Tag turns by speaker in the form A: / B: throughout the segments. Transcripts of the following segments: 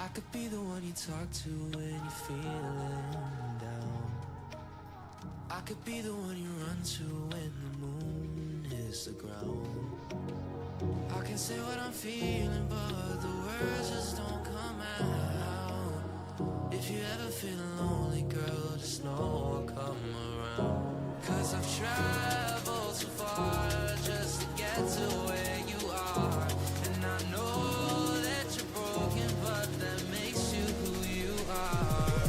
A: I could be the one you talk to when you're feeling down. I could be the one you run to when the moon hits the ground. I can say what I'm feeling, but the words just don't come out. If you ever feel lonely, girl, just know I'll come around. 'Cause I've traveled so far just to get to where you are. And I know that you're broken, but that makes you who you are.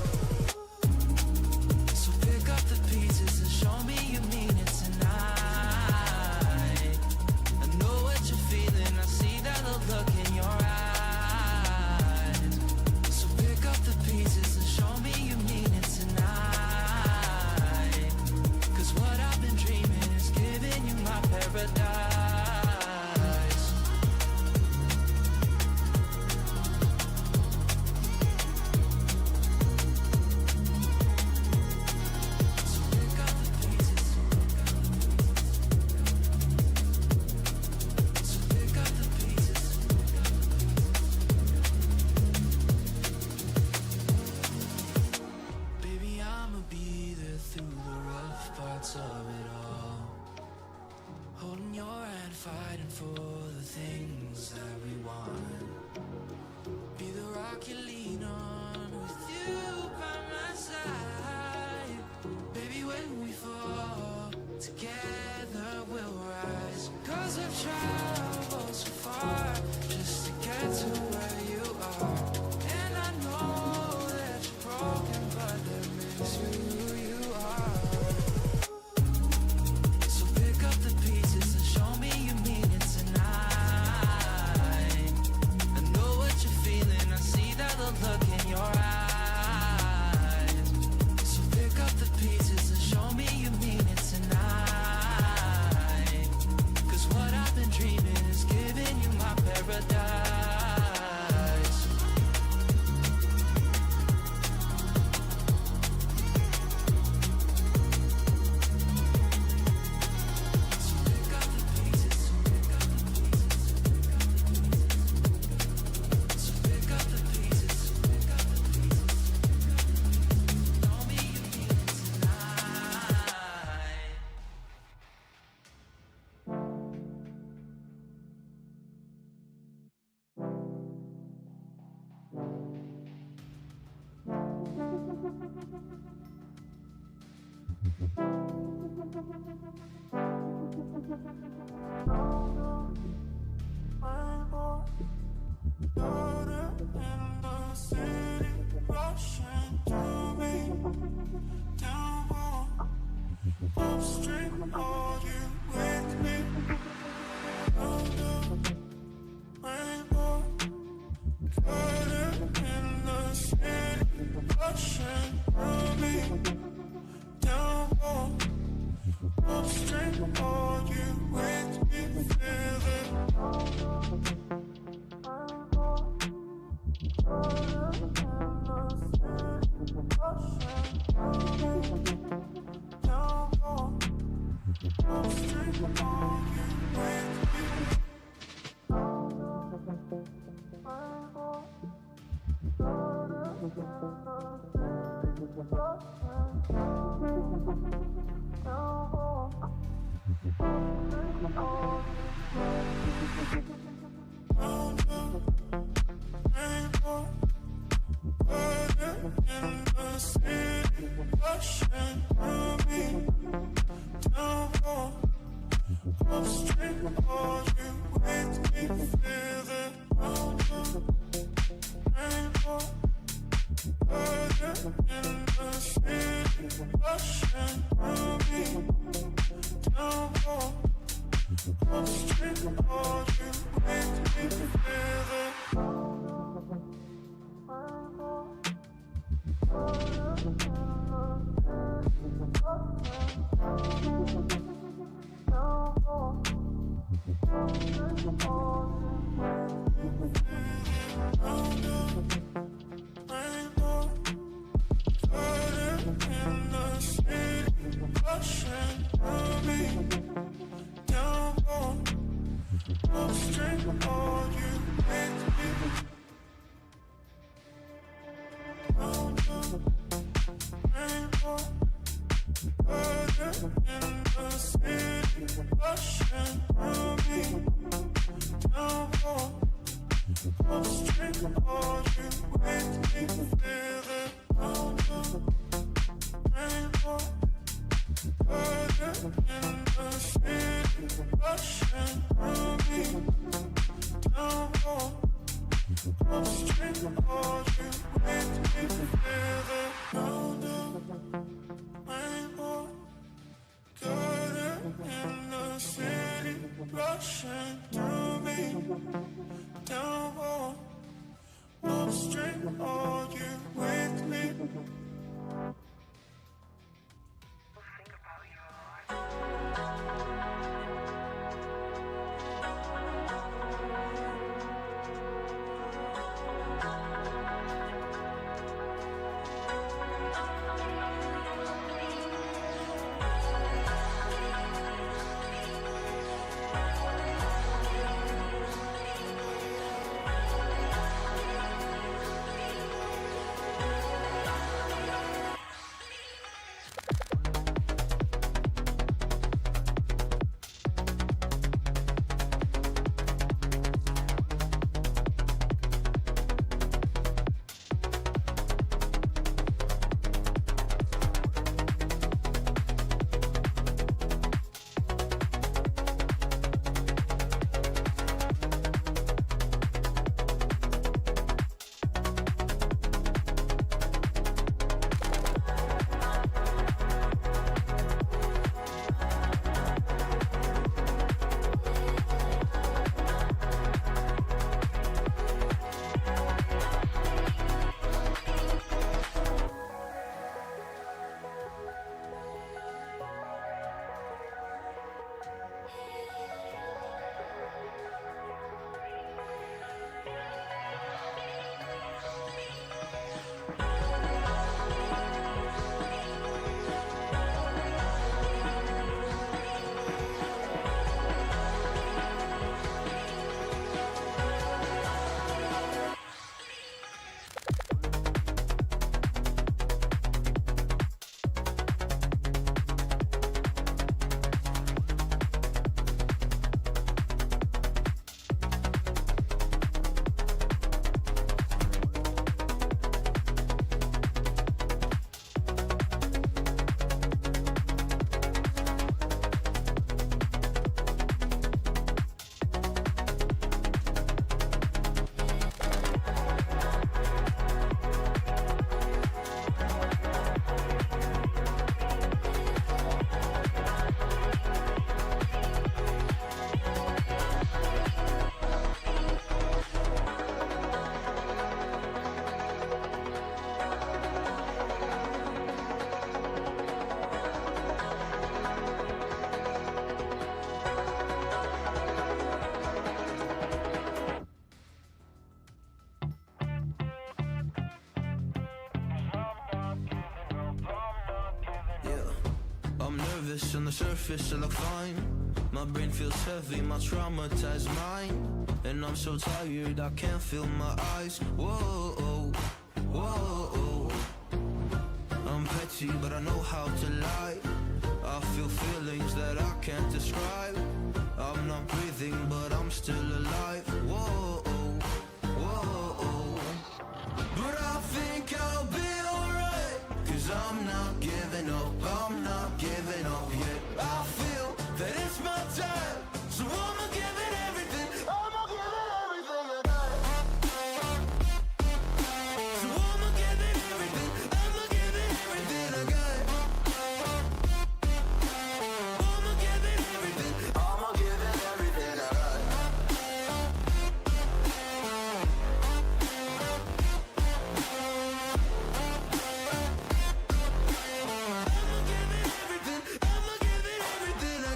A: So pick up the pieces and show me you mean it tonight. I know what you're feeling, I see that look in your eyes. So pick up the pieces and show me you mean it tonight. 'Cause what I've been dreaming is giving you my paradise. Of it all, holding your hand, fighting for the things that we want. Be the rock you lean on, with you by my side. Baby, when we fall, together we'll rise. 'Cause I've traveled so far just to get to where you are. And I know that you're broken, but that makes you who you are. Look in your eyes. So pick up the pieces and show me you mean it tonight. 'Cause what I've been dreaming is giving you my paradise. So pick up the pieces, so pick up the pieces, so pick up the pieces. nervous on the surface, I look fine. My brain feels heavy, my traumatized mind. And I'm so tired, I can't feel my eyes. Whoa, whoa. I'm petty, but I know how to lie. I feel feelings that I can't describe. I'm not breathing, but I'm still alive. Whoa, whoa. But I think I'll be alright, 'cause I'm not giving up, I'm not giving up yet. I feel that it's my time, so I'ma give it everything. I'ma give it everything I got. So I'ma give it everything, I'ma give it everything I got. I'ma give it everything, I'ma give it everything I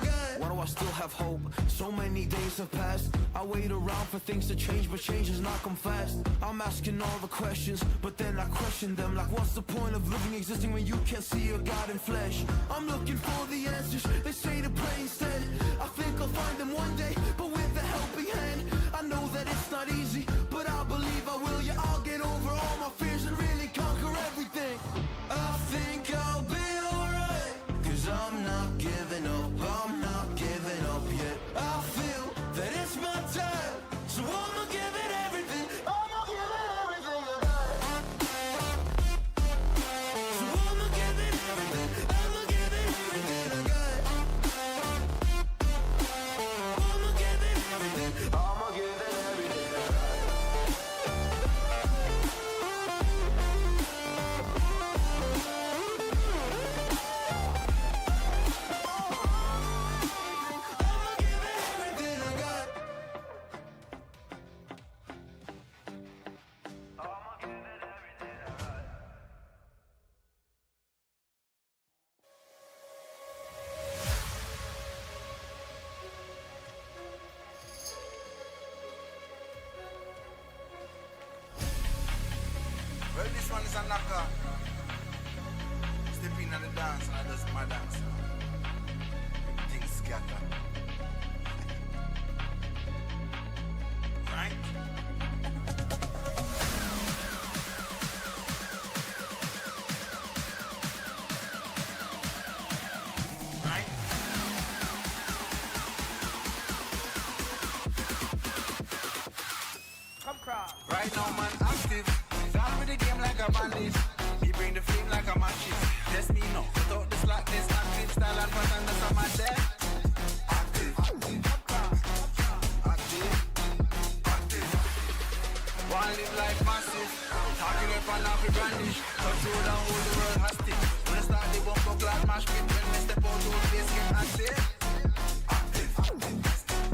A: got. Why do I still have hope? So many days have passed. I wait around for things to change, but change has not come fast. I'm asking all the questions, but then I question them. Like, what's the point of living, existing when you can't see your God in flesh? I'm looking for the answers, they say to pray instead. I think I'll find them one day, but with a helping hand. I know that it's not easy, but I believe I will. Yeah, I'll get over all my fears and really conquer everything. I think I'll be alright, 'cause I'm not giving up, I'm not giving up yet. I feel that it's my time, so I'ma give it everything.
B: a knocker. Step in on the dance and I just my dance. Things scatter. Right? Right?
C: Come cross.
B: Right now, man, active. Down with the game like a bandit. Me bring the flame like a matches. Test me now. Without the slackness, active style and pattern, that's on my deck. Active. Active. Active. One live like massive. Talking up and off the brandish. Control down all the world hostage. When I start the bump like mash pit. When we step out, all face get active. Active.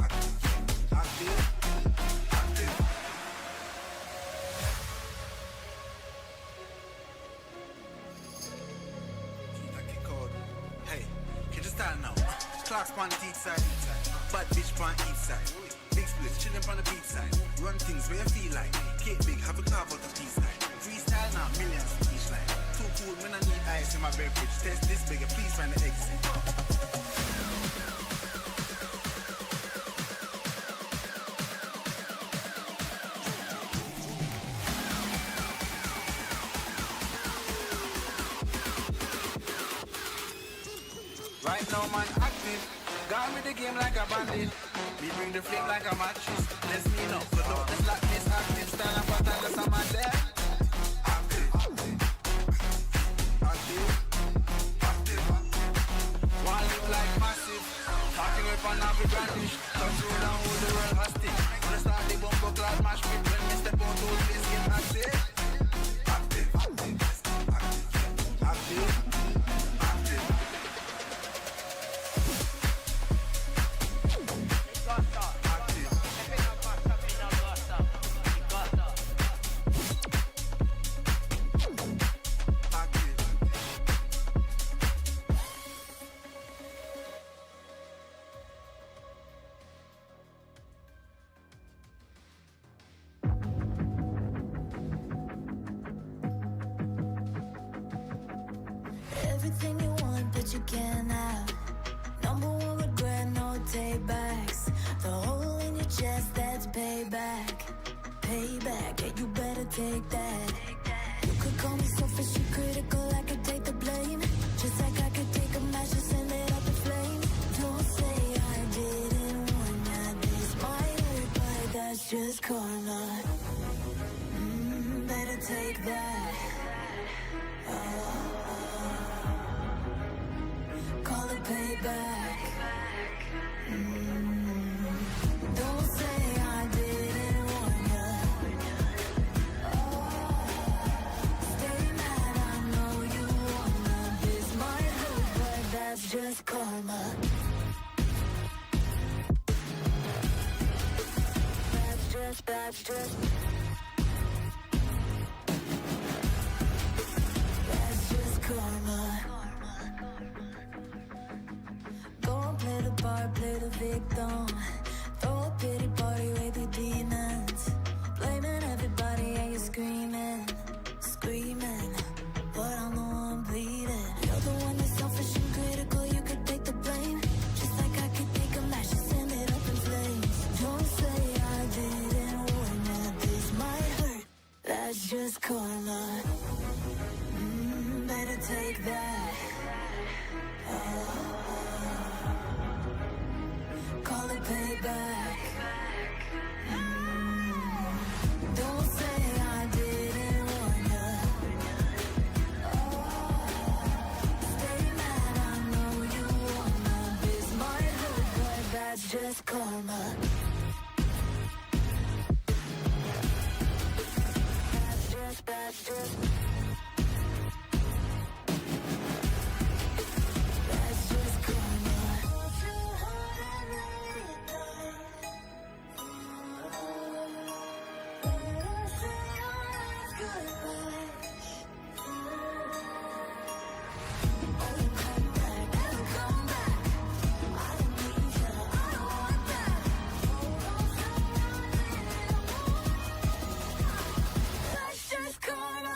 B: Active. Active. Active. Hey, can you stand now? Clocks on the east side, bad bitch on east side. Big splits, chillin' on the beach side. Run things where you feel like. Cake big, have a carve out the peace line. Freestyle now, millions to each line. Too cool when I need ice in my beverage. Test this bigger, please find the exit. Right now, man, active. Gone with the game like a bandit. Me bring the flame like a matches. Let's me know. But don't the slackness active. Stand up and that's on my there. Active. Active. Active. One live like massive. Talking up and have a brandish. Control down all the world hostage. When I start the bump up like mash pit. When we step out, all face get active. Active. Active. Active. Active.
D: Everything you want, but you can't have. Number one regret, no takebacks. The hole in your chest, that's payback. Payback, yeah, you better take that. You could call me selfish, you critical, I could take the blame. Just like I could take a match and send it up in flames. Don't say I didn't want that. This might hurt, but that's just karma. Better take that. Call it payback. Don't say I didn't want ya. Stay mad, I know you wanna. This might hurt, but that's just karma. That's just karma. Go and play the part, play the victim. Throw a pity party with the demons. Blaming everybody and you're screaming, screaming. But I'm the one bleeding. You're the one that's selfish and critical, you could take the blame. Just like I could take a match and send it up in flames. Don't say I didn't warn you, this might hurt. That's just karma. Better take that. Call it payback. Don't say I didn't want ya. Stay mad, I know you wanna. This might hurt, but that's just karma. That's just That's just karma. That's just karma.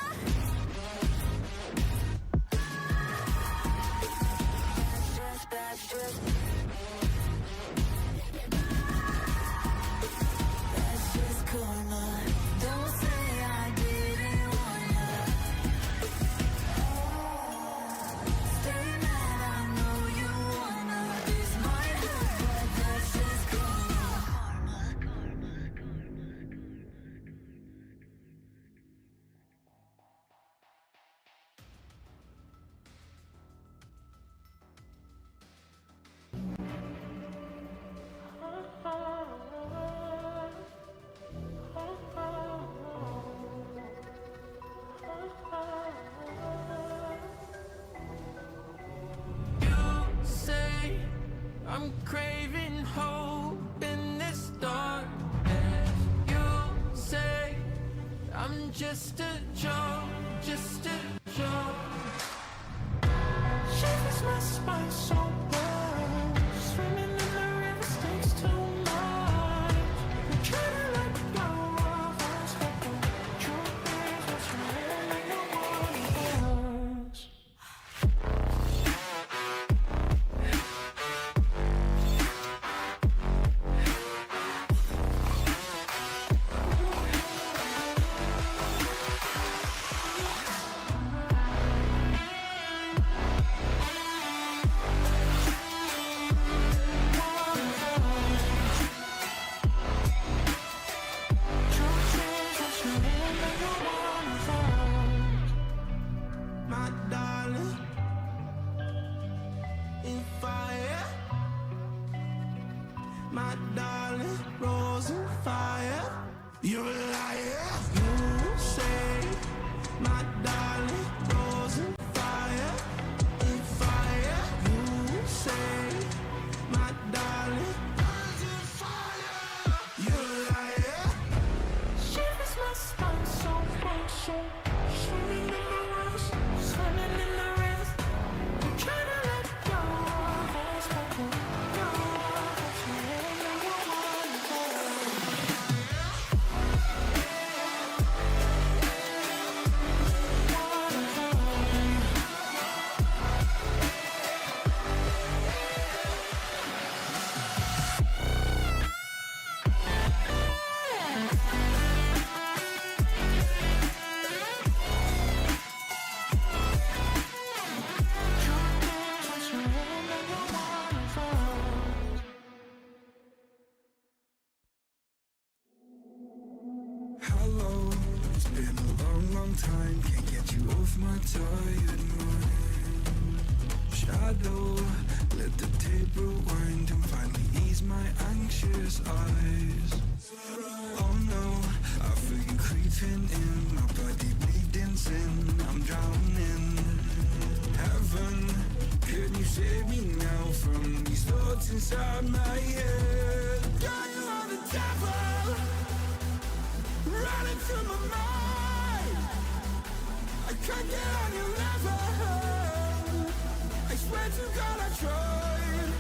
A: just a joke, just a joke. Shivers my spine so bad. Swimming in the river takes too much. I'm trying to let go of us, but the truth is what's real and no one else. My darling, if I my darling, rose and fire. You're a liar. You say, my darling, rose and fire. If you say, my darling, rose and fire. You're a liar. Shivers my spine so much, so swimming in the rivers, swimming in the rivers. I'm trying to let go of us, but the go of us, and no one else.
B: Hello, it's been a long, long time. Can't get you off my tired mind. Shadow, let the tape rewind and finally ease my anxious eyes. Oh no, I feel you creeping in, my body bleeding sin. I'm drowning. Heaven, can you save me now from these thoughts inside my head? God, you are the devil, running through my mind. I can't get on your level. I swear to God I tried.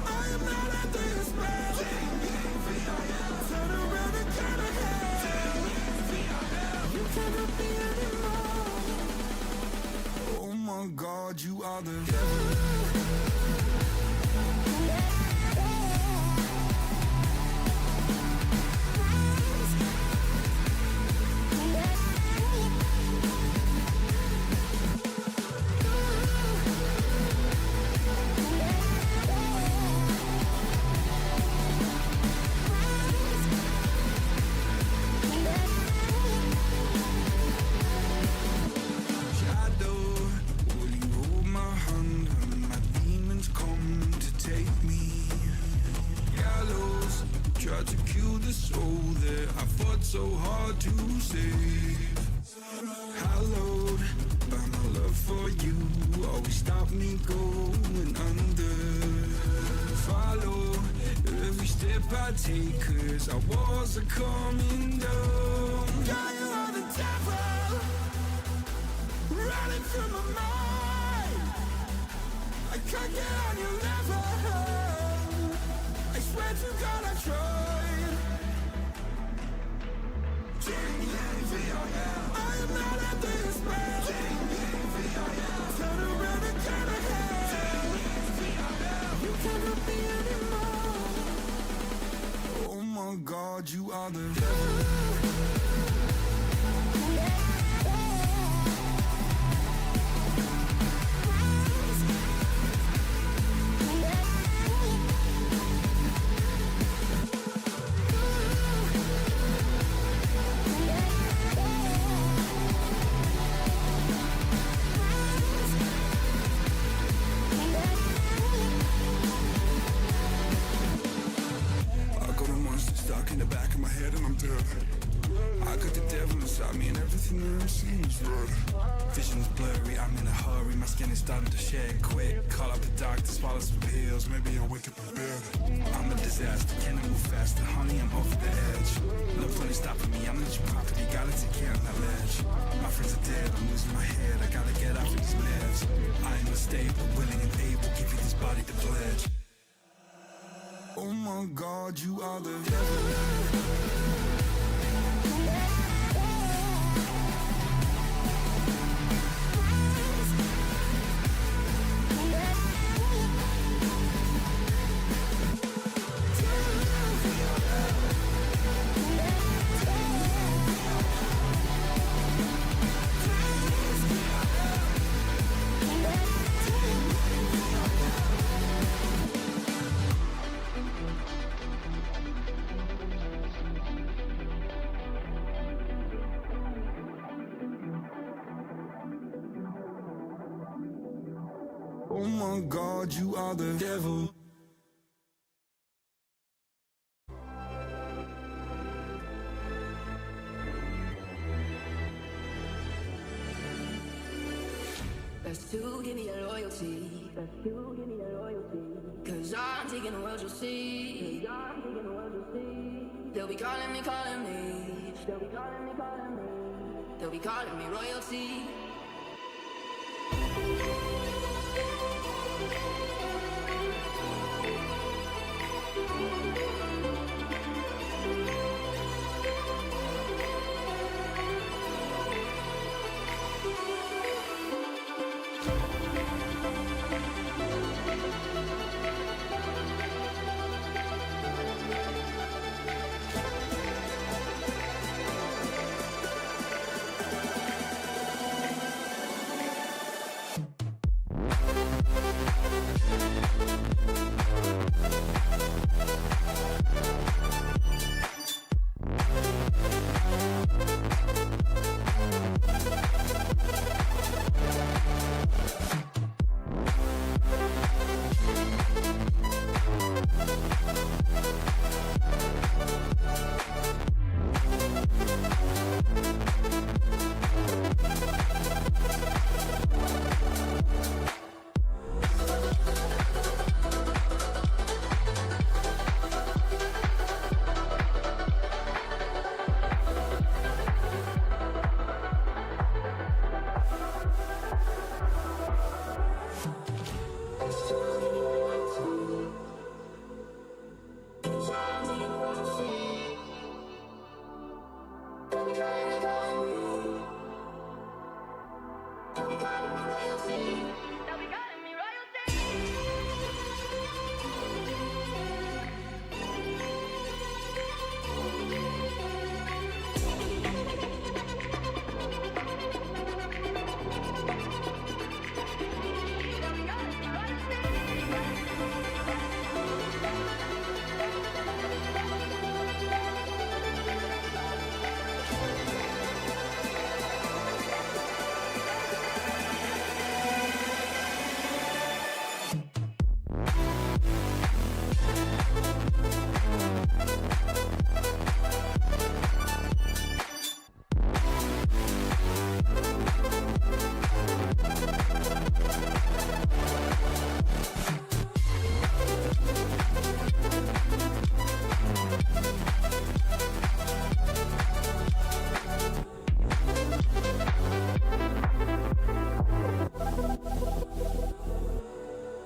B: I am not under your spell. Turn around and turn ahead. You cannot be anymore. Oh my God, you are the devil. Shadow, will you hold my hand when my demons come to take me? Gallows, try to kill the soul that I fought so hard to save. Hallowed by my love for you, always stop me going under. Follow every step I take, 'cause our walls are coming down. God, you are the devil, running through my mind. I can't get on your level. I swear to God I tried. I am not under your spell. Turn around and turn ahead. You cannot be anymore. Oh my God, you are the devil. I got a monster stuck in the back of my head and I'm dead. I got the devil inside me and everything that I'm seeing is red. Vision's blurry, I'm in a hurry, my skin is starting to shed quick. Call up the doctors, swallow some pills, maybe I'm wicked prepared. I'm a disaster, can I move faster? Honey, I'm off the edge. No funny stopping me, I'm in your property, gotta take care of my ledge. My friends are dead, I'm losing my head, I gotta get off of these meds. I am unstable, willing and able, give you this body to pledge. Oh my God, you are the devil. Oh my God, you are the devil.
D: Best to give me your loyalty. Best to give me your loyalty. Cause I'm taking the world, you'll see. They'll be calling me, calling me. They'll be calling me, calling me. They'll be calling me royalty.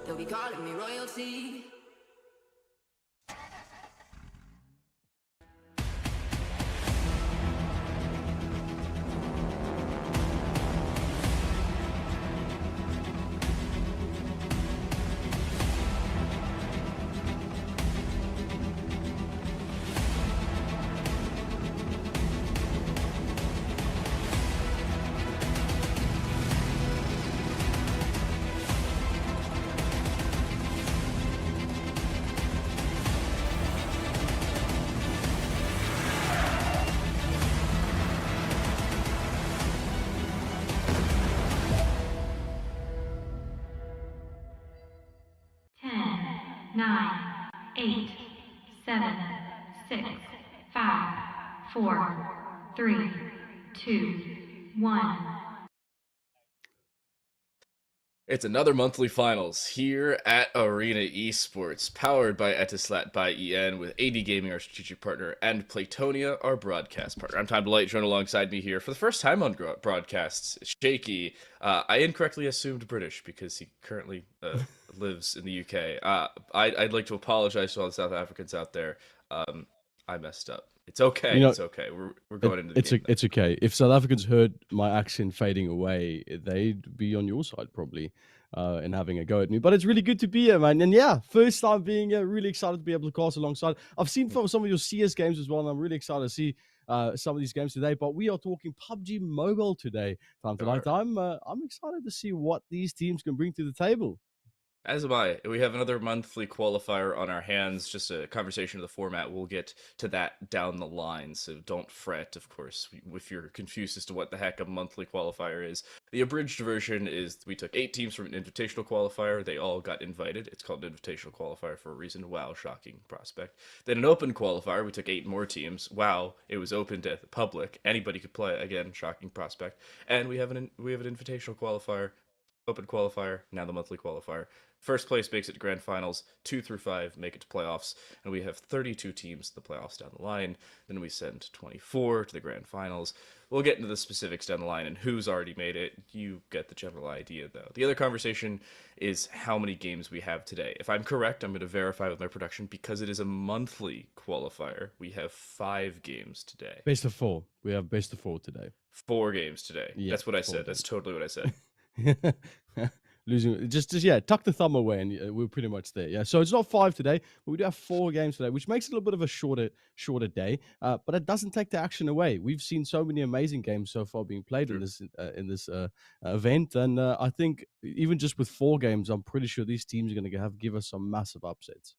D: They'll be calling me royalty.
C: Nine, 8, 7, 6, 5, 4, 3, 2, 1.
E: It's another monthly finals here at Arena Esports, powered by Etisalat by EN, with AD Gaming, our strategic partner, and Platonia, our broadcast partner. I'm Time Delight, joined alongside me here for the first time on broadcasts. Shaky. I incorrectly assumed British because he currently lives in the UK. I'd like to apologize to all the South Africans out there. I messed up. It's okay.
F: You know,
E: It's okay. We're going into the
F: it's
E: game.
F: it's okay. If South Africans heard my accent fading away, they'd be on your side probably, and having a go at me. But it's really good to be here, man. And yeah, first time being here. Really excited to be able to cast alongside. I've seen some of your CS games as well, and I'm really excited to see some of these games today. But we are talking PUBG Mobile today, time tonight. I'm excited to see what these teams can bring to the table.
E: As am I. We have another monthly qualifier on our hands, just a conversation of the format. We'll get to that down the line, so don't fret, of course, if you're confused as to what the heck a monthly qualifier is. The abridged version is we took 8 teams from an invitational qualifier. They all got invited. It's called an invitational qualifier for a reason. Wow, shocking prospect. Then an open qualifier, we took 8 more teams. Wow, it was open to the public. Anybody could play. Again, shocking prospect. And we have an invitational qualifier, open qualifier, now the monthly qualifier. First place makes it to grand finals. 2 through 5 make it to playoffs, and we have 32 teams in the playoffs down the line. Then we send 24 to the grand finals. We'll get into the specifics down the line and who's already made it. You get the general idea, though. The other conversation is how many games we have today. If I'm correct, I'm going to verify with my production because it is a monthly qualifier. We have 5 games today.
F: Best of 4. We have best of 4 today.
E: 4 games today.
F: Yeah,
E: that's what I
F: 4
E: said. That's
F: games.
E: totally what I said.
F: Losing just yeah, tuck the thumb away and we're pretty much there. Yeah, so it's not 5 today, but we do have 4 games today, which makes it a little bit of a shorter day. But it doesn't take the action away. We've seen so many amazing games so far being played in this event, and I think even just with 4 games, I'm pretty sure these teams are going to give us some massive upsets.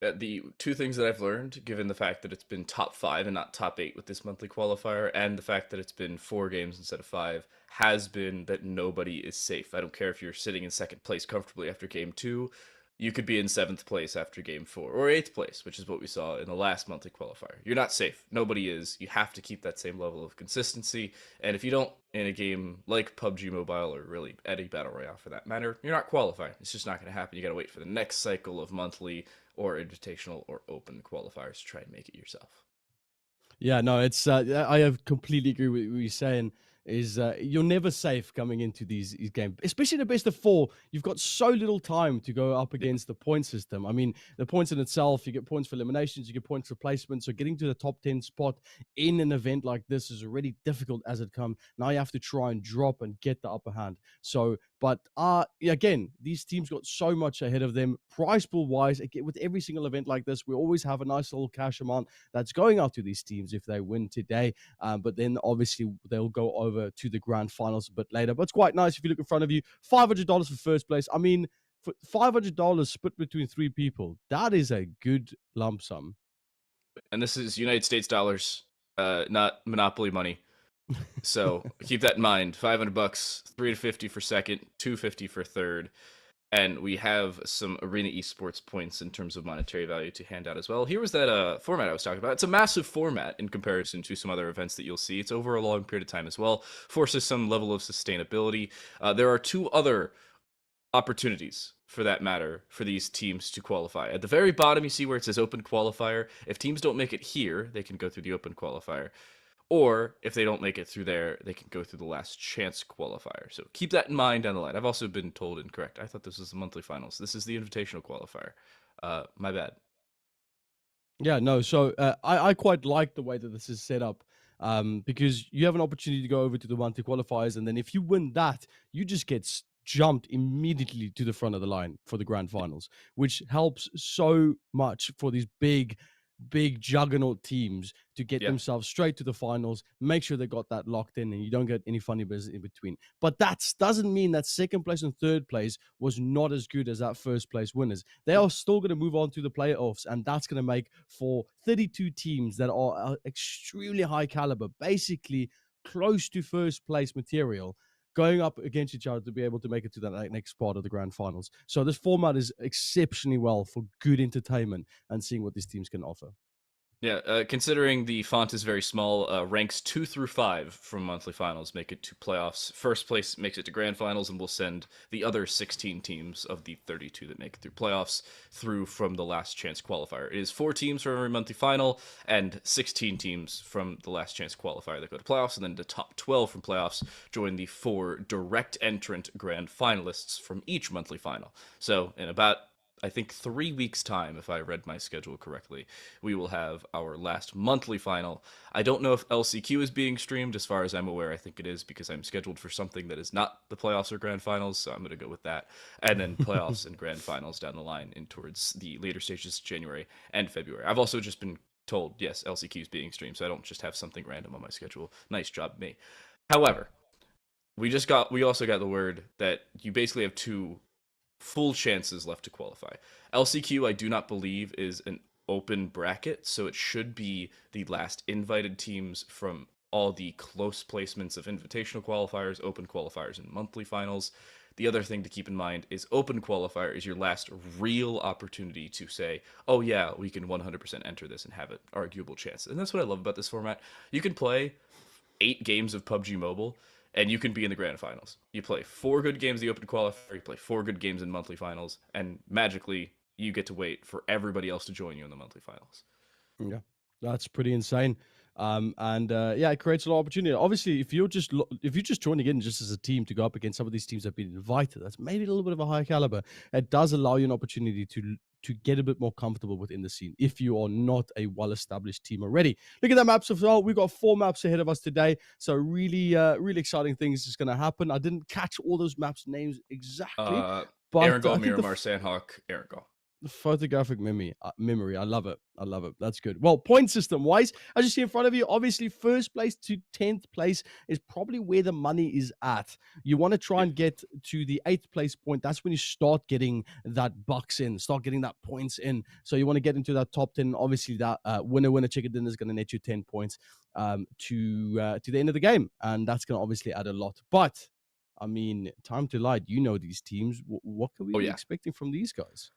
E: The 2 things that I've learned, given the fact that it's been top 5 and not top 8 with this monthly qualifier, and the fact that it's been 4 games instead of 5, has been that nobody is safe. I don't care if you're sitting in second place comfortably after game 2, you could be in 7th place after game 4, or 8th place, which is what we saw in the last monthly qualifier. You're not safe. Nobody is. You have to keep that same level of consistency, and if you don't, in a game like PUBG Mobile, or really any Battle Royale for that matter, you're not qualifying. It's just not going to happen. You got to wait for the next cycle of monthly or invitational or open qualifiers to try and make it yourself.
F: Yeah, no, it's I have completely agree with what you're saying. Is you're never safe coming into these games, especially the best of 4. You've got so little time to go up against the point system. I mean, the points in itself, you get points for eliminations, you get points for placements. So getting to the top 10 spot in an event like this is already difficult as it comes. Now you have to try and drop and get the upper hand. So, but again, these teams got so much ahead of them, prize pool wise. Again, with every single event like this, we always have a nice little cash amount that's going out to these teams if they win today. But then obviously they'll go over to the grand finals a bit later. But it's quite nice if you look in front of you. $500 for first place. I mean, for $500 split between 3 people, that is a good lump sum.
E: And this is United States dollars, not Monopoly money. So keep that in mind. $500, $350 for second, $250 for third. And we have some Arena Esports points in terms of monetary value to hand out as well. Here was that format I was talking about. It's a massive format in comparison to some other events that you'll see. It's over a long period of time as well. Forces some level of sustainability. There are 2 other opportunities, for that matter, for these teams to qualify. At the very bottom, you see where it says open qualifier. If teams don't make it here, they can go through the open qualifier. Or if they don't make it through there, they can go through the last chance qualifier. So keep that in mind down the line. I've also been told incorrect. I thought this was the monthly finals. This is the invitational qualifier. My bad.
F: Yeah, no. So I quite like the way that this is set up, because you have an opportunity to go over to the monthly qualifiers, and then if you win that, you just get jumped immediately to the front of the line for the grand finals, which helps so much for these big juggernaut teams to get themselves straight to the finals, make sure they got that locked in, and you don't get any funny business in between. But that doesn't mean that second place and third place was not as good as that first place winners. They are still going to move on to the playoffs, and that's going to make for 32 teams that are extremely high caliber, basically close to first place material, going up against each other to be able to make it to that next part of the grand finals. So this format is exceptionally well for good entertainment and seeing what these teams can offer.
E: Yeah, considering the font is very small, ranks 2 through 5 from monthly finals make it to playoffs. First place makes it to grand finals, and we'll send the other 16 teams of the 32 that make it through playoffs through from the last chance qualifier. It is 4 teams from every monthly final, and 16 teams from the last chance qualifier that go to playoffs, and then the top 12 from playoffs join the 4 direct entrant grand finalists from each monthly final. So, in about I think 3 weeks' time, if I read my schedule correctly, we will have our last monthly final. I don't know if LCQ is being streamed. As far as I'm aware, I think it is because I'm scheduled for something that is not the playoffs or grand finals, so I'm going to go with that. And then playoffs and grand finals down the line in towards the later stages, January and February. I've also just been told, yes, LCQ is being streamed, so I don't just have something random on my schedule. Nice job, me. However, we also got the word that you basically have 2 full chances left to qualify. LCQ, I do not believe, is an open bracket, so it should be the last invited teams from all the close placements of invitational qualifiers, open qualifiers, and monthly finals. The other thing to keep in mind is open qualifier is your last real opportunity to say, oh yeah, we can 100% enter this and have an arguable chance. And that's what I love about this format. You can play 8 games of PUBG Mobile, and you can be in the grand finals. You play 4 good games the open qualifier, you play 4 good games in monthly finals, and magically you get to wait for everybody else to join you in the monthly finals.
F: Yeah, that's pretty insane. And yeah, it creates a lot of opportunity. Obviously, if you're just joining in just as a team to go up against some of these teams that have been invited, that's maybe a little bit of a higher caliber. It does allow you an opportunity to get a bit more comfortable within the scene if you are not a well-established team already. Look at that maps of well, we've got 4 maps ahead of us today, so really exciting things is going to happen. I didn't catch all those maps names exactly, but
E: Erangel,
F: I think
E: Miramar, Sandhawk, Erangel.
F: the photographic memory. I love it. I love it. That's good. Well, point system wise, as you see in front of you, obviously first place to 10th place is probably where the money is at. You want to try and get to the 8th place point. That's when you start getting that bucks in, start getting that points in. So you want to get into that top 10. Obviously, that winner chicken dinner is going to net you 10 points to the end of the game, and that's going to obviously add a lot. But I mean, time to light. You know these teams. What can we
E: Oh
F: be
E: yeah.
F: expecting from these guys?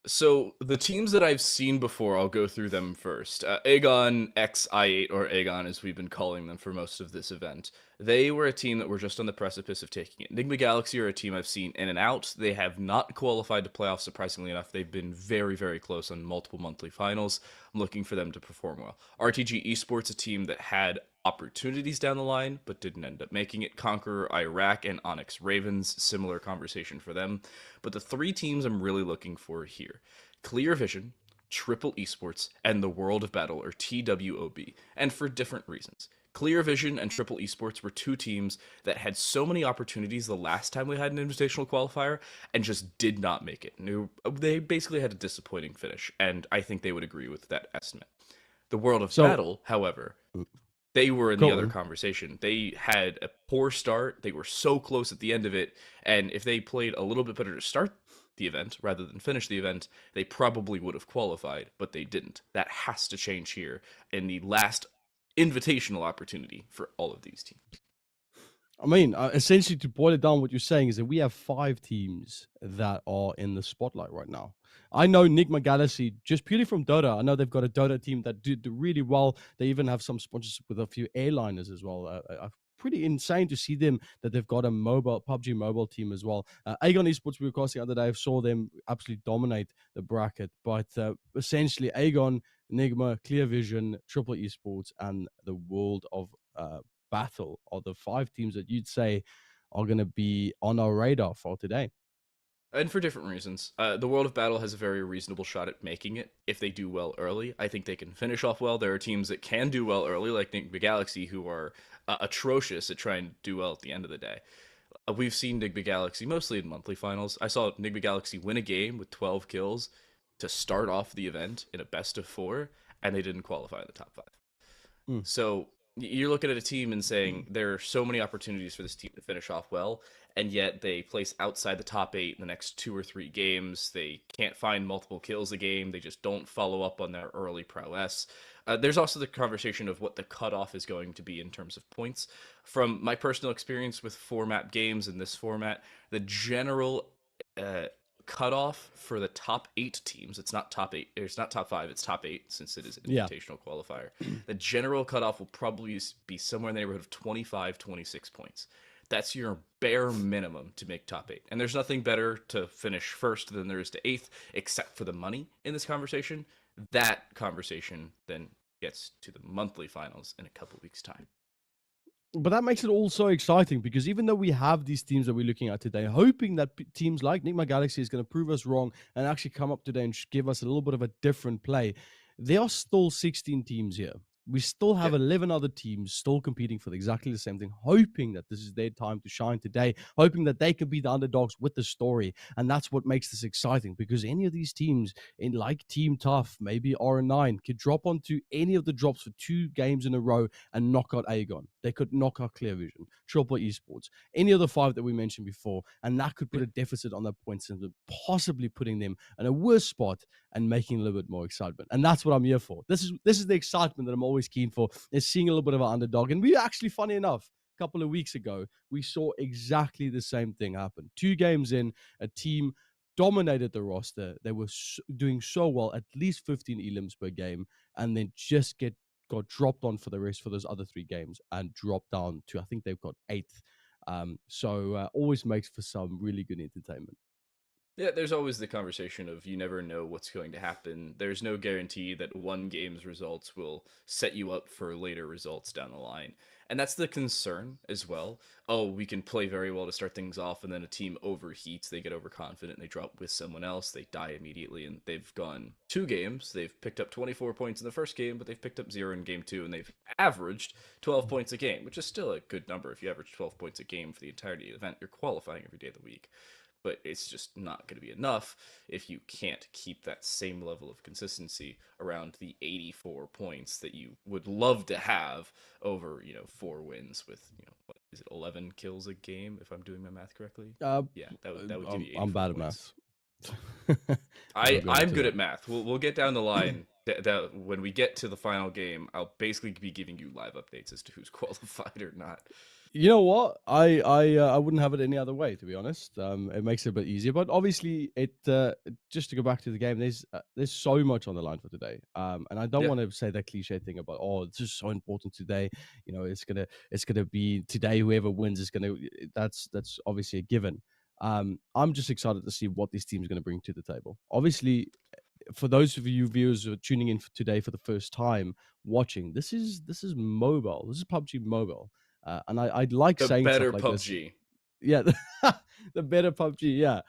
E: So the teams that I've seen before, I'll go through them first. Aegon X I8, or Aegon as we've been calling them for most of this event. They were a team that were just on the precipice of taking it. NIGMA Galaxy are a team I've seen in and out. They have not qualified to playoffs, surprisingly enough. They've been very close on multiple monthly finals. I'm looking for them to perform well. RTG Esports, a team that had opportunities down the line, but didn't end up making it. CONQUEROR, Iraq, and ONYX Ravens, similar conversation for them. But the 3 teams I'm really looking for here, Clear Vision, Triple Esports, and the World of Battle, or TWOB, and for different reasons. Clear Vision and Triple Esports were 2 teams that had so many opportunities the last time we had an invitational qualifier and just did not make it. They basically had a disappointing finish, and I think they would agree with that estimate. The World of Battle, however, they were in the other conversation. They had a poor start. They were so close at the end of it. And if they played a little bit better to start the event rather than finish the event, they probably would have qualified, but they didn't. That has to change here in the last invitational opportunity for all of these teams.
F: I mean, essentially, to boil it down, what you're saying is that we have 5 teams that are in the spotlight right now. I know NIGMA Galaxy, just purely from Dota. I know they've got a Dota team that do really well. They even have some sponsorship with a few airliners as well. Pretty insane to see them that they've got a mobile PUBG mobile team as well. Aegon Esports, we were casting the other day. I saw them absolutely dominate the bracket. But essentially, Aegon, NIGMA, Clear Vision, Triple Esports, and the World of Battle are the 5 teams that you'd say are going to be on our radar for today.
E: And for different reasons. The World of Battle has a very reasonable shot at making it if they do well early. I think they can finish off well. There are teams that can do well early, like NIGMA Galaxy, who are atrocious at trying to do well at the end of the day. We've seen NIGMA Galaxy mostly in monthly finals. I saw NIGMA Galaxy win a game with 12 kills to start off the event in a best of 4, and they didn't qualify in the top 5. So you're looking at a team and saying there are so many opportunities for this team to finish off well, and yet they place outside the top 8 in the next 2 or 3 games. They can't find multiple kills a game. They just don't follow up on their early prowess. There's also the conversation of what the cutoff is going to be in terms of points. From my personal experience with 4-map games in this format, the general cutoff for the top 8 teams, it's not top 8, it's not top 5, it's top 8 since it is an
F: Yeah.
E: invitational qualifier. The general cutoff will probably be somewhere in the neighborhood of 25, 26 points. That's your bare minimum to make top 8. And there's nothing better to finish first than there is to 8th, except for the money in this conversation. That conversation then gets to the monthly finals in a couple weeks' time.
F: But that makes it all so exciting because even though we have these teams that we're looking at today, hoping that teams like NIGMA Galaxy is going to prove us wrong and actually come up today and give us a little bit of a different play, there are still 16 teams here. We still have 11 other teams still competing for exactly the same thing, hoping that this is their time to shine today, hoping that they can be the underdogs with the story. And that's what makes this exciting because any of these teams, in like Team Tough, maybe R9, could drop onto any of the drops for 2 games in a row and knock out Aegon. They could knock out Clear Vision, TRIPLR Esports, any of the 5 that we mentioned before. And that could put a deficit on their points and possibly putting them in a worse spot and making a little bit more excitement. And that's what I'm here for. This is the excitement that I'm always keen for, is seeing a little bit of an underdog. And we actually, funny enough, a couple of weeks ago, we saw exactly the same thing happen. 2 games in, a team dominated the roster. They were doing so well, at least 15 elims per game, and then just got dropped on for the rest for those other 3 games and dropped down to, I think they've got 8th. So always makes for some really good entertainment.
E: Yeah, there's always the conversation of you never know what's going to happen. There's no guarantee that one game's results will set you up for later results down the line. And that's the concern as well. Oh, we can play very well to start things off, and then a team overheats, they get overconfident, they drop with someone else, they die immediately, and they've gone 2 games, they've picked up 24 points in the first game, but they've picked up 0 in game 2, and they've averaged 12 points a game, which is still a good number. If you average 12 points a game for the entirety of the event, you're qualifying every day of the week. But it's just not going to be enough if you can't keep that same level of consistency around the 84 points that you would love to have over, 4 wins with, what is it, 11 kills a game, if I'm doing my math correctly? Yeah, that would give you 84
F: I'm bad at
E: points.
F: maths.
E: I'm good at math. We'll get down the line. That when we get to the final game, I'll basically be giving you live updates as to who's qualified or not.
F: You know what? I wouldn't have it any other way, to be honest. It makes it a bit easier, but obviously, just to go back to the game, there's so much on the line for today. And I don't want to say that cliche thing about, oh, this is so important today. It's gonna be today. Whoever wins is gonna. That's obviously a given. I'm just excited to see what this team is going to bring to the table. Obviously, for those of you viewers who are tuning in today for the first time watching, this is mobile. This is PUBG Mobile. And I'd like
E: The
F: saying
E: better
F: stuff like
E: PUBG.
F: this. Yeah, the better PUBG. Yeah,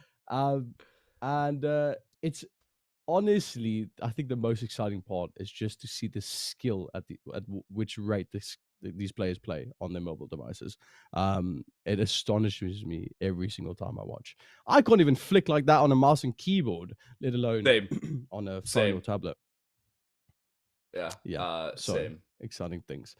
F: and it's honestly, I think the most exciting part is just to see the skill at which rate these players play on their mobile devices. It astonishes me every single time I watch. I can't even flick like that on a mouse and keyboard, let alone
E: Same.
F: on a phone
E: Same.
F: or tablet.
E: Yeah.
F: So
E: Same.
F: exciting things.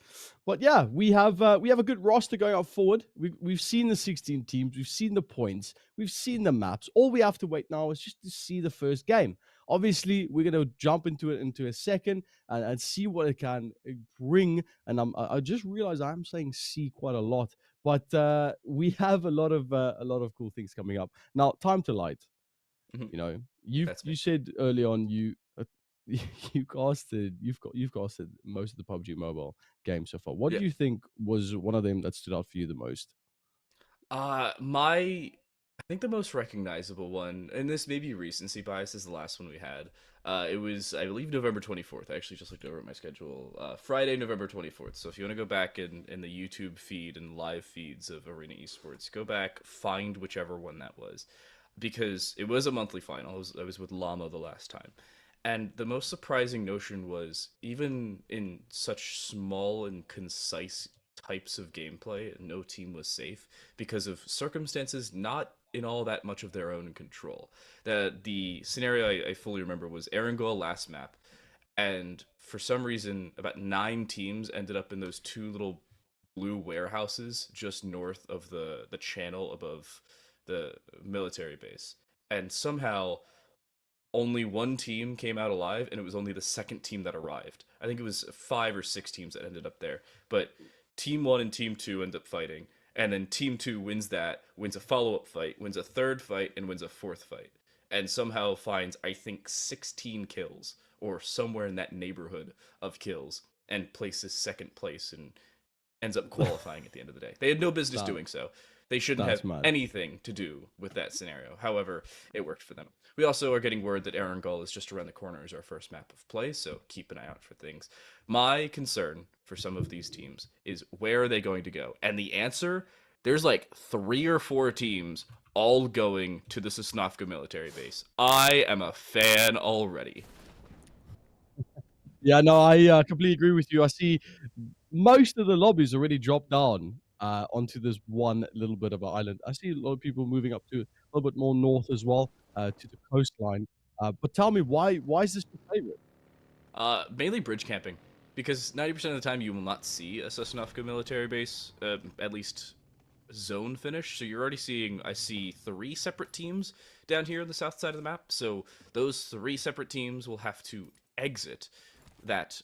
F: But yeah, we have a good roster going up forward. We've seen the 16 teams, we've seen the points, we've seen the maps. All we have to wait now is just to see the first game. Obviously, we're going to jump into it into a second and see what it can bring. And I just realized I'm saying see quite a lot, but we have a lot of cool things coming up. Now, time to light.
E: Mhm.
F: You said early on you've casted most of the PUBG Mobile games so far. What do you think was one of them that stood out for you the most?
E: I think the most recognizable one, and this may be recency bias, is the last one we had. It was, I believe, November 24th. I actually just looked over at my schedule. Friday, November 24th. So if you want to go back in the YouTube feed and live feeds of Arena Esports, go back, find whichever one that was. Because it was a monthly final. I was with Llama the last time. And the most surprising notion was, even in such small and concise types of gameplay, no team was safe because of circumstances not in all that much of their own control. The scenario I fully remember was Erangel last map, and for some reason, about 9 teams ended up in those 2 little blue warehouses just north of the channel above the military base. And somehow only 1 team came out alive, and it was only the second team that arrived. I think it was 5 or 6 teams that ended up there. But Team 1 and Team 2 end up fighting, and then Team 2 wins a follow-up fight, wins a 3rd fight, and wins a 4th fight. and somehow finds, I think, 16 kills or somewhere in that neighborhood of kills and places second place and ends up qualifying at the end of the day. They had no business
F: That,
E: doing so. They shouldn't
F: that's
E: have
F: mad.
E: anything to do with that scenario. However, it worked for them. We also are getting word that Erangel is just around the corner as our first map of play, so keep an eye out for things. My concern for some of these teams is where are they going to go? And the answer, there's like 3 or 4 teams all going to the Sosnovka military base. I am a fan already.
F: Yeah, no, I completely agree with you. I see most of the lobbies already dropped down onto this one little bit of an island. I see a lot of people moving up to a little bit more north as well, to the coastline. But tell me, why is this your favorite?
E: Mainly bridge camping, because 90% of the time you will not see a Sosnovka military base, at least zone finish. So you're already seeing, I see 3 separate teams down here on the south side of the map. So those 3 separate teams will have to exit that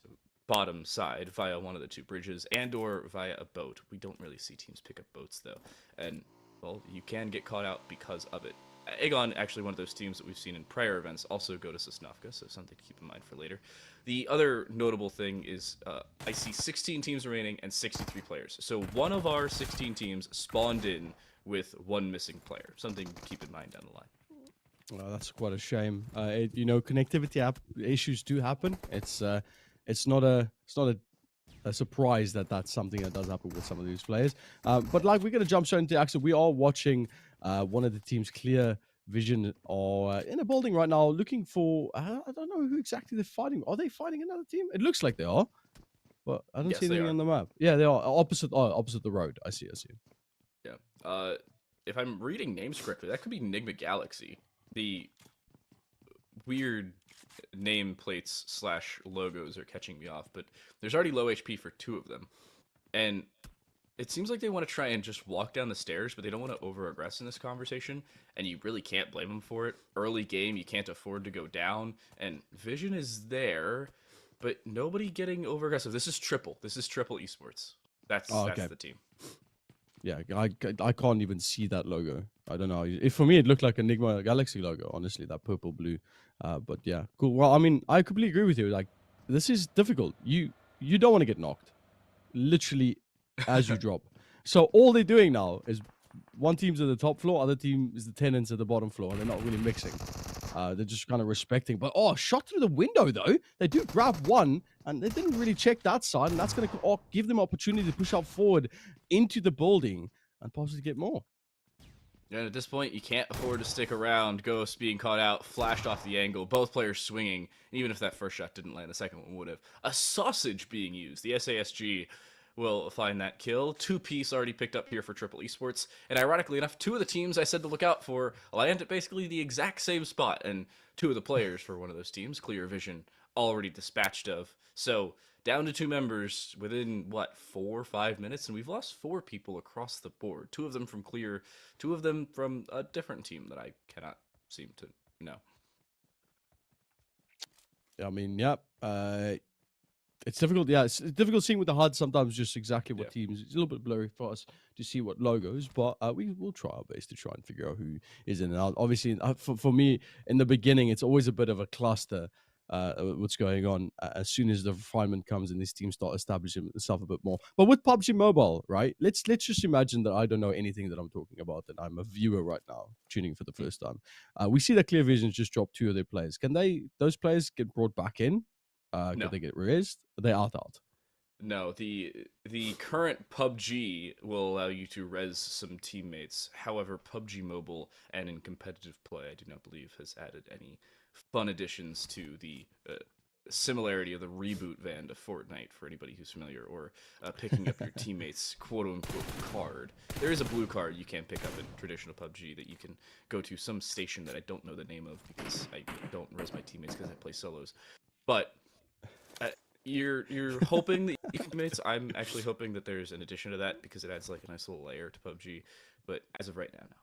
E: bottom side via one of the 2 bridges and or via a boat. We don't really see teams pick up boats though, and well, you can get caught out because of it. Aegon, actually one of those teams that we've seen in prior events, also go to Sosnovka, so something to keep in mind for later. The other notable thing is I see 16 teams remaining and 63 players. So one of our 16 teams spawned in with 1 missing player. Something to keep in mind down the line.
F: Well, that's quite a shame. Connectivity issues do happen. It's not a surprise that that's something that does happen with some of these players. But like, we're gonna jump straight into action. We are watching one of the teams clear vision or in a building right now, looking for I don't know who exactly they're fighting. Are they fighting another team? It looks like they are, but I don't
E: Yes,
F: see
E: they
F: anything
E: are.
F: on the map. Yeah, they are opposite the road. I see.
E: Yeah. If I'm reading names correctly, that could be NIGMA Galaxy. The weird nameplates / logos are catching me off, but there's already low HP for 2 of them. And it seems like they want to try and just walk down the stairs, but they don't want to over-aggress in this conversation, and you really can't blame them for it. Early game, you can't afford to go down, and vision is there, but nobody getting over-aggressive. This is triple esports. That's
F: Okay.
E: the team.
F: Yeah, I can't even see that logo. I don't know. For me, it looked like a NIGMA Galaxy logo, honestly, that purple blue. But yeah, cool. Well, I mean, I completely agree with you. Like, this is difficult. You don't want to get knocked, literally, as you drop. So all they're doing now is one team's at the top floor, other team is the tenants at the bottom floor, and they're not really mixing. They're just kind of respecting. But shot through the window though. They do grab one, and they didn't really check that side, and that's going to give them opportunity to push up forward into the building and possibly get more.
E: And at this point, you can't afford to stick around. Ghost being caught out, flashed off the angle, both players swinging. Even if that first shot didn't land, the second one would have. A sausage being used. The SASG will find that kill. 2-piece already picked up here for Triple Esports. And ironically enough, 2 of the teams I said to look out for land at basically the exact same spot. And 2 of the players for one of those teams, Clear Vision, already dispatched of. So down to 2 members within, 4 or 5 minutes? And we've lost 4 people across the board. 2 of them from Clear, 2 of them from a different team that I cannot seem to know.
F: I mean, yeah. It's difficult. Yeah, it's difficult seeing with the HUD sometimes just exactly what teams. It's a little bit blurry for us to see what logos, but we will try our best to try and figure out who is in and out. Obviously, for me, in the beginning, it's always a bit of a cluster. What's going on as soon as the refinement comes and these teams start establishing themselves a bit more. But with PUBG Mobile, right? Let's just imagine that I don't know anything that I'm talking about, that I'm a viewer right now tuning for the first time. We see that Clear Vision's just dropped 2 of their players. Can those players get brought back in?
E: No.
F: Could they get raised? Are they out?
E: No, the current PUBG will allow you to res some teammates. However, PUBG Mobile and in competitive play, I do not believe has added any fun additions to the similarity of the reboot van to Fortnite for anybody who's familiar, or picking up your teammates' quote-unquote card. There is a blue card you can pick up in traditional PUBG that you can go to some station that I don't know the name of because I don't res my teammates because I play solos. But you're hoping that you can teammates. I'm actually hoping that there's an addition to that because it adds like a nice little layer to PUBG. But as of right now, no.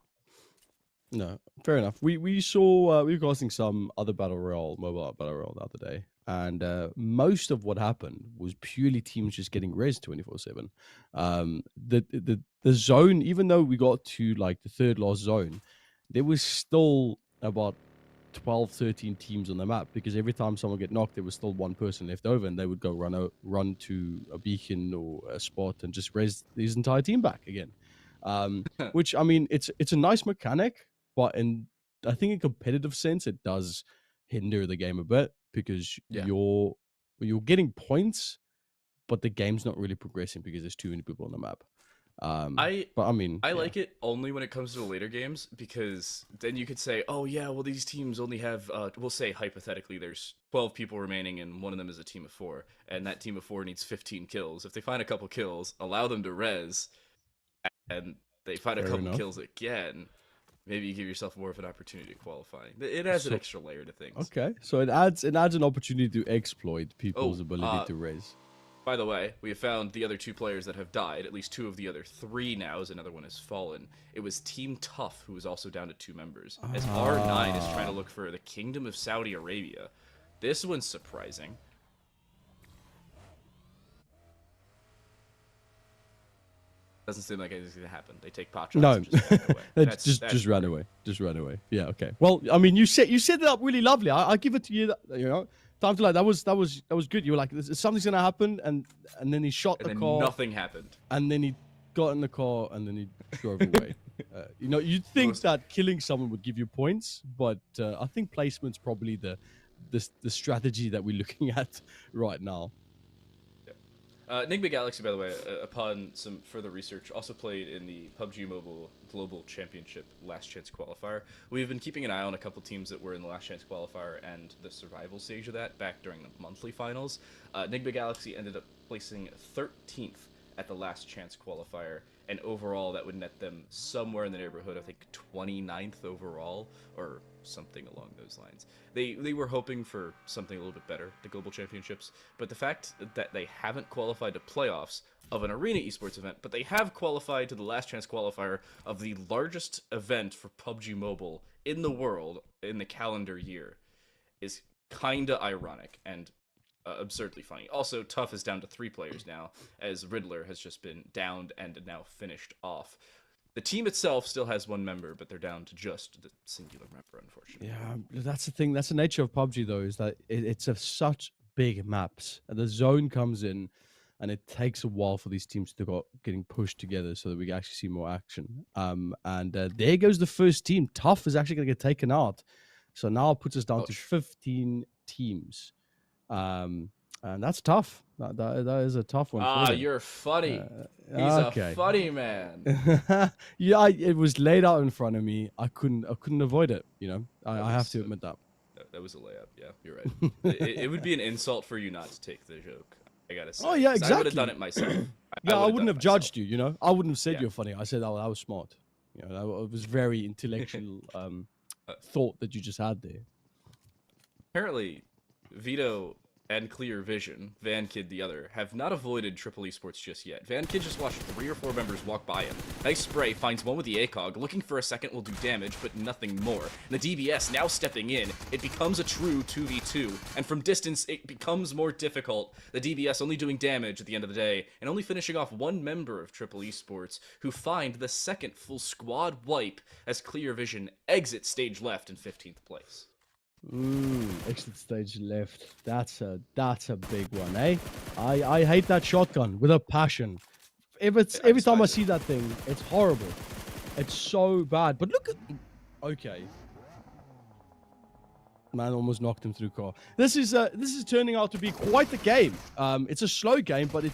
F: No, fair enough. We saw we were casting some other mobile battle royale the other day, and most of what happened was purely teams just getting res 24/7. The zone, even though we got to like the 3rd last zone, there was still about 12, 13 teams on the map, because every time someone get knocked, there was still one person left over, and they would go run to a beacon or a spot and just raise his entire team back again. Which, I mean, it's a nice mechanic, but I think in competitive sense, it does hinder the game a bit, because
E: Yeah.
F: you're getting points, but the game's not really progressing because there's too many people on the map. But I mean,
E: I
F: yeah.
E: like it only when it comes to the later games, because then you could say, oh yeah, well these teams only have, we'll say hypothetically there's 12 people remaining and one of them is a team of 4, and that team of 4 needs 15 kills. If they find a couple kills, allow them to res, and they find a
F: Fair
E: couple
F: enough.
E: kills again, maybe you give yourself more of an opportunity to qualify. It adds an
F: So-
E: extra layer to things.
F: Okay, so it adds an opportunity to exploit people's
E: Oh,
F: ability to raise.
E: By the way, we have found the other 2 players that have died, at least 2 of the other 3 now, as another one has fallen. It was Team Tough, who was also down to 2 members, as R9 is trying to look for the Kingdom of Saudi Arabia. This one's surprising. Doesn't seem like anything's gonna happen. They take pot shots
F: No,
E: and just back away.
F: They
E: That's
F: just ran away. Just ran away. Yeah. Okay. Well, I mean, you set it up really lovely. I give it to you. You know, time to like that was good. You were like, something's gonna happen, and then he shot
E: And
F: the
E: then
F: car,
E: nothing happened.
F: and then he got in the car, and then he drove away. You know, you'd think that killing someone would give you points, but I think placement's probably the strategy that we're looking at right now.
E: NIGMA Galaxy, by the way, upon some further research, also played in the PUBG Mobile Global Championship Last Chance Qualifier. We've been keeping an eye on a couple teams that were in the Last Chance Qualifier and the survival stage of that back during the monthly finals. NIGMA Galaxy ended up placing 13th at the Last Chance Qualifier, and overall that would net them somewhere in the neighborhood, I think 29th overall, or something along those lines. They were hoping for something a little bit better, the Global Championships, but the fact that they haven't qualified to playoffs of an Arena Esports event, but they have qualified to the Last Chance Qualifier of the largest event for PUBG Mobile in the world in the calendar year, is kinda ironic and absurdly funny. Also, Tough is down to 3 players now, as Riddler has just been downed and now finished off. The team itself still has 1 member, but they're down to just the singular member, unfortunately.
F: Yeah, that's the thing. That's the nature of PUBG, though, is that it's such big maps. And the zone comes in, and it takes a while for these teams to go getting pushed together so that we can actually see more action. And there goes the first team. Tough is actually going to get taken out. So now it puts us down to 15 teams. And that's tough. That is a tough one.
E: Ah,
F: for them.
E: you're funny. He's
F: okay.
E: a funny man.
F: Yeah, it was laid out in front of me. I couldn't avoid it. You know, I have to admit that.
E: That was a layup. Yeah, you're right. it would be an insult for you not to take the joke. I gotta say.
F: Oh, yeah,
E: 'Cause I would have
F: exactly.
E: done it myself.
F: Yeah, I
E: would've
F: wouldn't
E: done it
F: have judged
E: myself.
F: you. You know, I wouldn't have said
E: Yeah.
F: you're funny. I said, "Oh, that was smart." You know, that was very intellectual thought that you just had there.
E: Apparently, Vito and Clear Vision, VanKid the other, have not avoided Triple Esports just yet. VanKid just watched 3 or 4 members walk by him. Nice spray, finds one with the ACOG, looking for a second will do damage, but nothing more. And the DBS now stepping in, it becomes a true 2v2, and from distance it becomes more difficult. The DBS only doing damage at the end of the day, and only finishing off 1 member of Triple Esports, who find the second full squad wipe as Clear Vision exits stage left in 15th place.
F: Exit stage left. That's a big one, eh? I hate that shotgun with a passion. Every time I
E: despise it.
F: see that thing, it's horrible. It's so bad. But look at, okay. Man almost knocked him through car. This is turning out to be quite the game. It's a slow game, but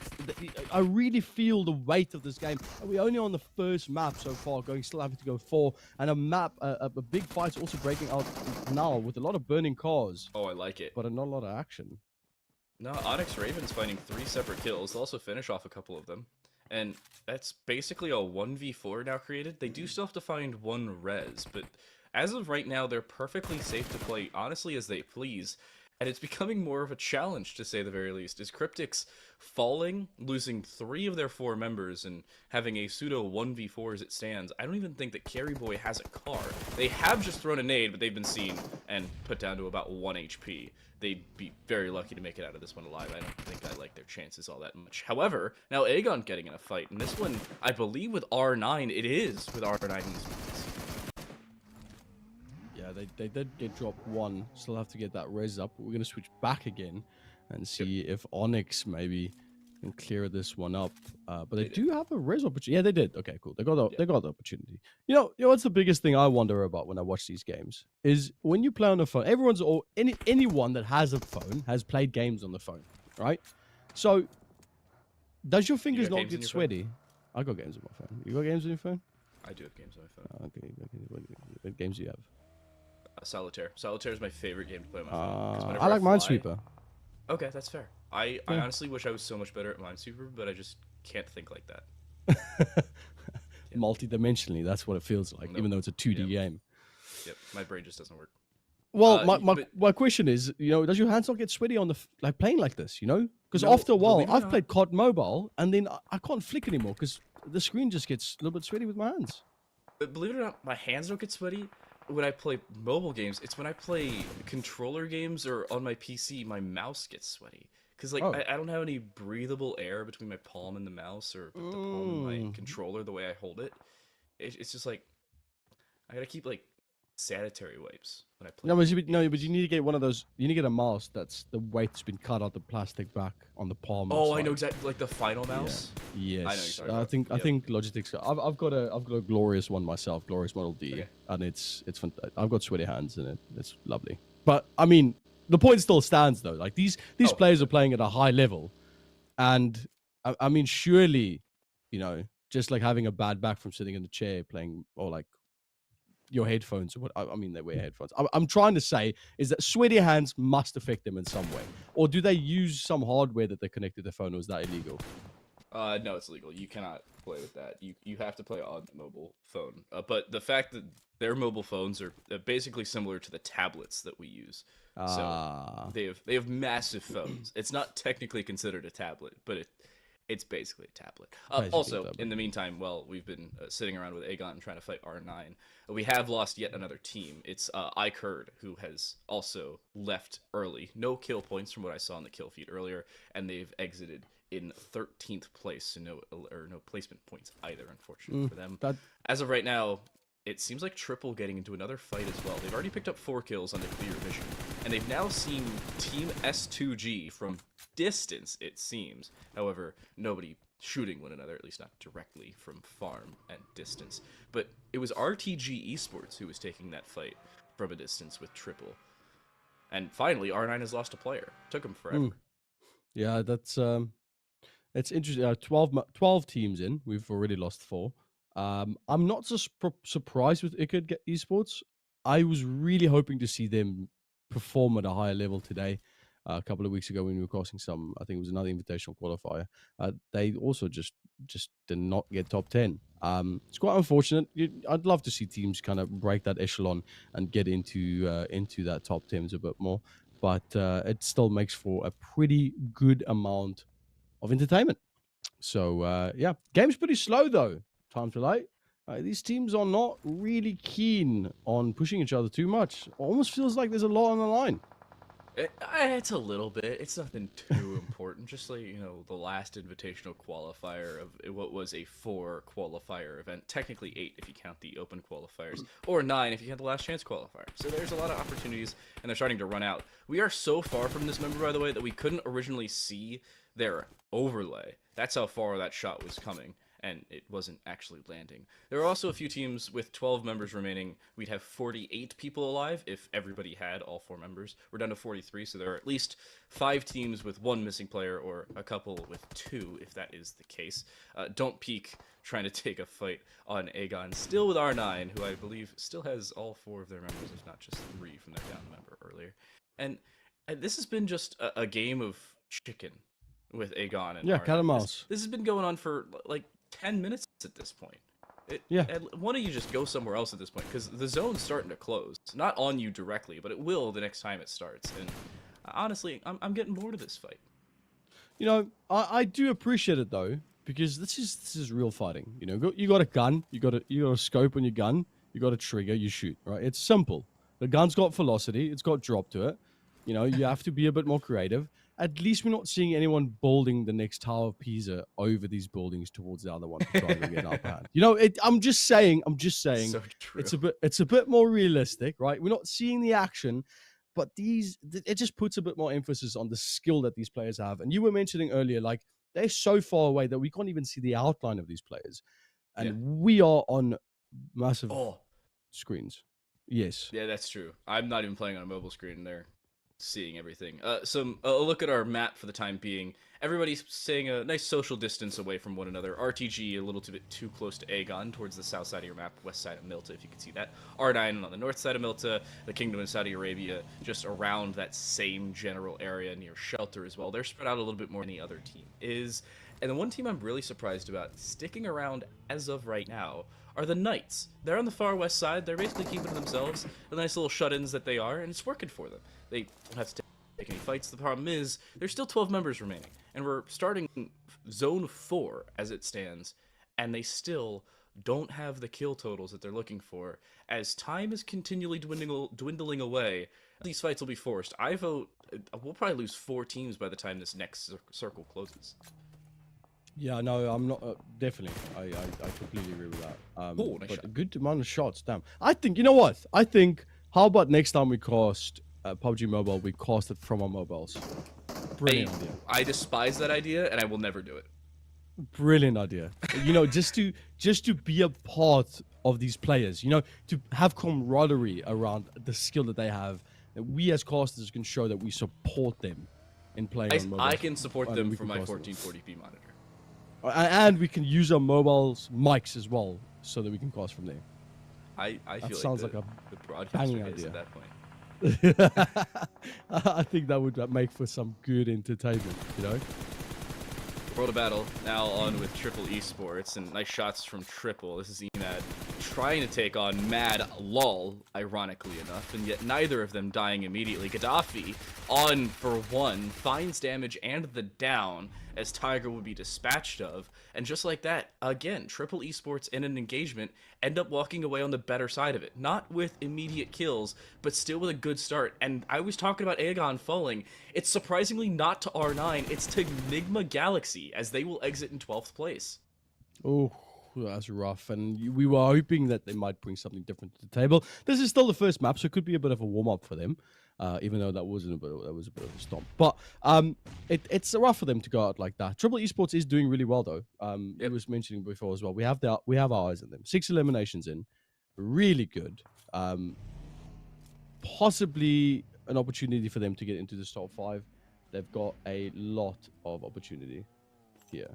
F: I really feel the weight of this game. We're only on the first map so far, still having to go 4, and a big fight's also breaking out now with a lot of burning cars,
E: Oh, I like it.
F: but not a lot of action.
E: No, ONYX Raven's finding 3 separate kills. They'll also finish off a couple of them. And that's basically a 1v4 now created. They do still have to find 1 res, but as of right now, they're perfectly safe to play, honestly, as they please. And it's becoming more of a challenge, to say the very least. Is CRYPTICS falling, losing 3 of their 4 members, and having a pseudo 1v4 as it stands? I don't even think that Carry Boy has a car. They have just thrown a nade, but they've been seen and put down to about 1 HP. They'd be very lucky to make it out of this one alive. I don't think I like their chances all that much. However, now Aegon getting in a fight, and this one, I believe with R9, it is with R9 Esports.
F: Yeah, they did get dropped 1. Still have to get that res up. We're gonna switch back again and see if ONYX maybe can clear this one up. But they do have a res opportunity. Yeah, they did. Okay, cool. They got the opportunity. You know what's the biggest thing I wonder about when I watch these games is when you play on the phone. Anyone that has a phone has played games on the phone, right? So does your fingers not get sweaty? I got games on my phone. You got games on your phone?
E: I do have games on my phone.
F: Okay. What games do you have?
E: Solitaire. Solitaire is my favorite game to play on my phone. 'cause whenever
F: I like
E: fly-
F: Minesweeper.
E: Okay, that's fair. I honestly wish I was so much better at Minesweeper, but I just can't think like that.
F: Multi-dimensionally, that's what it feels like, even though it's a 2D game.
E: Yep, my brain just doesn't work.
F: Well, my question is, does your hands not get sweaty on like playing like this? Because after a while, I've played COD Mobile, and then I can't flick anymore because the screen just gets a little bit sweaty with my hands.
E: But believe it or not, my hands don't get sweaty when I play mobile games. It's when I play controller games or on my PC, my mouse gets sweaty. Because I don't have any breathable air between my palm and the mouse, or the palm and my controller, the way I hold it. It's just like I gotta keep like sanitary wipes when I play.
F: But you need to get one of those. You need to get a mouse that's the weight's been cut out the plastic back on the palm.
E: Oh, I know exactly, like the final mouse.
F: Yeah. Yes,
E: I know
F: I think Logitech's. I've got a glorious one myself, Glorious Model D,
E: Okay.
F: and it's I've got sweaty hands in it. It's lovely. But I mean, the point still stands though. Like these players are playing at a high level, and I mean, surely, just like having a bad back from sitting in the chair playing, or like your headphones, or what I mean, they wear headphones. I'm trying to say is that sweaty hands must affect them in some way, or do they use some hardware that they connect to their phone, or is that illegal?
E: No, it's illegal. You cannot play with that. You have to play on the mobile phone. But the fact that their mobile phones are basically similar to the tablets that we use. So they have massive phones. It's not technically considered a tablet, but it's basically a tablet. Also, in the meantime, while we've been sitting around with Aegon trying to fight R9, we have lost yet another team. It's IKURD, who has also left early. No kill points from what I saw in the kill feed earlier, and they've exited in 13th place, so no placement points either, unfortunately for them. As of right now, it seems like Triple getting into another fight as well. They've already picked up 4 kills on the clear vision, and they've now seen Team S2G from distance, it seems. However, nobody shooting one another, at least not directly from farm and distance. But it was RTG Esports who was taking that fight from a distance with Triple. And finally, R9 has lost a player. Took him forever.
F: Yeah, it's interesting. 12 teams in. We've already lost 4. I'm not so surprised with IKURD Esports. I was really hoping to see them perform at a higher level today. A couple of weeks ago when we were crossing I think it was another invitational qualifier. They also just did not get top 10. It's quite unfortunate. I'd love to see teams kind of break that echelon and get into that top 10s a bit more. But it still makes for a pretty good amount of entertainment. So game's pretty slow though. Time to light. These teams are not really keen on pushing each other too much. Almost feels like there's a lot on the line.
E: It's a little bit. It's nothing too important. Just like, the last invitational qualifier of what was a 4 qualifier event. Technically 8 if you count the open qualifiers, or 9 if you count the last chance qualifier. So there's a lot of opportunities, and they're starting to run out. We are so far from this member, by the way, that we couldn't originally see their overlay. That's how far that shot was coming, and it wasn't actually landing. There are also a few teams with 12 members remaining. We'd have 48 people alive if everybody had all 4 members. We're down to 43, so there are at least 5 teams with 1 missing player, or a couple with 2, if that is the case. Don't peek trying to take a fight on Aegon, still with R9, who I believe still has all 4 of their members, if not just 3 from their down member earlier. And this has been just a game of chicken with Aegon and
F: cat and mouse.
E: This has been going on for like 10 minutes at this point. Why don't you just go somewhere else at this point? Because the zone's starting to close. Not on you directly, but it will the next time it starts. And honestly, I'm getting bored of this fight.
F: I do appreciate it though, because this is real fighting. You got a gun, you got a scope on your gun, you got a trigger, you shoot. Right? It's simple. The gun's got velocity, it's got drop to it. You know, you have to be a bit more creative. At least we're not seeing anyone building the next Tower of Pisa over these buildings towards the other one to try and get an upper hand. You know, I'm just saying,
E: So true.
F: it's a bit more realistic, right? We're not seeing the action, but it just puts a bit more emphasis on the skill that these players have. And you were mentioning earlier, like, they're so far away that we can't even see the outline of these players. And we are on massive screens. Yes.
E: Yeah, that's true. I'm not even playing on a mobile screen. They're seeing everything. So a look at our map for the time being. Everybody's staying a nice social distance away from one another. RTG a little bit too close to Aegon, towards the south side of your map, west side of Milta, if you can see that. R9 on the north side of Milta, the Kingdom of Saudi Arabia just around that same general area near Shelter as well. They're spread out a little bit more than the other team is. And the one team I'm really surprised about sticking around as of right now are the Knights. They're on the far west side. They're basically keeping to themselves, the nice little shut-ins that they are, and it's working for them. They don't have to take any fights. The problem is there's still 12 members remaining, and we're starting Zone 4 as it stands, and they still don't have the kill totals that they're looking for. As time is continually dwindling away, these fights will be forced. I vote we'll probably lose 4 teams by the time this next circle closes.
F: Yeah, no, I'm not. Definitely, I completely agree with that.
E: Oh, nice
F: but
E: shot.
F: a good amount of shots. Damn. I think, you know what? I think, how about next time we cast PUBG Mobile, we cast it from our mobiles. Brilliant idea.
E: I despise that idea, and I will never do it.
F: Brilliant idea. You know, just to be a part of these players. You know, to have camaraderie around the skill that they have. That we as casters can show that we support them in playing on mobiles.
E: I can support them from my 1440p monitor.
F: And we can use our mobiles mics as well, so that we can cast from there.
E: I feel
F: sounds
E: like
F: like
E: the broadcaster
F: banging
E: is
F: idea.
E: at that point.
F: I think that would make for some good entertainment, you know?
E: World of Battle now on with Triple Esports, and nice shots from Triple. This is Emad trying to take on Mad Lol, ironically enough, and yet neither of them dying immediately. Gaddafi on for 1, finds damage and the down as Tiger would be dispatched of, and just like that, again, Triple Esports in an engagement end up walking away on the better side of it. Not with immediate kills, but still with a good start. And I was talking about Aegon falling. It's surprisingly not to R9, it's to NIGMA Galaxy, as they will exit in 12th place.
F: Oh, that's rough. And we were hoping that they might bring something different to the table. This is still the first map, so it could be a bit of a warm-up for them. Even though that was a bit of a stomp. But it's rough for them to go out like that. Triple Esports is doing really well, though. I was mentioning before as well. We have our eyes on them. 6 eliminations in. Really good. Possibly an opportunity for them to get into the top 5. They've got a lot of opportunity here.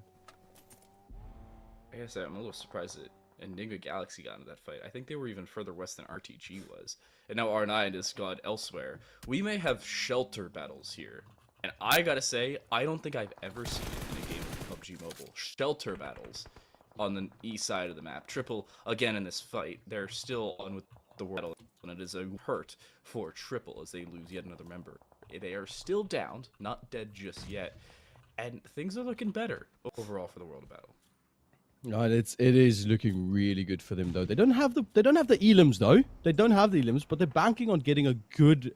E: I gotta say, I'm a little surprised that Enigma Galaxy got into that fight. I think they were even further west than RTG was. And now R9 has gone elsewhere. We may have shelter battles here. And I gotta say, I don't think I've ever seen it in a game of PUBG Mobile. Shelter battles on the east side of the map. Triple, again in this fight, they're still on with the world, and it is a hurt for Triple as they lose yet another member. They are still downed, not dead just yet. And things are looking better overall for the World of Battle.
F: No, it is looking really good for them though. They don't have the elims though. They don't have the elims, but they're banking on getting a good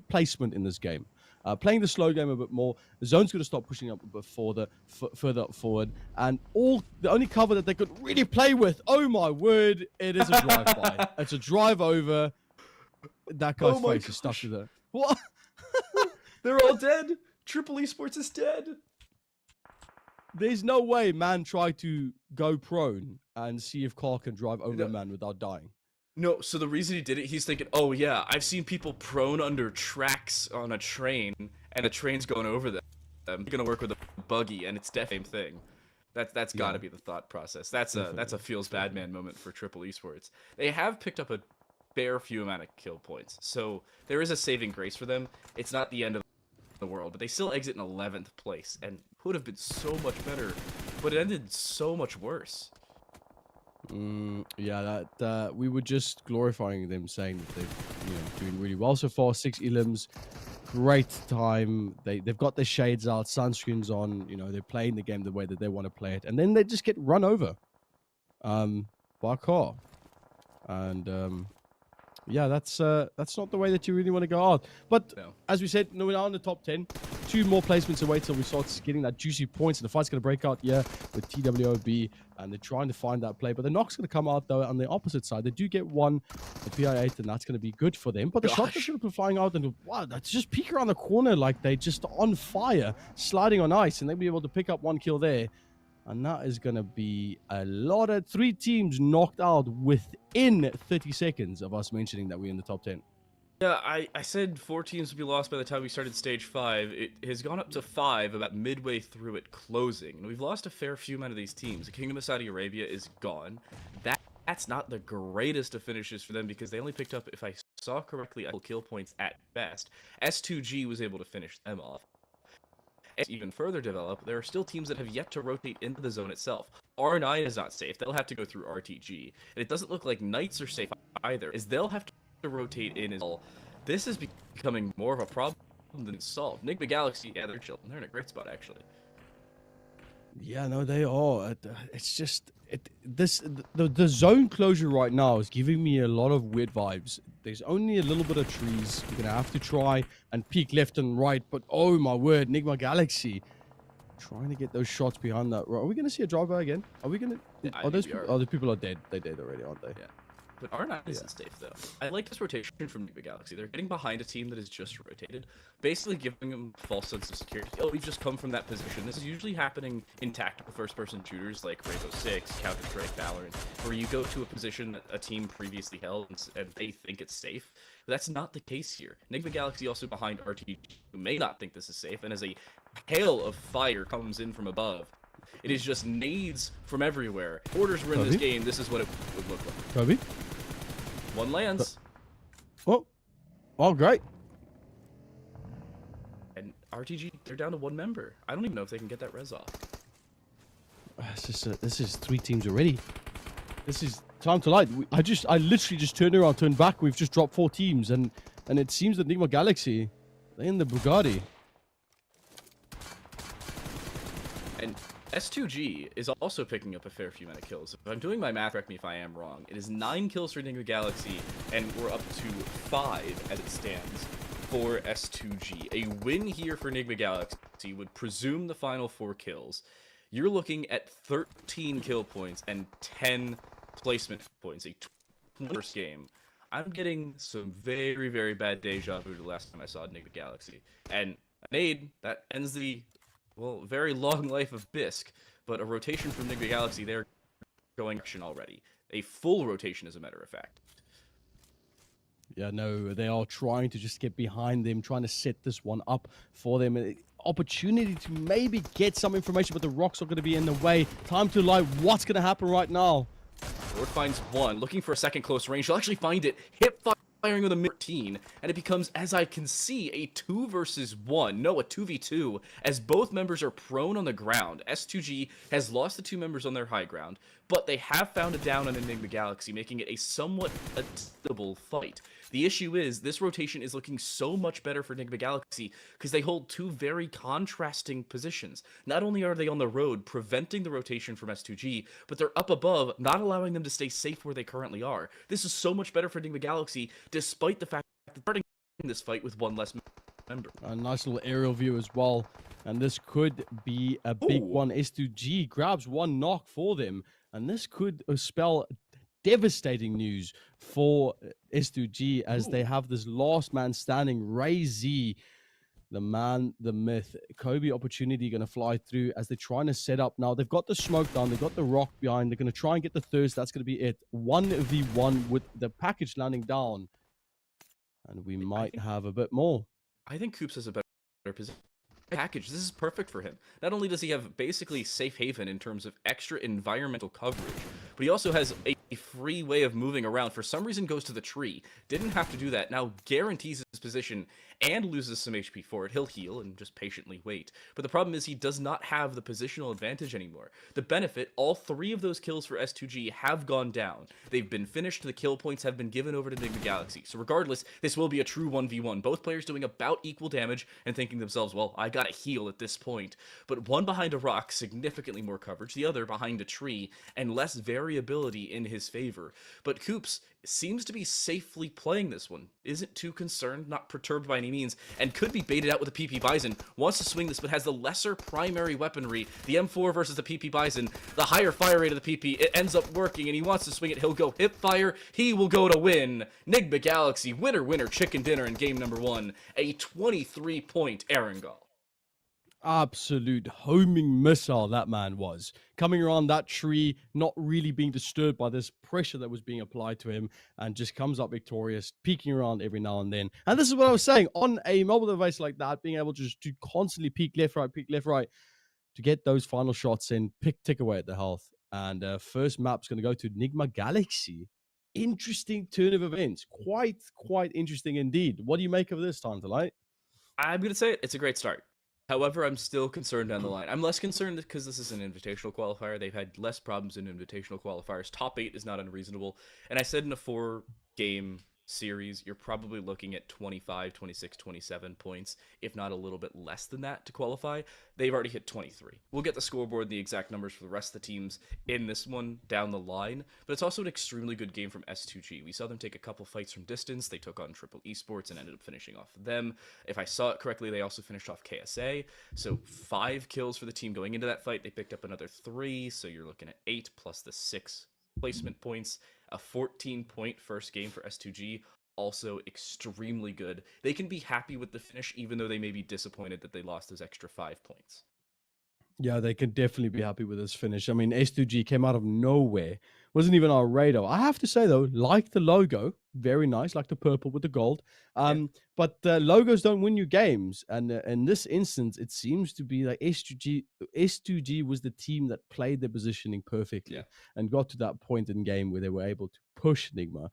F: placement in this game. Playing the slow game a bit more. The zone's going to start pushing up a bit further up forward, and the only cover that they could really play with. Oh my word! It is a drive-by. It's a drive over. That guy's face is stuck to the what?
E: They're all dead. Triple Esports is dead.
F: There's no way man tried to go prone and see if Carl can drive over a man without dying.
E: No, so the reason he did it, he's thinking, oh yeah, I've seen people prone under tracks on a train, and the train's going over them. I'm gonna work with a buggy, and it's the same thing. That's got to be the thought process. That's a feels bad man moment for Triple Esports. They have picked up a fair few amount of kill points, so there is a saving grace for them. It's not the end of the world, but they still exit in 11th place, and would have been so much better, but it ended so much worse.
F: Yeah, that we were just glorifying them, saying that they're doing really well so far. 6 elims, great time. They've got their shades out, sunscreens on. They're playing the game the way that they want to play it, and then they just get run over by a car. And Yeah, that's not the way that you really want to go out. But
E: No.
F: as we said, no, we're now in the top 10. 2 more placements away till we start getting that juicy points. And the fight's going to break out here with TWOB. And they're trying to find that play. But the knock's going to come out, though, on the opposite side. They do get one, the PI8, and that's going to be good for them. But the shotgun's going to be flying out. And wow, that's just peek around the corner like they just on fire, sliding on ice. And they'll be able to pick up 1 kill there. And that is going to be a lot of 3 teams knocked out within 30 seconds of us mentioning that we're in the top 10.
E: Yeah, I said 4 teams would be lost by the time we started stage 5. It has gone up to 5 about midway through it closing. And we've lost a fair few amount of these teams. The Kingdom of Saudi Arabia is gone. That's not the greatest of finishes for them because they only picked up, if I saw correctly, kill points at best. S2G was able to finish them off. Even further develop, there are still teams that have yet to rotate into the zone itself. R9 is not safe. They'll have to go through RTG. And it doesn't look like Knights are safe either, as they'll have to rotate in as well. This is becoming more of a problem than it's solved. NIGMA Galaxy, yeah, they're chilling. They're in a great spot, actually.
F: Yeah, no, they are. It's just the zone closure right now is giving me a lot of weird vibes. There's only a little bit of trees. You're gonna have to try and peek left and right, but oh my word, NIGMA Galaxy trying to get those shots behind that. Are we gonna see a drive-by again? Are we gonna?
E: Yeah,
F: Are those people? Oh, the people are dead. They're dead already, aren't they?
E: Yeah. But R9 isn't safe, though. I like this rotation from NIGMA Galaxy. They're getting behind a team that is just rotated, basically giving them a false sense of security. Oh, we've just come from that position. This is usually happening in tactical first-person shooters like Rainbow Six, Counter-Strike, Valorant, where you go to a position that a team previously held and they think it's safe. But that's not the case here. NIGMA Galaxy also behind RTG, who may not think this is safe, and as a hail of fire comes in from above, it is just nades from everywhere. Orders were in this game. This is what it would look like.
F: Kobe?
E: One lands.
F: Oh, great.
E: And RTG, they're down to 1 member. I don't even know if they can get that res off.
F: This is 3 teams already. This is time to light. I literally just turned around, turned back. We've just dropped 4 teams, and it seems that NIGMA Galaxy, they're in the Bugatti.
E: And S2G is also picking up a fair few amount of kills. If I'm doing my math, correct me if I am wrong. It is 9 kills for NIGMA Galaxy, and we're up to 5 as it stands for S2G. A win here for NIGMA Galaxy would presume the final 4 kills. You're looking at 13 kill points and 10 placement points. A first game. I'm getting some very, very bad deja vu the last time I saw NIGMA Galaxy. And a nade, that ends the, well, very long life of Bisque, but a rotation from NIGMA Galaxy, they're going action already. A full rotation, as a matter of fact.
F: Yeah, no, they are trying to just get behind them, trying to set this one up for them. Opportunity to maybe get some information, but the rocks are going to be in the way. Time to light. What's going to happen right now?
E: Lord finds one, looking for a second close range. He'll actually find it, hip firing with a mid-13, and it becomes, as I can see, a 2 versus 1. No, a 2v2, as both members are prone on the ground. S2G has lost the 2 members on their high ground, but they have found a down on NIGMA Galaxy, making it a somewhat adaptable fight. The issue is, this rotation is looking so much better for NIGMA Galaxy because they hold 2 very contrasting positions. Not only are they on the road, preventing the rotation from S2G, but they're up above, not allowing them to stay safe where they currently are. This is so much better for NIGMA Galaxy, despite the fact that they're starting this fight with 1 less member.
F: A nice little aerial view as well, and this could be a big one. S2G grabs 1 knock for them, and this could spell devastating news for S2G as they have this last man standing. Ray Z, the man, the myth. Kobe opportunity going to fly through as they're trying to set up. Now they've got the smoke down, they've got the rock behind. They're going to try and get the thirst. That's going to be it. 1v1 with the package landing down, and we might have a bit more.
E: I think Coops has a better position. Package, this is perfect for him. Not only does he have basically safe haven in terms of extra environmental coverage, but he also has a free way of moving around. For some reason goes to the tree. Didn't have to do that. Now guarantees his position and loses some HP for it, he'll heal and just patiently wait. But the problem is he does not have the positional advantage anymore. The benefit, all 3 of those kills for S2G have gone down. They've been finished, the kill points have been given over to NIGMA Galaxy. So regardless, this will be a true 1v1. Both players doing about equal damage and thinking to themselves, well, I gotta heal at this point. But one behind a rock, significantly more coverage, the other behind a tree, and less variability in his favor. But Koops seems to be safely playing this one, isn't too concerned, not perturbed by any means, and could be baited out with a PP Bison. Wants to swing this, but has the lesser primary weaponry. The M4 versus the PP Bison, the higher fire rate of the PP, it ends up working, and he wants to swing it. He'll go hip fire. He will go to win. NIGMA Galaxy, winner, winner, chicken dinner in game number 1. A 23-point Erangel.
F: Absolute homing missile that man was, coming around that tree, not really being disturbed by this pressure that was being applied to him, and just comes up victorious, peeking around every now and then. And this is what I was saying, on a mobile device like that, being able to just to constantly peek left, right, to get those final shots in, tick away at the health. And first map's going to go to NIGMA Galaxy. Interesting turn of events, quite interesting indeed. What do you make of this, Tantalite?
E: I'm going to say it's a great start. However, I'm still concerned down the line. I'm less concerned because this is an invitational qualifier. They've had less problems in invitational qualifiers. Top 8 is not unreasonable. And I said in a 4-game series, you're probably looking at 25, 26, 27 points, if not a little bit less than that to qualify. They've already hit 23. We'll get the scoreboard and the exact numbers for the rest of the teams in this one down the line, but it's also an extremely good game from S2G. We saw them take a couple fights from distance. They took on Triple Esports and ended up finishing off them. If I saw it correctly, they also finished off KSA. So 5 kills for the team going into that fight. They picked up another 3, so you're looking at 8 plus the 6 placement points. A 14-point first game for S2G, also extremely good. They can be happy with the finish, even though they may be disappointed that they lost those extra 5 points.
F: Yeah, they can definitely be happy with this finish. I mean, S2G came out of nowhere. Wasn't even on our radar. I have to say, though, like the logo, very nice, like the purple with the gold. But logos don't win you games. And in this instance, it seems to be like S2G was the team that played their positioning perfectly and got to that point in game where they were able to push NIGMA.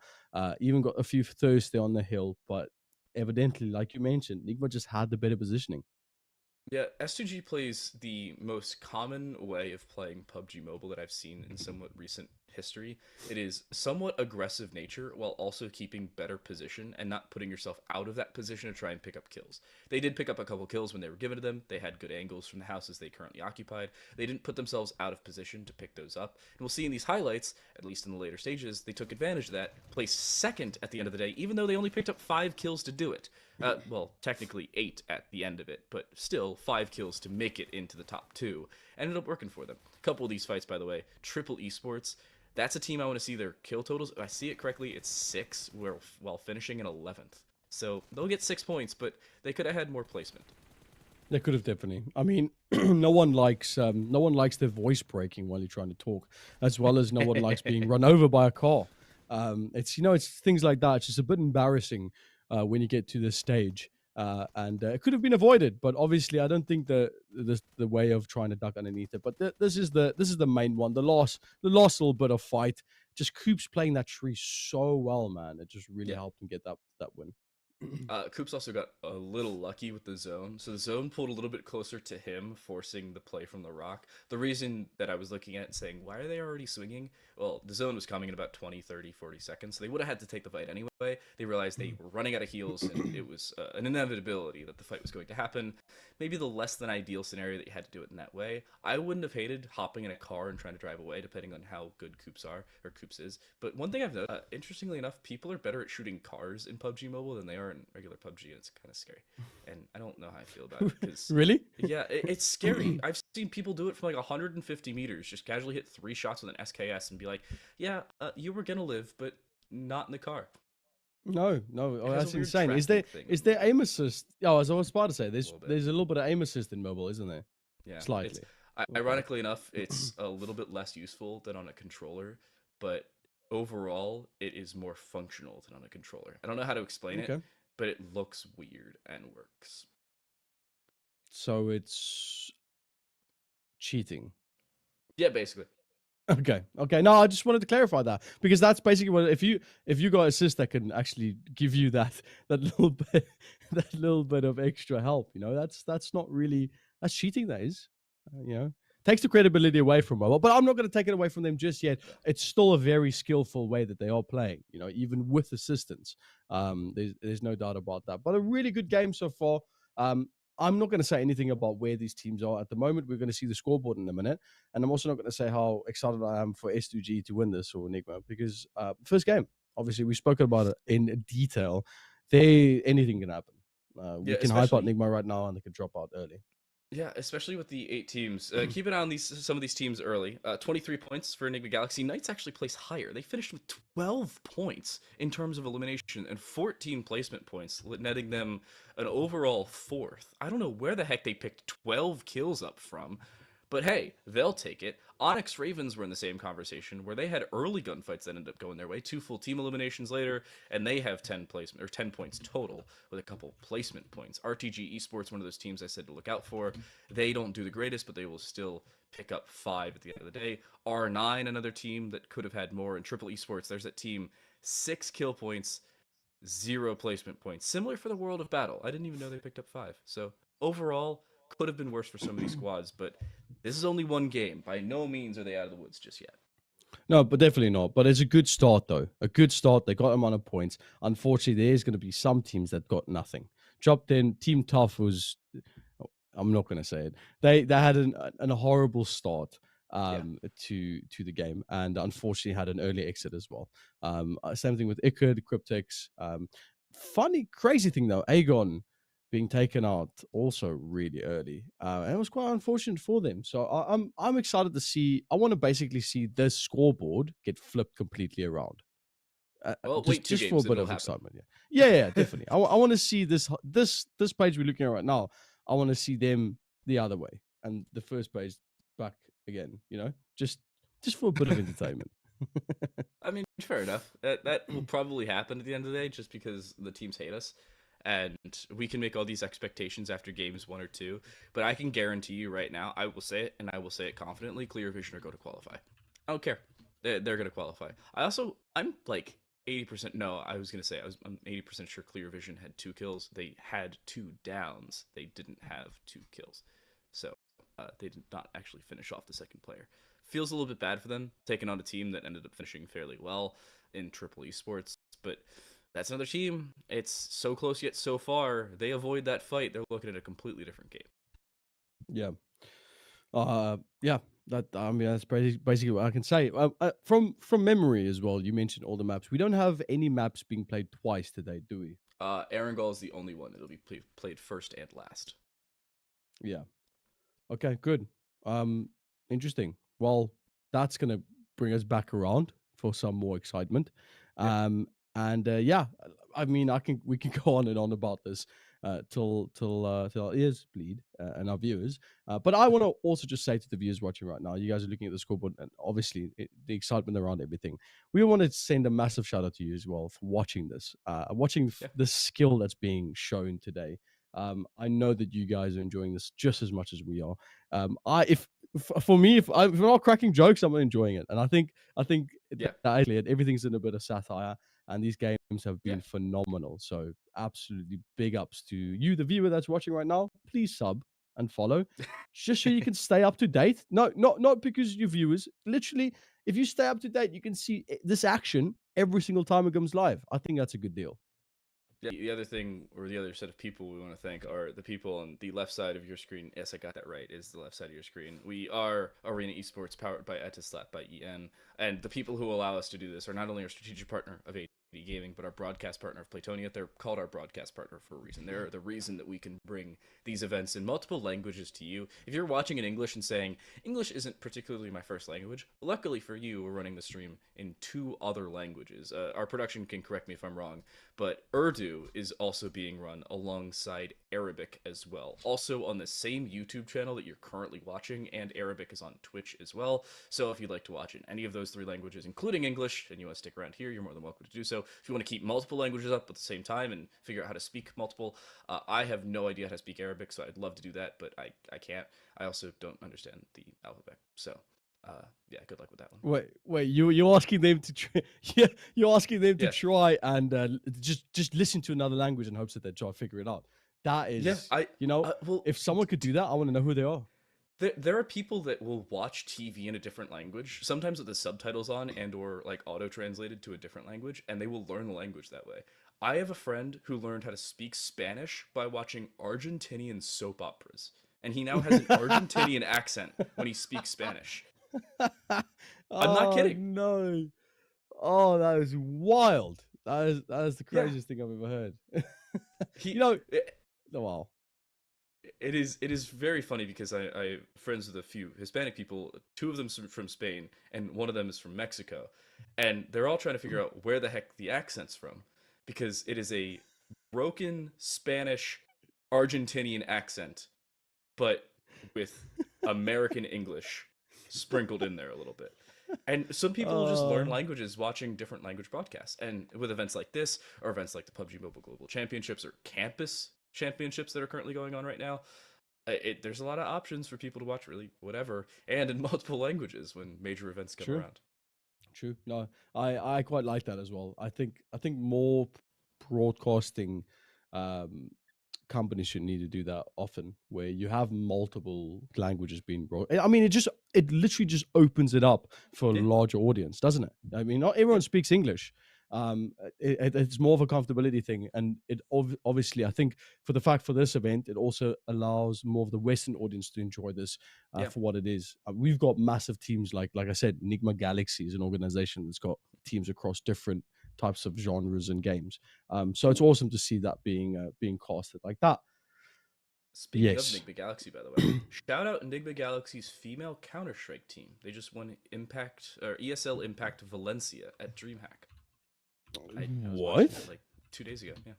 F: Even got a few thirsty on the hill. But evidently, like you mentioned, NIGMA just had the better positioning.
E: Yeah, S2G plays the most common way of playing PUBG Mobile that I've seen in somewhat recent history. It is somewhat aggressive nature while also keeping better position and not putting yourself out of that position to try and pick up kills. They did pick up a couple kills when they were given to them. They had good angles from the houses they currently occupied. They didn't put themselves out of position to pick those up. And we'll see in these highlights, at least in the later stages, they took advantage of that, placed second at the end of the day, even though they only picked up 5 kills to do it. Well, technically 8 at the end of it, but still 5 kills to make it into the top 2. Ended up working for them. A couple of these fights, by the way, Triple Esports, that's a team I want to see their kill totals. If I see it correctly, it's 6 while finishing in 11th. So they'll get 6 points, but they could have had more placement.
F: They could have definitely. I mean, no one likes their voice breaking while you're trying to talk, as well as no one likes being run over by a car. It's things like that. It's just a bit embarrassing when you get to this stage. And it could have been avoided, but obviously I don't think the way of trying to duck underneath it. But this is the main one. The last little bit of fight. Just Koops playing that tree so well, man. It just really helped him get that win.
E: Koops also got a little lucky with the zone. So the zone pulled a little bit closer to him, forcing the play from the rock. The reason that I was looking at saying, why are they already swinging? Well, the zone was coming in about 20, 30, 40 seconds. So they would have had to take the fight anyway. They realized they were running out of heals, and it was an inevitability that the fight was going to happen. Maybe the less than ideal scenario that you had to do it in that way. I wouldn't have hated hopping in a car and trying to drive away, depending on how good Koops is. But one thing I've noticed, interestingly enough, people are better at shooting cars in PUBG Mobile than they are in regular PUBG, and it's kind of scary. And I don't know how I feel about it. Because,
F: really?
E: Yeah, it's scary. I've seen people do it from like 150 meters, just casually hit 3 shots with an SKS and be like, yeah, you were going to live, but not in the car.
F: No, that's insane. Is there aim assist? Oh, as I was about to say, there's a little bit of aim assist in mobile, isn't there?
E: Yeah,
F: slightly.
E: Ironically enough, it's a little bit less useful than on a controller, but overall, it is more functional than on a controller. I don't know how to explain it, but it looks weird and works.
F: So it's cheating.
E: Yeah, basically.
F: Okay. Okay. No, I just wanted to clarify that because that's basically what if you got assist that can actually give you that little bit that little bit of extra help, that's not really that's cheating. That is, takes the credibility away from mobile. But I'm not going to take it away from them just yet.
E: Yeah.
F: It's still a very skillful way that they are playing. Even with assistance, there's no doubt about that. But a really good game so far. Um, I'm not going to say anything about where these teams are at the moment. We're going to see the scoreboard in a minute. And I'm also not going to say how excited I am for S2G to win this or NIGMA because first game, obviously, we've spoken about it in detail. Anything can happen. We
E: Yeah,
F: can hype out
E: especially
F: NIGMA right now and they can drop out early.
E: Yeah, especially with the 8 teams. Keep an eye on some of these teams early. 23 points for Enigma Galaxy. Knights actually place higher. They finished with 12 points in terms of elimination and 14 placement points, netting them an overall fourth. I don't know where the heck they picked 12 kills up from, but hey, they'll take it. ONYX Ravens were in the same conversation where they had early gunfights that ended up going their way. 2 full team eliminations later, and they have 10 points total with a couple placement points. RTG Esports, one of those teams I said to look out for. They don't do the greatest, but they will still pick up 5 at the end of the day. R9, another team that could have had more. And Triple Esports, there's that team, 6 kill points, 0 placement points. Similar for the World of Battle. I didn't even know they picked up 5. So overall, could have been worse for some of these squads, but this is only one game. By no means are they out of the woods just yet.
F: No, but definitely not. But it's a good start, though. A good start. They got them on a points. Unfortunately, there's going to be some teams that got nothing. Dropped in. Team Tough was. I'm not going to say it. They had a horrible start to the game, and unfortunately had an early exit as well. Same thing with IKURD, CRYPTICS. Funny, crazy thing though, Aegon being taken out also really early, and it was quite unfortunate for them. So I'm excited to see. I want to basically see this scoreboard get flipped completely around.
E: Well,
F: just
E: wait 2
F: just for a
E: games,
F: bit
E: it'll
F: of
E: happen.
F: excitement. Yeah, definitely. I want to see this page we're looking at right now. I want to see them the other way and the first page back again. Just for a bit of entertainment.
E: I mean, fair enough. That will probably happen at the end of the day, just because the teams hate us, and we can make all these expectations after games 1 or 2. But I can guarantee you right now, I will say it, and I will say it confidently: Clear Vision are going to qualify. I don't care. They're going to qualify. I'm like 80%. No, I was going to say I'm 80% sure Clear Vision had 2 kills. They had 2 downs. They didn't have 2 kills. So they did not actually finish off the second player. Feels a little bit bad for them taking on a team that ended up finishing fairly well in Triple Esports, but that's another team. It's so close yet so far. They avoid that fight. They're looking at a completely different game.
F: Yeah. Yeah. That's basically what I can say. From memory as well, you mentioned all the maps. We don't have any maps being played twice today, do we?
E: Erangel is the only one. It'll be played first and last.
F: Yeah. Okay, good. Interesting. Well, that's gonna bring us back around for some more excitement.
E: Yeah.
F: And yeah, I mean, we can go on and on about this till our ears bleed and our viewers. But I want to also just say to the viewers watching right now, you guys are looking at the scoreboard and obviously the excitement around everything. We want to send a massive shout out to you as well for watching this, watching the skill that's being shown today. I know that you guys are enjoying this just as much as we are. For me, if we're not cracking jokes, I'm enjoying it, and I think that actually everything's in a bit of satire, and these games have been phenomenal. So absolutely big ups to you, the viewer that's watching right now. Please sub and follow, just so you can stay up to date. No, not because you're viewers. Literally, if you stay up to date, you can see this action every single time it comes live. I think that's a good deal.
E: Yeah, the other thing, or the other set of people we want to thank are the people on the left side of your screen. Yes, I got that right. Is the left side of your screen. We are Arena Esports, powered by Etisalat by EN, and the people who allow us to do this are not only our strategic partner of AD Gaming, but our broadcast partner of Platonia. They're called our broadcast partner for a reason. They're the reason that we can bring these events in multiple languages to you. If you're watching in English and saying, English isn't particularly my first language, luckily for you, we're running the stream in 2 other languages. Our production can correct me if I'm wrong, but Urdu is also being run alongside Arabic as well. Also on the same YouTube channel that you're currently watching, and Arabic is on Twitch as well. So if you'd like to watch in any of those 3 languages, including English, and you want to stick around here, you're more than welcome to do so. If you want to keep multiple languages up at the same time and figure out how to speak multiple, I have no idea how to speak Arabic, so I'd love to do that, but I can't. I also don't understand the alphabet. So Yeah, good luck with that one.
F: Wait, you're asking them to try, yeah, you're asking them to
E: Yeah.
F: try and just listen to another language in hopes that they try to figure it out. That
E: Yeah,
F: is,
E: well,
F: if someone could do that, I want to know who they are.
E: there are people that will watch TV in a different language, sometimes with the subtitles on and or like auto translated to a different language, and they will learn the language that way. I have a friend who learned how to speak Spanish by watching Argentinian soap operas, and he now has an Argentinian accent when he speaks Spanish. I'm not
F: Oh
E: kidding.
F: no! Oh, that is wild. That is the
E: Yeah,
F: craziest thing I've ever heard.
E: he.
F: you know,
E: It,
F: oh, wow.
E: it is very funny because I friends with a few Hispanic people. Two of them from Spain, and one of them is from Mexico, and they're all trying to figure out where the heck the accent's from, because it is a broken Spanish Argentinian accent, but with American English sprinkled in there a little bit. And some people will just learn languages watching different language broadcasts. And with events like this, or events like the PUBG Mobile Global Championships or campus championships that are currently going on right now, there's a lot of options for people to watch really whatever, and in multiple languages when major events come
F: True.
E: around.
F: True. No, I quite like that as well. I think more broadcasting um companies should need to do that often, where you have multiple languages being brought. I mean, it literally just opens it up for a
E: Yeah.
F: larger audience, doesn't it? I mean, not everyone speaks English. It's more of a comfortability thing, and obviously, I think for this event, it also allows more of the Western audience to enjoy this
E: Yeah.
F: for what it is. We've got massive teams like I said, NIGMA Galaxy is an organization that's got teams across different types of genres and games. So it's awesome to see that being casted like that.
E: Speaking of
F: Yes.
E: Enigma Galaxy, by the way, shout out Enigma Galaxy's female Counter-Strike team. They just won Impact or ESL Impact Valencia at DreamHack. I was watching it like 2 days ago. Yeah.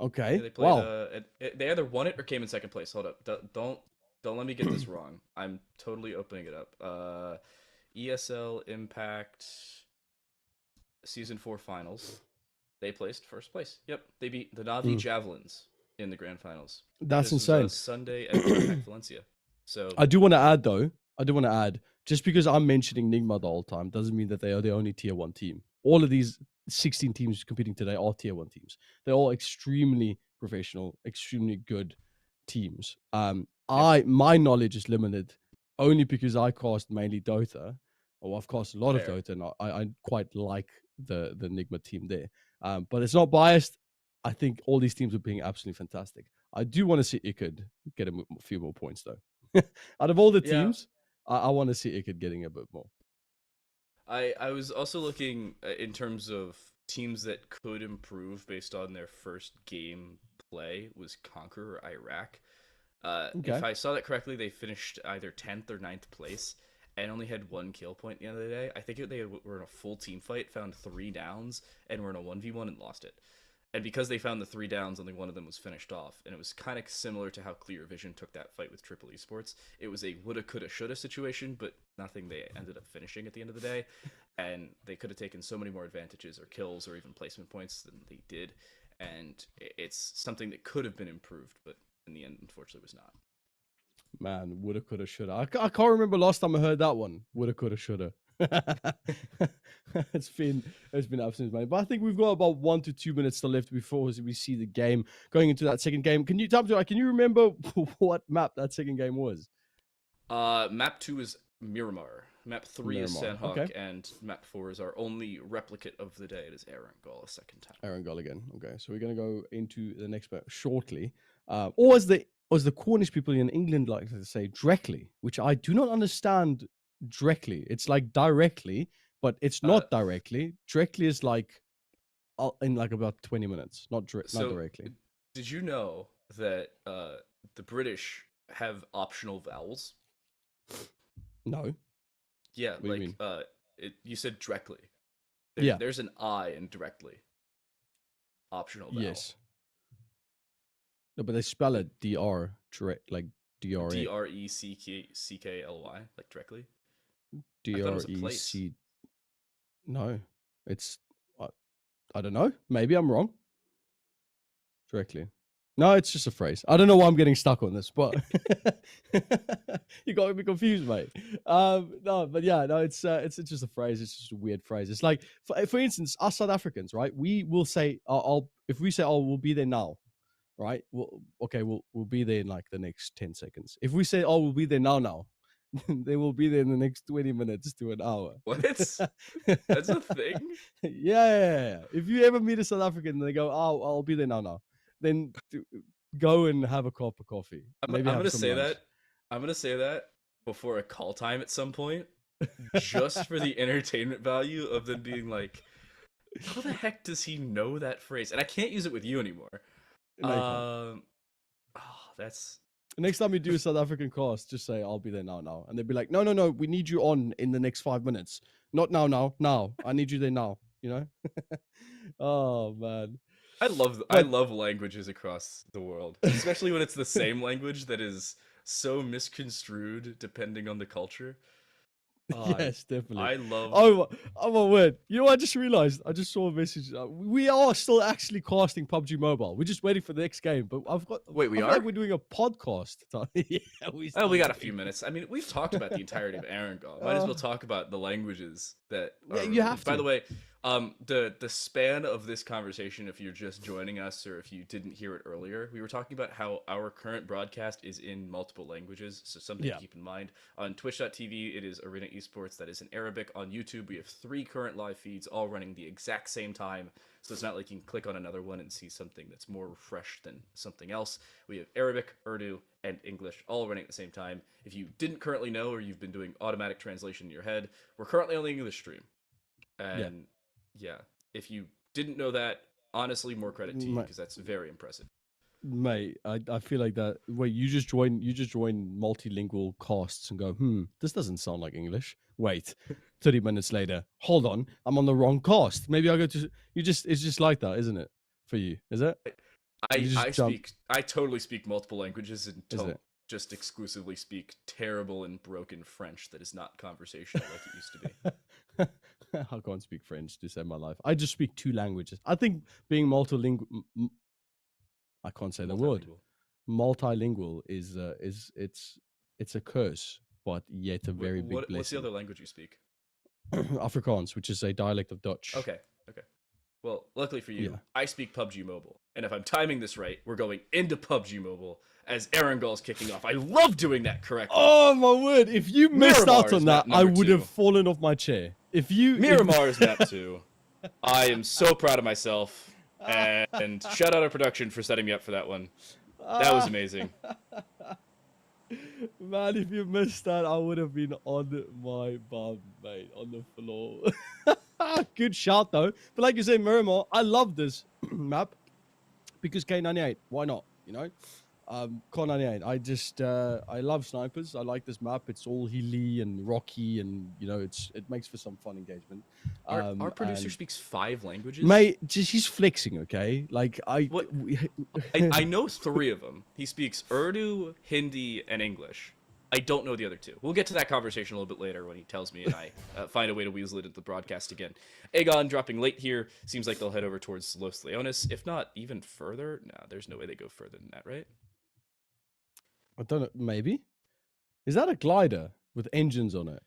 F: Okay.
E: Yeah, they played.
F: Wow.
E: They either won it or came in second place. Hold up. Don't let me get this wrong. I'm totally opening it up. ESL Impact Season 4 Finals. They placed first place. Yep, they beat the Navi Javelins in the grand finals.
F: That's
E: This
F: insane.
E: was Sunday at DreamHack Valencia. So
F: I do want to add though. Just because I'm mentioning Nigma the whole time doesn't mean that they are the only tier 1 team. All of these 16 teams competing today are tier 1 teams. They're all extremely professional, extremely good teams. My knowledge is limited only because I cast mainly Dota, or I've cast a lot
E: Fair.
F: of Dota, and I quite like the Nigma team there. But it's not biased. I think all these teams are being absolutely fantastic. I do want to see IKURD get a few more points though. Out of all the
E: Yeah.
F: teams, I want to see IKURD getting a bit more.
E: I was also looking in terms of teams that could improve based on their first game play was CONQUEROR Iraq.
F: Okay.
E: If I saw that correctly, they finished either 10th or 9th place and only had 1 kill point at the end of the day. I think they were in a full team fight, found 3 downs, and were in a 1v1 and lost it. And because they found the 3 downs, only one of them was finished off. And it was kind of similar to how Clear Vision took that fight with Triple Esports. It was a woulda, coulda, shoulda situation, but nothing they ended up finishing at the end of the day. And they could have taken so many more advantages or kills or even placement points than they did. And it's something that could have been improved, but in the end, unfortunately, was not.
F: Man, woulda, coulda, shoulda. I can't remember last time I heard that one. Woulda, coulda, shoulda. it's been absolutely amazing. But I think we've got about 1 to 2 minutes to left before we see the game going into that second game. Can you remember what map that second game was?
E: Map 2 is Miramar. Map 3 is
F: Miramar,
E: Sandhawk,
F: okay.
E: and Map 4 is our only replicate of the day. It is Erangel a second time.
F: Erangel again. Okay, so we're gonna go into the next map shortly. Or as the Cornish people in England like to say, directly, which I do not understand. Directly, it's like directly, but it's not directly. Directly is like in like about 20 minutes, not directly.
E: Did you know that the British have optional vowels?
F: No.
E: Yeah,
F: What do you mean?
E: You said directly.
F: Yeah.
E: There's an I in directly. Optional vowel.
F: Yes. No, but they spell it DR, like DRA.
E: DRECKLY, like directly.
F: DREC. No, it's I don't know. Maybe I'm wrong. Directly. No, it's just a phrase. I don't know why I'm getting stuck on this, but you got me confused, mate. No, but yeah, no, it's just a phrase. It's just a weird phrase. It's like, for instance, us South Africans, right? We will say, "I'll," if we say, "Oh, we'll be there now," right? We'll be there in like the next 10 seconds. If we say, "Oh, we'll be there now," they will be there in the next 20 minutes to an hour.
E: What? That's a thing?
F: Yeah. If you ever meet a South African and they go, "Oh, I'll be there now," then go and have a cup of coffee. Maybe
E: I'm
F: have
E: gonna
F: some
E: say
F: lunch.
E: that. I'm gonna say that before a call time at some point, just for the entertainment value of them being like, "How the heck does he know that phrase?" And I can't use it with you anymore.
F: No, you can't.
E: That's
F: Next time you do a South African cast, just say, "I'll be there now," and they'll be like, "No, we need you on in the next 5 minutes. Not now. I need you there now." You know? Oh man.
E: I
F: But
E: love languages across the world, especially when it's the same language that is so misconstrued depending on the culture.
F: yes, definitely.
E: I love.
F: Oh my word! You know, what I just realized. I just saw a message. We are still actually casting PUBG Mobile. We're just waiting for the next game. But
E: Wait, we
F: I feel
E: are?
F: like we're doing a podcast. Yeah,
E: Oh, we got a few minutes. I mean, we've talked about the entirety of Arengol. Might as well talk about the languages that.
F: Yeah,
E: Are,
F: you have
E: By
F: to.
E: the way, the span of this conversation, if you're just joining us or if you didn't hear it earlier, we were talking about how our current broadcast is in multiple languages. So something to keep in mind. On Twitch.tv, it is Arena Esports. That is in Arabic. On YouTube, we have 3 current live feeds, all running the exact same time. So it's not like you can click on another one and see something that's more refreshed than something else. We have Arabic, Urdu, and English all running at the same time. If you didn't currently know, or you've been doing automatic translation in your head, we're currently on the English stream. And yeah, if you didn't know that, honestly, more credit to you, because that's very impressive.
F: Mate, I feel like that. Wait, you just join multilingual casts and go, this doesn't sound like English. Wait, 30 minutes later, hold on, I'm on the wrong cast. Maybe I go to it's just like that, isn't it? For you, is it?
E: I totally speak multiple languages and
F: Is
E: don't
F: it?
E: just exclusively speak terrible and broken French that is not conversational like it used to be.
F: I can't speak French to save my life. I just speak 2 languages. I think being multilingual, I can't say the word. Multilingual is it's a curse, but yet a very big blessing.
E: What's the other language you speak?
F: Afrikaans, which is a dialect of Dutch.
E: Okay. Well, luckily for you,
F: Yeah.
E: I speak PUBG Mobile. And if I'm timing this right, we're going into PUBG Mobile as Arengol's kicking off. I love doing that correctly.
F: Oh my word! If you missed
E: Miramar
F: out
E: is
F: on
E: map
F: that, I
E: number
F: would
E: 2.
F: have fallen off my chair. If you
E: Miramar is map 2. I am so proud of myself. And shout out our production for setting me up for that one. That was amazing.
F: Man, if you missed that, I would have been on my bum, mate, on the floor. Good shot, though. But like you say, Miramar, I love this map because K98. Why not? You know, K98. I love snipers. I like this map. It's all hilly and rocky, and you know, it makes for some fun engagement.
E: Our producer speaks 5 languages.
F: Mate, he's flexing, okay? Like
E: I know 3 of them. He speaks Urdu, Hindi, and English. I don't know the other 2. We'll get to that conversation a little bit later when he tells me and I find a way to weasel it into the broadcast again. Aegon dropping late here. Seems like they'll head over towards Los Leones, if not even further. No, there's no way they go further than that, right?
F: I don't know. Maybe is that a glider with engines on it?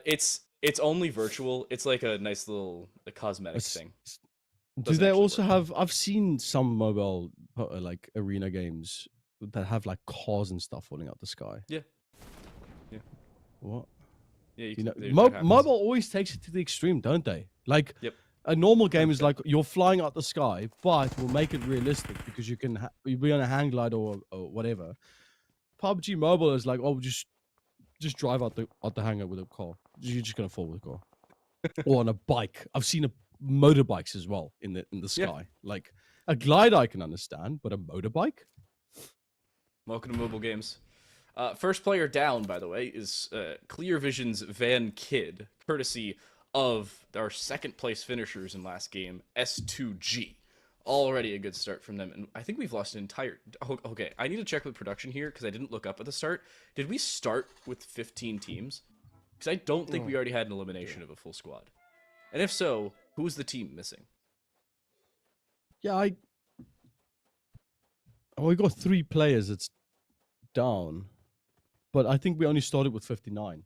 E: It's only virtual. It's like a nice little cosmetic thing.
F: Do
E: Doesn't
F: they
E: actually
F: also
E: work.
F: have? I've seen some mobile like arena games that have like cars and stuff falling out the sky.
E: Yeah.
F: What?
E: Yeah,
F: You know,
E: that happens.
F: mobile always takes it to the extreme, don't they? Like,
E: Yep.
F: a normal game is like you're flying out the sky, but we'll make it realistic because you can you'll be on a hang glider or whatever. PUBG Mobile is like, oh, just drive out the hangar with a car. You're just gonna fall with a car, or on a bike. I've seen motorbikes as well in the sky. Like a glider, I can understand, but a motorbike.
E: Welcome to mobile games. First player down, by the way, is Clear Vision's Van Kid, courtesy of our second place finishers in last game, S2G. Already a good start from them, and I think we've lost an entire... Okay, I need to check with production here, because I didn't look up at the start. Did we start with 15 teams? Because I don't think we already had an elimination of a full squad. And if so, who was the team missing?
F: Yeah, Oh, we got 3 players. It's down, but I think we only started with 59.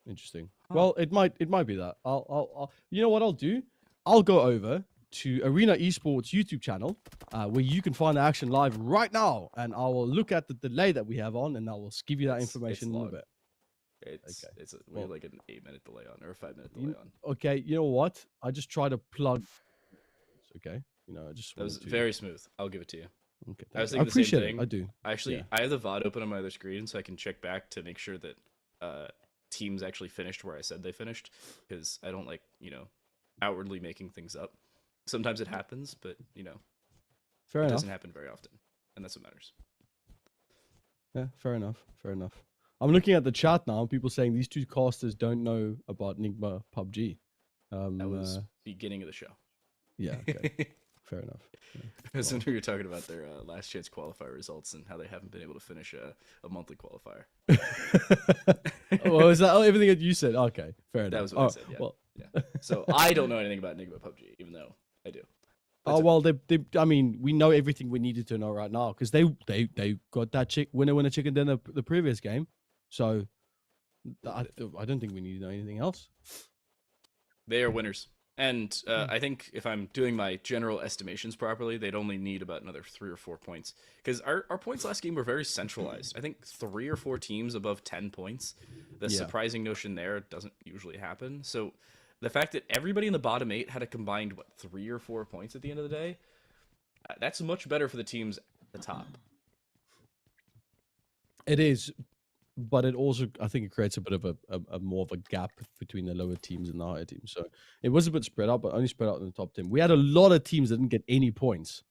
F: Interesting.
E: Huh.
F: Well, it might be that. I'll you know what I'll do? I'll go over to Arena Esports YouTube channel, where you can find the action live right now, and I will look at the delay that we have on, and I will give you that information in a
E: long.
F: bit.
E: We have like an 8-minute delay on, or a 5-minute delay on.
F: Okay, you know what? I just try to plug. It's okay. You know, I just
E: That was
F: wanted to-
E: very smooth. I'll give it to you.
F: Okay,
E: I was
F: thank you.
E: thinking the same
F: appreciate
E: thing.
F: it. I do.
E: Actually,
F: Yeah.
E: I have the VOD open on my other screen, so I can check back to make sure that teams actually finished where I said they finished, because I don't like, outwardly making things up. Sometimes it happens, but,
F: Fair
E: it
F: enough.
E: doesn't happen very often, and that's what matters.
F: Yeah, fair enough. Fair enough. I'm looking at the chat now. People saying these 2 casters don't know about NIGMA PUBG.
E: That was beginning of the show.
F: Yeah. Okay. Fair enough. Yeah.
E: As when we were talking about their last chance qualifier results and how they haven't been able to finish a monthly qualifier.
F: Well, is that everything that you said? Okay, fair enough.
E: That was what I said. Yeah.
F: Well,
E: yeah. So I don't know anything about NIGMA PUBG, even though I do.
F: well, I mean, we know everything we needed to know right now because they got that winner chicken dinner the previous game. So I don't think we need to know anything else.
E: They are winners. And I think if I'm doing my general estimations properly, they'd only need about another 3 or 4 points. Because our points last game were very centralized. I think 3 or 4 teams above 10 points. The surprising notion there doesn't usually happen. So the fact that everybody in the bottom 8 had a combined, 3 or 4 points at the end of the day, that's much better for the teams at the top.
F: It is. But it also, I think, it creates a bit of a more of a gap between the lower teams and the higher teams. So it was a bit spread out, but only spread out in the top 10. We had a lot of teams that didn't get any points.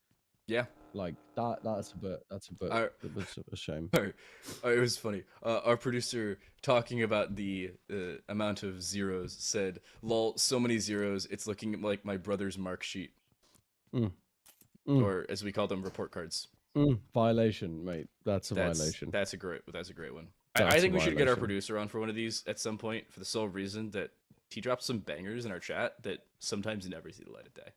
E: Yeah,
F: like that's a bit a shame.
E: It was funny. Our producer talking about the amount of zeros said, "Lol, so many zeros. It's looking like my brother's mark sheet." Or as we call them, report cards.
F: Violation, mate. That's a violation.
E: That's a great one. I think we should get our producer on for one of these at some point for the sole reason that he drops some bangers in our chat that sometimes never see the light of day.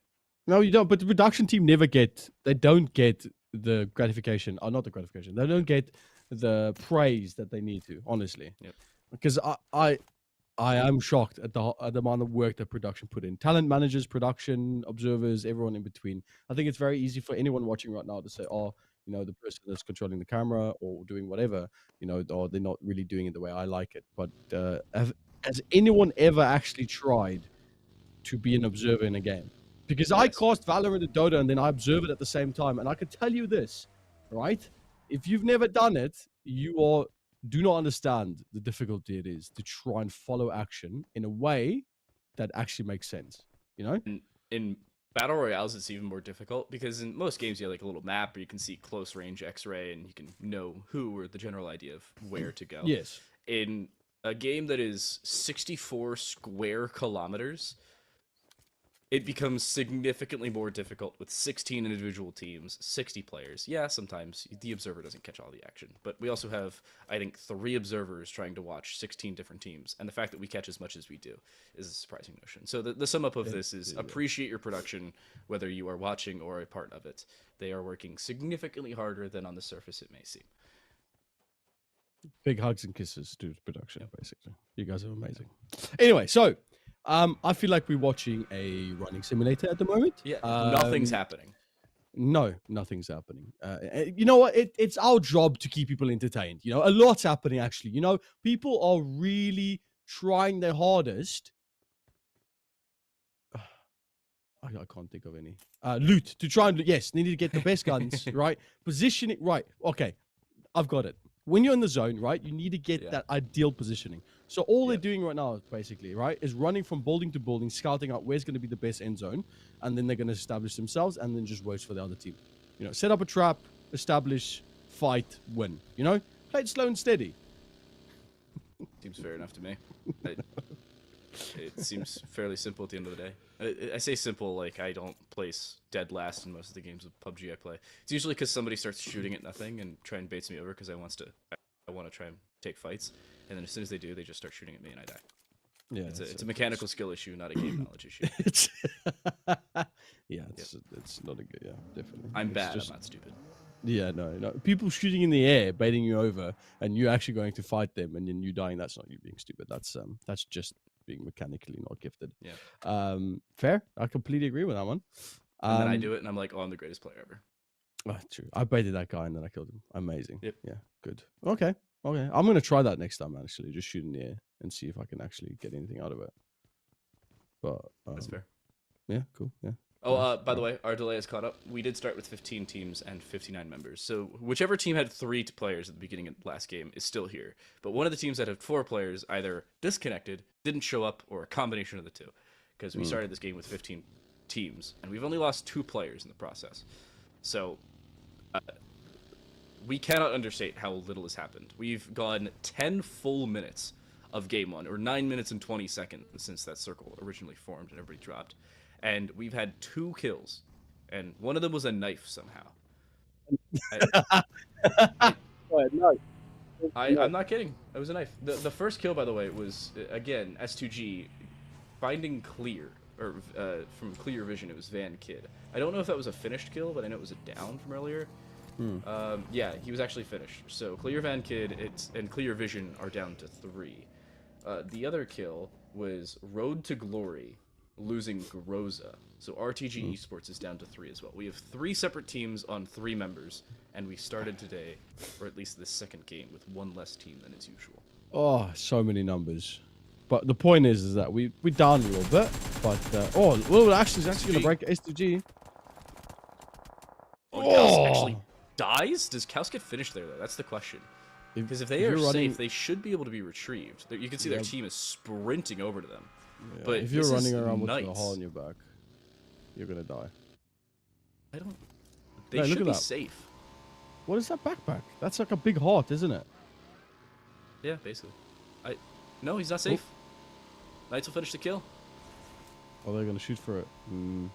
F: No, you don't. But the production team don't get the gratification. Or not the gratification. They don't get the praise that they need to, honestly.
E: Yep.
F: Because I am shocked at the amount of work that production put in. Talent managers, production, observers, everyone in between. I think it's very easy for anyone watching right now to say, oh, the person that's controlling the camera or doing whatever, or they're not really doing it the way I like it. But has anyone ever actually tried to be an observer in a game? Because I cast Valorant and Dota and then I observe it at the same time. And I can tell you this, right? If you've never done it, you do not understand the difficulty it is to try and follow action in a way that actually makes sense,
E: In Battle Royales, it's even more difficult because in most games you have like a little map where you can see close range X-ray and you can know who or the general idea of where to go.
F: Yes.
E: In a game that is 64 square kilometers, it becomes significantly more difficult with 16 individual teams, 60 players. Yeah, sometimes the observer doesn't catch all the action, but we also have, I think, 3 observers trying to watch 16 different teams, and the fact that we catch as much as we do is a surprising notion. So the sum up of this is appreciate your production, whether you are watching or a part of it. They are working significantly harder than on the surface it may seem.
F: Big hugs and kisses to production, basically. You guys are amazing. Anyway, so I feel like we're watching a running simulator at the moment.
E: Yeah, nothing's happening.
F: No, nothing's happening. You know what? It's our job to keep people entertained. A lot's happening, actually. People are really trying their hardest. I can't think of any. Loot. To try and loot. Yes, they need to get the best guns, right? Position it right. Okay, I've got it. When you're in the zone, right, you need to get that ideal positioning. So all they're doing right now, basically, right, is running from building to building, scouting out where's going to be the best end zone, and then they're going to establish themselves, and then just wait for the other team. Set up a trap, establish, fight, win. Play it slow and steady.
E: Seems fair enough to me. It seems fairly simple at the end of the day. I say simple like I don't place dead last in most of the games of PUBG I play. It's usually because somebody starts shooting at nothing and try and baits me over because I want to try and take fights, and then as soon as they do, they just start shooting at me and I die.
F: Yeah,
E: It's a mechanical skill issue, not a game knowledge issue.
F: it's it's not a good. Yeah, definitely.
E: I'm
F: It's
E: bad.
F: just-
E: I'm not stupid.
F: Yeah, no. People shooting in the air, baiting you over, and you actually going to fight them, and then you dying. That's not you being stupid. That's just being mechanically not gifted.
E: Yeah.
F: Fair. I completely agree with that one.
E: And then I do it, and I'm like, oh, I'm the greatest player ever.
F: Oh, true. I baited that guy and then I killed him. Amazing.
E: Yep.
F: Yeah. Good. Okay. I'm gonna try that next time. Actually, just shoot in the air and see if I can actually get anything out of it. But
E: That's fair.
F: Yeah. Cool. Yeah.
E: Oh,
F: Nice.
E: by the way, our delay is caught up. We did start with 15 teams and 59 members. So whichever team had 3 players at the beginning of the last game is still here. But one of the teams that had 4 players either disconnected, didn't show up, or a combination of the two. Because we started this game with 15 teams, and we've only lost 2 players in the process. So we cannot understate how little has happened. We've gone 10 full minutes of game 1, or 9 minutes and 20 seconds since that circle originally formed and everybody dropped. And we've had 2 kills, and one of them was a knife somehow. I'm not kidding. It was a knife. The first kill, by the way, was, again, S2G finding clear, or from clear vision, it was Van Kid. I don't know if that was a finished kill, but I know it was a down from earlier. Yeah, he was actually finished. So Clear Van Kid and Clear Vision are down to 3. The other kill was Road to Glory, losing Groza. So RTG Esports is down to 3 as well. We have 3 separate teams on 3 members, and we started today, or at least this second game, with 1 less team than is usual.
F: Oh, so many numbers. But the point is that we down a little bit. But actually, it's actually gonna break S2G.
E: Kaus actually dies? Does Kaus get finished there, though? That's the question. Because if they are safe, they should be able to be retrieved. You can see their team is sprinting over to them.
F: Yeah,
E: But
F: if you're running around with a
E: Knights.
F: hole in your back, you're gonna die.
E: I don't. They
F: No, look
E: should
F: at
E: be
F: that.
E: safe.
F: What is that backpack? That's like a big heart, isn't it?
E: Yeah, basically. No, he's not safe. Knights will finish the kill,
F: Oh, they're gonna shoot for it.
E: and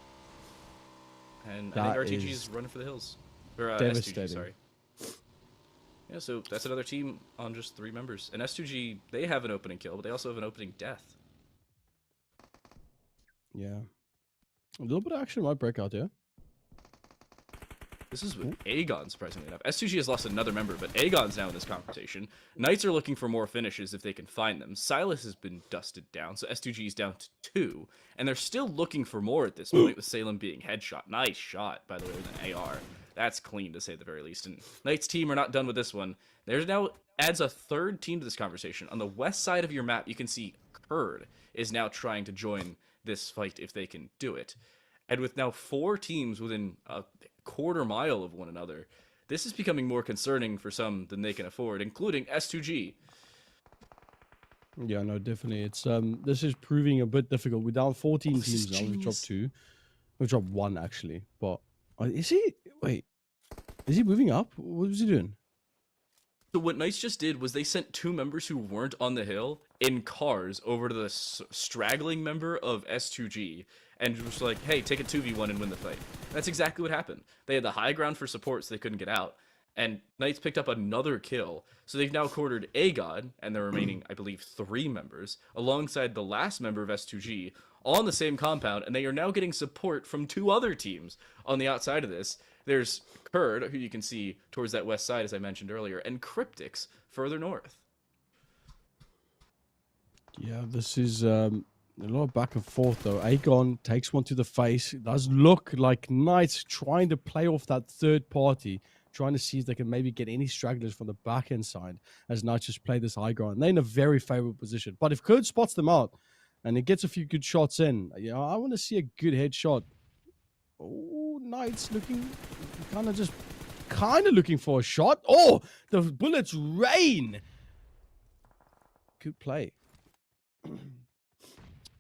E: I
F: That
E: think RTG
F: is
E: is running for the hills. Or S2G,
F: devastating.
E: sorry. Yeah, so that's another team on just 3 members. And S2G, they have an opening kill, but they also have an opening death.
F: Yeah. A little bit of action might break out here.
E: This is with Aegon, surprisingly enough. S2G has lost another member, but Aegon's now in this conversation. Knights are looking for more finishes if they can find them. Silas has been dusted down, so S2G is down to 2. And they're still looking for more at this point, with Salem being headshot. Nice shot, by the way, with an AR. That's clean, to say the very least. And Knights team are not done with this one. There's now adds a 3rd team to this conversation. On the west side of your map, you can see IKURD is now trying to join this fight if they can do it. And with now 4 teams within a quarter mile of one another, this is becoming more concerning for some than they can afford, including S2G.
F: Yeah, no, definitely. It's this is proving a bit difficult. We're down 14
E: this is
F: teams now. We've dropped
E: genius.
F: 2. We've dropped 1 actually. But is he? Wait, is he moving up? What was he doing?
E: So what Knights just did was they sent 2 members who weren't on the hill in cars over to the straggling member of S2G, and was like, hey, take a 2v1 and win the fight. That's exactly what happened. They had the high ground for support, so they couldn't get out. And Knights picked up another kill. So they've now quartered Aegon and the remaining, I believe, 3 members, alongside the last member of S2G, on the same compound, and they are now getting support from 2 other teams on the outside of this. There's IKURD, who you can see towards that west side, as I mentioned earlier, and CRYPTICS further north.
F: Yeah, this is a lot of back and forth though. Aegon takes one to the face. It does look like Knights trying to play off that 3rd party, trying to see if they can maybe get any stragglers from the back end side as Knights just play this high ground. They're in a very favorable position. But if IKURD spots them out and it gets a few good shots in, I want to see a good headshot. Oh, Knights looking kind of looking for a shot. Oh, the bullets rain. Good play.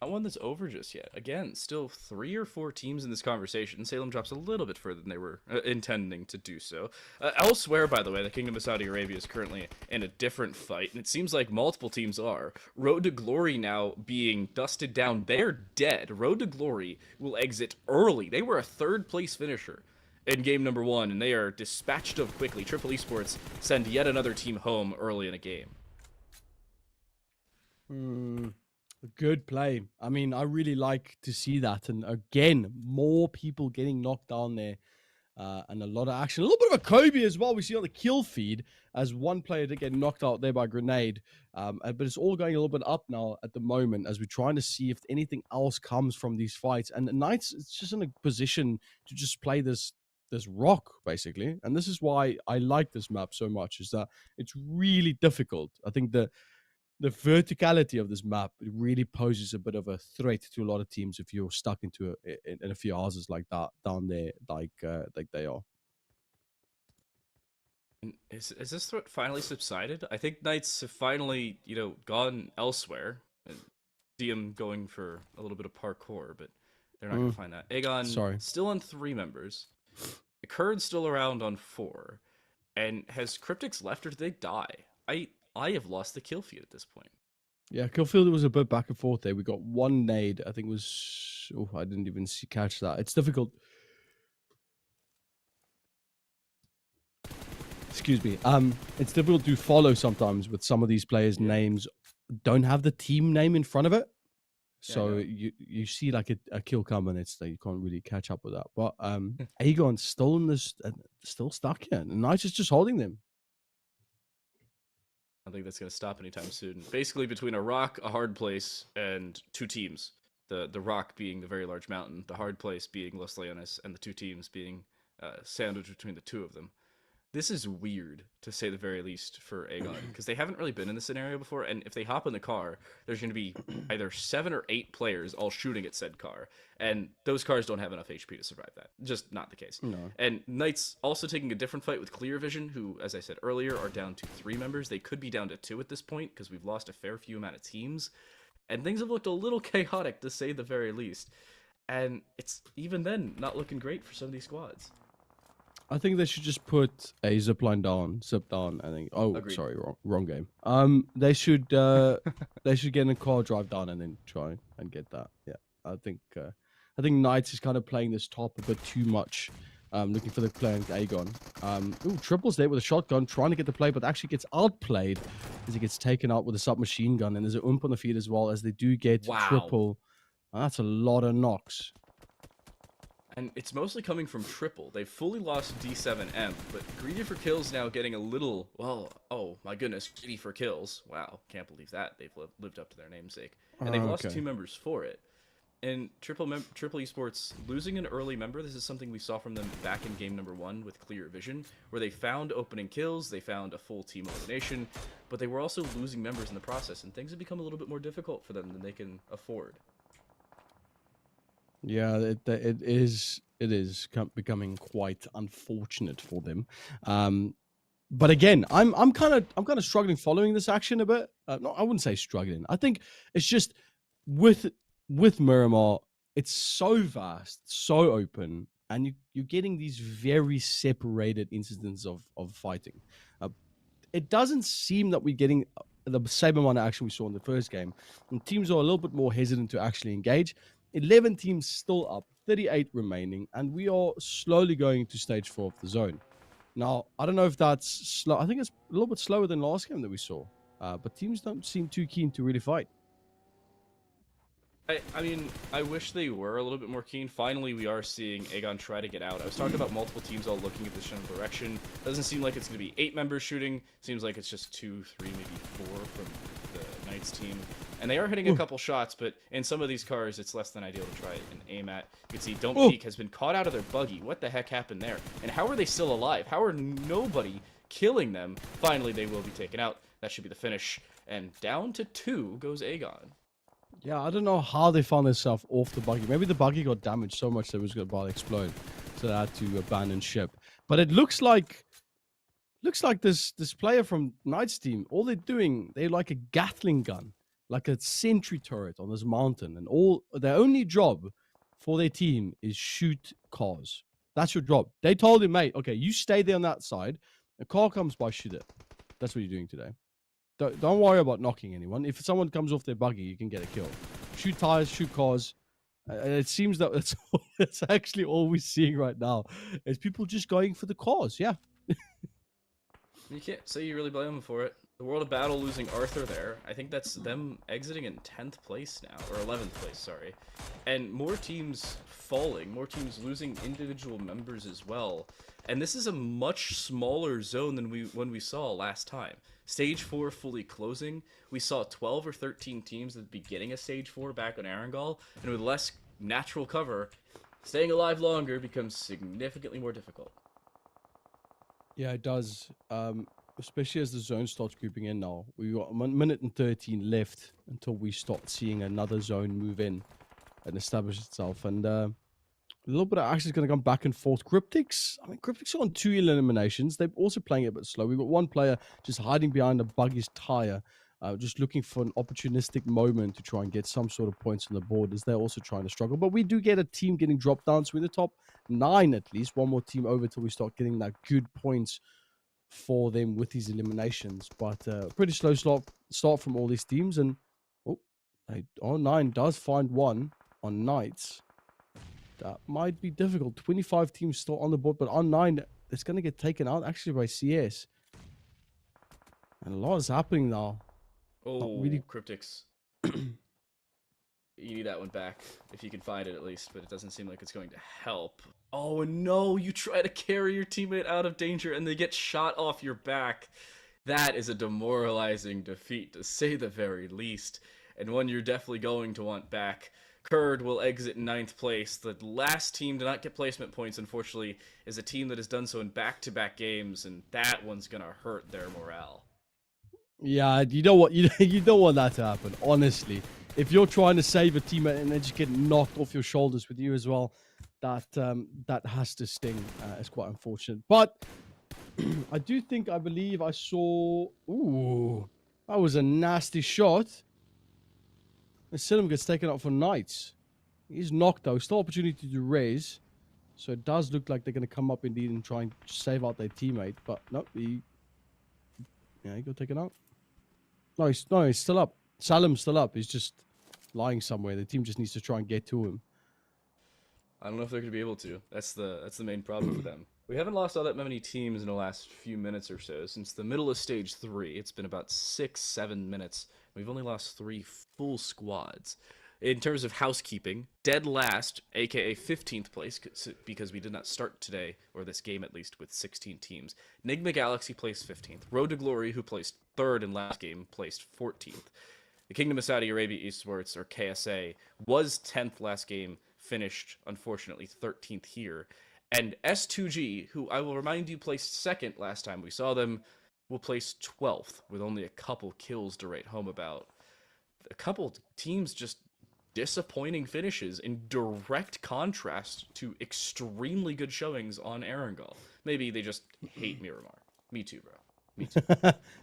E: Not one that's over just yet. Again, still 3 or 4 teams in this conversation. Salem drops a little bit further than they were intending to do so. Elsewhere, by the way, the Kingdom of Saudi Arabia is currently in a different fight, and it seems like multiple teams are. Road to Glory now being dusted down. They're dead. Road to Glory will exit early. They were a 3rd place finisher in game number 1, and they are dispatched of quickly. Triple Esports send yet another team home early in a game.
F: Good play. I mean, I really like to see that. And again, more people getting knocked down there. And a lot of action. A little bit of a Kobe as well. We see on the kill feed as one player did get knocked out there by grenade. But it's all going a little bit up now at the moment as we're trying to see if anything else comes from these fights. And Knights, it's just in a position to just play this rock basically. And this is why I like this map so much, is that it's really difficult. I think the verticality of this map really poses a bit of a threat to a lot of teams if you're stuck into in a few houses like that down there, like they are.
E: And is this threat finally subsided? I think Knights have finally, gone elsewhere. And see them going for a little bit of parkour, but they're not gonna find that. Aegon
F: Sorry.
E: still on 3 members. IKURD still around on 4. And has CRYPTICS left or did they die? I have lost the kill feed at this point.
F: Yeah, Killfield was a bit back and forth there. We got one nade. I think it was. Oh, I didn't even catch that. It's difficult. Excuse me. It's difficult to follow sometimes with some of these players' names don't have the team name in front of it. So you see like a kill come and it's like you can't really catch up with that. But Aegon's still in this, still stuck here, and Knights is just holding them.
E: I don't think that's going to stop anytime soon. Basically, between a rock, a hard place, and 2 teams. The rock being the very large mountain, the hard place being Los Leones, and the 2 teams being sandwiched between the 2 of them. This is weird, to say the very least, for Aegon, because they haven't really been in this scenario before, and if they hop in the car, there's going to be either 7 or 8 players all shooting at said car, and those cars don't have enough HP to survive that. Just not the case.
F: No.
E: And Knights also taking a different fight with Clear Vision, who, as I said earlier, are down to 3 members. They could be down to 2 at this point, because we've lost a fair few amount of teams, and things have looked a little chaotic, to say the very least. And it's, even then, not looking great for some of these squads.
F: I think they should just put a zip line down, zip down. I think. Oh,
E: Agreed.
F: sorry, wrong game. They should get in a car, drive down, and then try and get that. Yeah, I think Knights is kind of playing this top a bit too much. Looking for the play on Aegon. Ooh, Triple's there with a shotgun, trying to get the play, but actually gets outplayed as he gets taken out with a submachine gun. And there's an ump on the feed as well as they do get Triple. That's a lot of knocks.
E: And it's mostly coming from Triple. They've fully lost D7M, but Greedy for Kills now getting a little, well, oh my goodness, Greedy for Kills. Wow, can't believe that. They've lived up to their namesake. And they've lost 2 members for it. And Triple Esports losing an early member, this is something we saw from them back in game number 1 with Clear Vision, where they found opening kills, they found a full team elimination, but they were also losing members in the process, and things have become a little bit more difficult for them than they can afford.
F: Yeah, it is becoming quite unfortunate for them. But again, I'm kind of struggling following this action a bit. No, I wouldn't say struggling. I think it's just with Miramar, it's so vast, so open, and you're getting these very separated incidents of fighting. It doesn't seem that we're getting the same amount of action we saw in the first game, and teams are a little bit more hesitant to actually engage. 11 teams still up, 38 remaining, and we are slowly going to stage 4 of the zone. Now, I don't know if that's slow. I think it's a little bit slower than last game that we saw, but teams don't seem too keen to really fight.
E: I mean, I wish they were a little bit more keen. Finally, we are seeing Aegon try to get out. I was talking about multiple teams all looking at this general direction. Doesn't seem like it's going to be 8 members shooting. Seems like it's just 2, 3, maybe 4 from the Knights team. And they are hitting a couple shots, but in some of these cars, it's less than ideal to try and aim at. You can see Don't Peek has been caught out of their buggy. What the heck happened there? And how are they still alive? How are nobody killing them? Finally, they will be taken out. That should be the finish. And down to 2 goes Aegon.
F: Yeah, I don't know how they found themselves off the buggy. Maybe the buggy got damaged so much that it was about to explode, so they had to abandon ship. But it looks like this player from Knight's team, all they're doing, they're like a Gatling gun, like a sentry turret on this mountain, and all their only job for their team is shoot cars. That's your job. They told him, mate, okay, you stay there on that side. A car comes by, shoot it. That's what you're doing today. Don't worry about knocking anyone. If someone comes off their buggy, you can get a kill. Shoot tires, shoot cars. It seems that that's actually all we're seeing right now. Is people just going for the cars. Yeah.
E: You can't say you really blame them for it. The World of Battle losing Arthur there. I think that's them exiting in 10th place now, or 11th place, sorry. And more teams falling, more teams losing individual members as well. And this is a much smaller zone than when we saw last time. Stage 4 fully closing. We saw 12 or 13 teams at the beginning of Stage 4 back on Arangol, and with less natural cover, staying alive longer becomes significantly more difficult.
F: Yeah, it does. Especially as the zone starts creeping in now. We got a minute and 13 left until we start seeing another zone move in and establish itself. And a little bit of action is going to come back and forth. CRYPTICS, I mean, CRYPTICS are on 2 eliminations. They're also playing it a bit slow. We've got one player just hiding behind a buggy's tire, just looking for an opportunistic moment to try and get some sort of points on the board as they're also trying to struggle. But we do get a team getting dropped down. So we're in the top 9 at least. One more team over till we start getting that good points for them with these eliminations. But pretty slow start from all these teams. And R9 does find one on Knights. That might be difficult. 25 teams still on the board, but R9 is going to get taken out actually by CS. And a lot is happening now.
E: Oh,
F: really...
E: CRYPTICS. You need that one back, if you can find it at least, but it doesn't seem like it's going to help. Oh no, you try to carry your teammate out of danger and they get shot off your back. That is a demoralizing defeat, to say the very least, and one you're definitely going to want back. IKURD will exit 9th place. The last team to not get placement points, unfortunately, is a team that has done so in back-to-back games, and that one's gonna hurt their morale.
F: Yeah, you know what? You don't want that to happen, honestly. If you're trying to save a teammate and then just get knocked off your shoulders with you as well, that has to sting. It's quite unfortunate. But I believe I saw... Ooh, that was a nasty shot. And Sinham gets taken out for Knights. He's knocked though. Still opportunity to raise. So it does look like they're going to come up indeed and try and save out their teammate. But no, he got taken out. No, he's still up. Salim's still up. He's just lying somewhere. The team just needs to try and get to him.
E: I don't know if they're going to be able to. That's the main problem for them. We haven't lost all that many teams in the last few minutes or so. Since the middle of Stage 3, it's been about 6-7 minutes. We've only lost 3 full squads. In terms of housekeeping, dead last, aka 15th place, because we did not start today, or this game at least, with 16 teams. NIGMA Galaxy placed 15th. Road to Glory, who placed 3rd in last game, placed 14th. The Kingdom of Saudi Arabia Esports, or KSA, was 10th last game, finished, unfortunately, 13th here. And S2G, who I will remind you placed 2nd last time we saw them, will place 12th, with only a couple kills to write home about. A couple teams just disappointing finishes in direct contrast to extremely good showings on Arangol. Maybe they just hate Miramar. Me too, bro. Me too.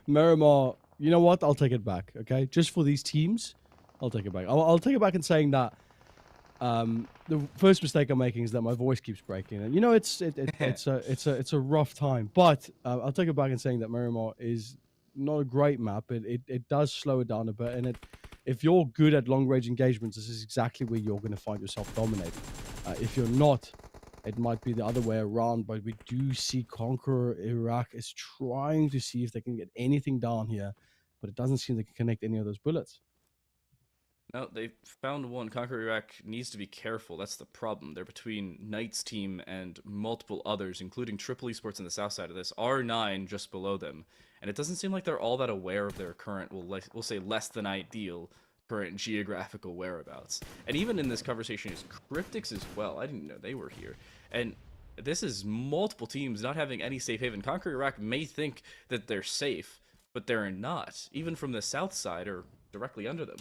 F: Miramar, you know what? I'll take it back, okay? Just for these teams, I'll take it back. I'll take it back in saying that the first mistake I'm making is that my voice keeps breaking. And you know, it's a rough time. But I'll take it back in saying that Miramar is not a great map. It does slow it down a bit, and if you're good at long-range engagements, this is exactly where you're going to find yourself dominating. If you're not, it might be the other way around, but we do see Conqueror Iraq is trying to see if they can get anything down here, but it doesn't seem they can connect any of those bullets.
E: No, they found one. Conqueror Iraq needs to be careful. That's the problem. They're between Knight's team and multiple others, including Triple Esports on the south side of this, R9 just below them. And it doesn't seem like they're all that aware of their current, we'll say less than ideal, current geographical whereabouts. And even in this conversation is CRYPTICS as well. I didn't know they were here. And this is multiple teams not having any safe haven. Conqueror Iraq may think that they're safe, but they're not. Even from the south side or directly under them.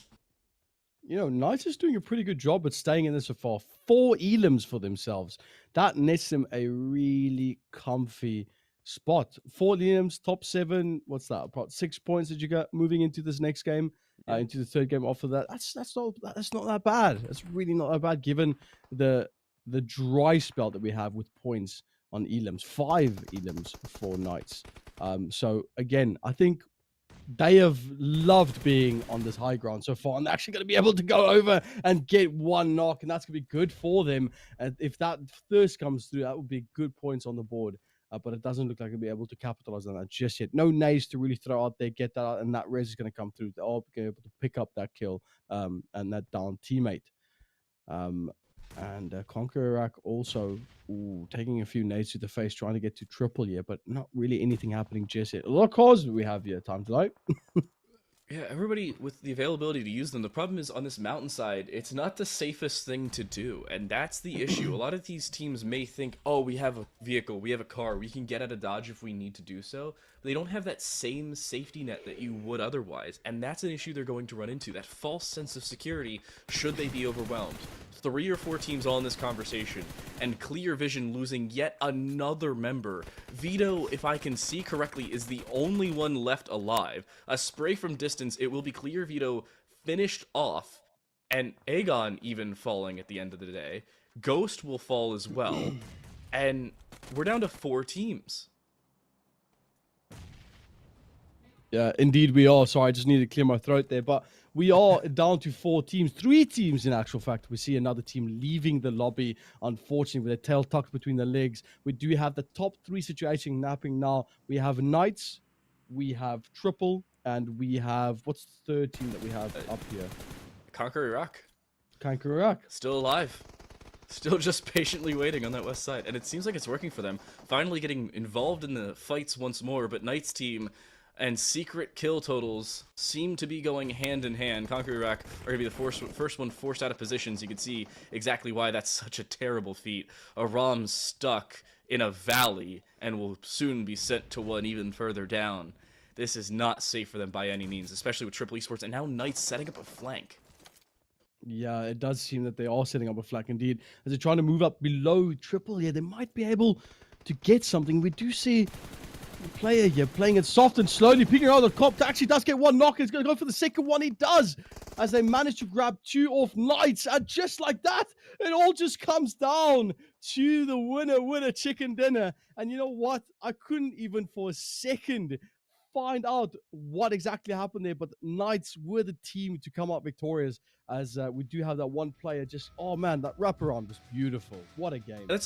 F: You know, Knights is doing a pretty good job at staying in this so far. 4 elims for themselves. That nets them a really comfy spot. 4 elims, top 7. What's that? About 6 points that you got moving into this next game, into the third game after that. That's not that bad. That's really not that bad given the dry spell that we have with points on elims. 5 elims for Knights. So again, I think they have loved being on this high ground so far, and they're actually going to be able to go over and get one knock, and that's going to be good for them. And if that thirst comes through, that would be good points on the board but it doesn't look like they'll be able to capitalize on that just yet. No nades to really throw out there, get that out, and that res is going to come through. They're all able to pick up that kill and that down teammate. And CONQUEROR also taking a few nades to the face, trying to get to triple here, but not really anything happening just yet. A lot of cores we have here. Time to light.
E: Yeah, everybody with the availability to use them. The problem is on this mountainside, it's not the safest thing to do, and that's the issue. A lot of these teams may think, oh, we have a vehicle, we have a car, we can get out of dodge if we need to do so, but they don't have that same safety net that you would otherwise, and that's an issue they're going to run into, that false sense of security should they be overwhelmed. 3 or 4 teams all in this conversation, and Clear Vision losing yet another member. Vito, if I can see correctly, is the only one left alive. A spray from distance, it will be Clear Vito finished off, and Aegon even falling at the end of the day. Ghost will fall as well, and we're down to 4 teams.
F: Yeah, indeed we are. Sorry, I just needed to clear my throat there. But we are down to 4 teams, 3 teams in actual fact. We see another team leaving the lobby, unfortunately, with their tail tucked between the legs. We do have the top 3 situation napping now. We have Knights, we have Triple, and we have, what's the third team that we have up here?
E: CONQUEROR.
F: CONQUEROR.
E: Still alive. Still just patiently waiting on that west side. And it seems like it's working for them. Finally getting involved in the fights once more, but Knights team and secret kill totals seem to be going hand in hand. CONQUEROR are going to be the first one forced out of positions. You can see exactly why that's such a terrible feat. A ROM stuck in a valley and will soon be sent to one even further down. This is not safe for them by any means, especially with Triple Esports, and now Knights setting up a flank.
F: Yeah, it does seem that they are setting up a flank indeed. As they're trying to move up below Triple here, they might be able to get something. We do see player here playing it soft and slowly, peeking around the cop. Actually does get one knock. He's going to go for the second one. He does, as they manage to grab 2 off Knights. And just like that, it all just comes down to the winner chicken dinner. And you know what? I couldn't even for a second find out what exactly happened there, but Knights were the team to come out victorious, as we do have that one player just, oh man, that wraparound was beautiful. What a game.
E: That's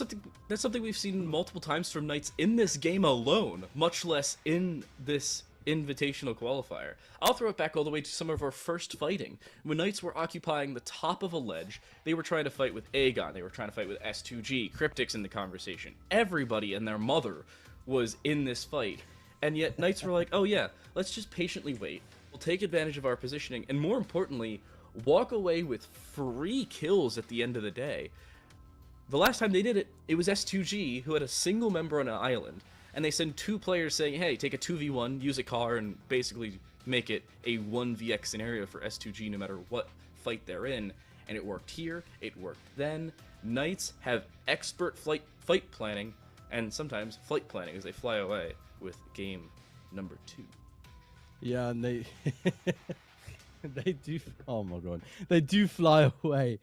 E: something we've seen multiple times from Knights in this game alone, much less in this invitational qualifier. I'll throw it back all the way to some of our first fighting. When Knights were occupying the top of a ledge, they were trying to fight with Aegon, they were trying to fight with S2G, CRYPTICS in the conversation. Everybody and their mother was in this fight. And yet Knights were like, oh yeah, let's just patiently wait. We'll take advantage of our positioning, and more importantly, walk away with free kills at the end of the day. The last time they did it, it was S2G, who had a single member on an island, and they send 2 players saying, hey, take a 2v1, use a car, and basically make it a 1vx scenario for S2G no matter what fight they're in. And it worked here, it worked then. Knights have expert fight planning, and sometimes flight planning as they fly away with game number 2.
F: Yeah, and they they do, oh my god, they do fly away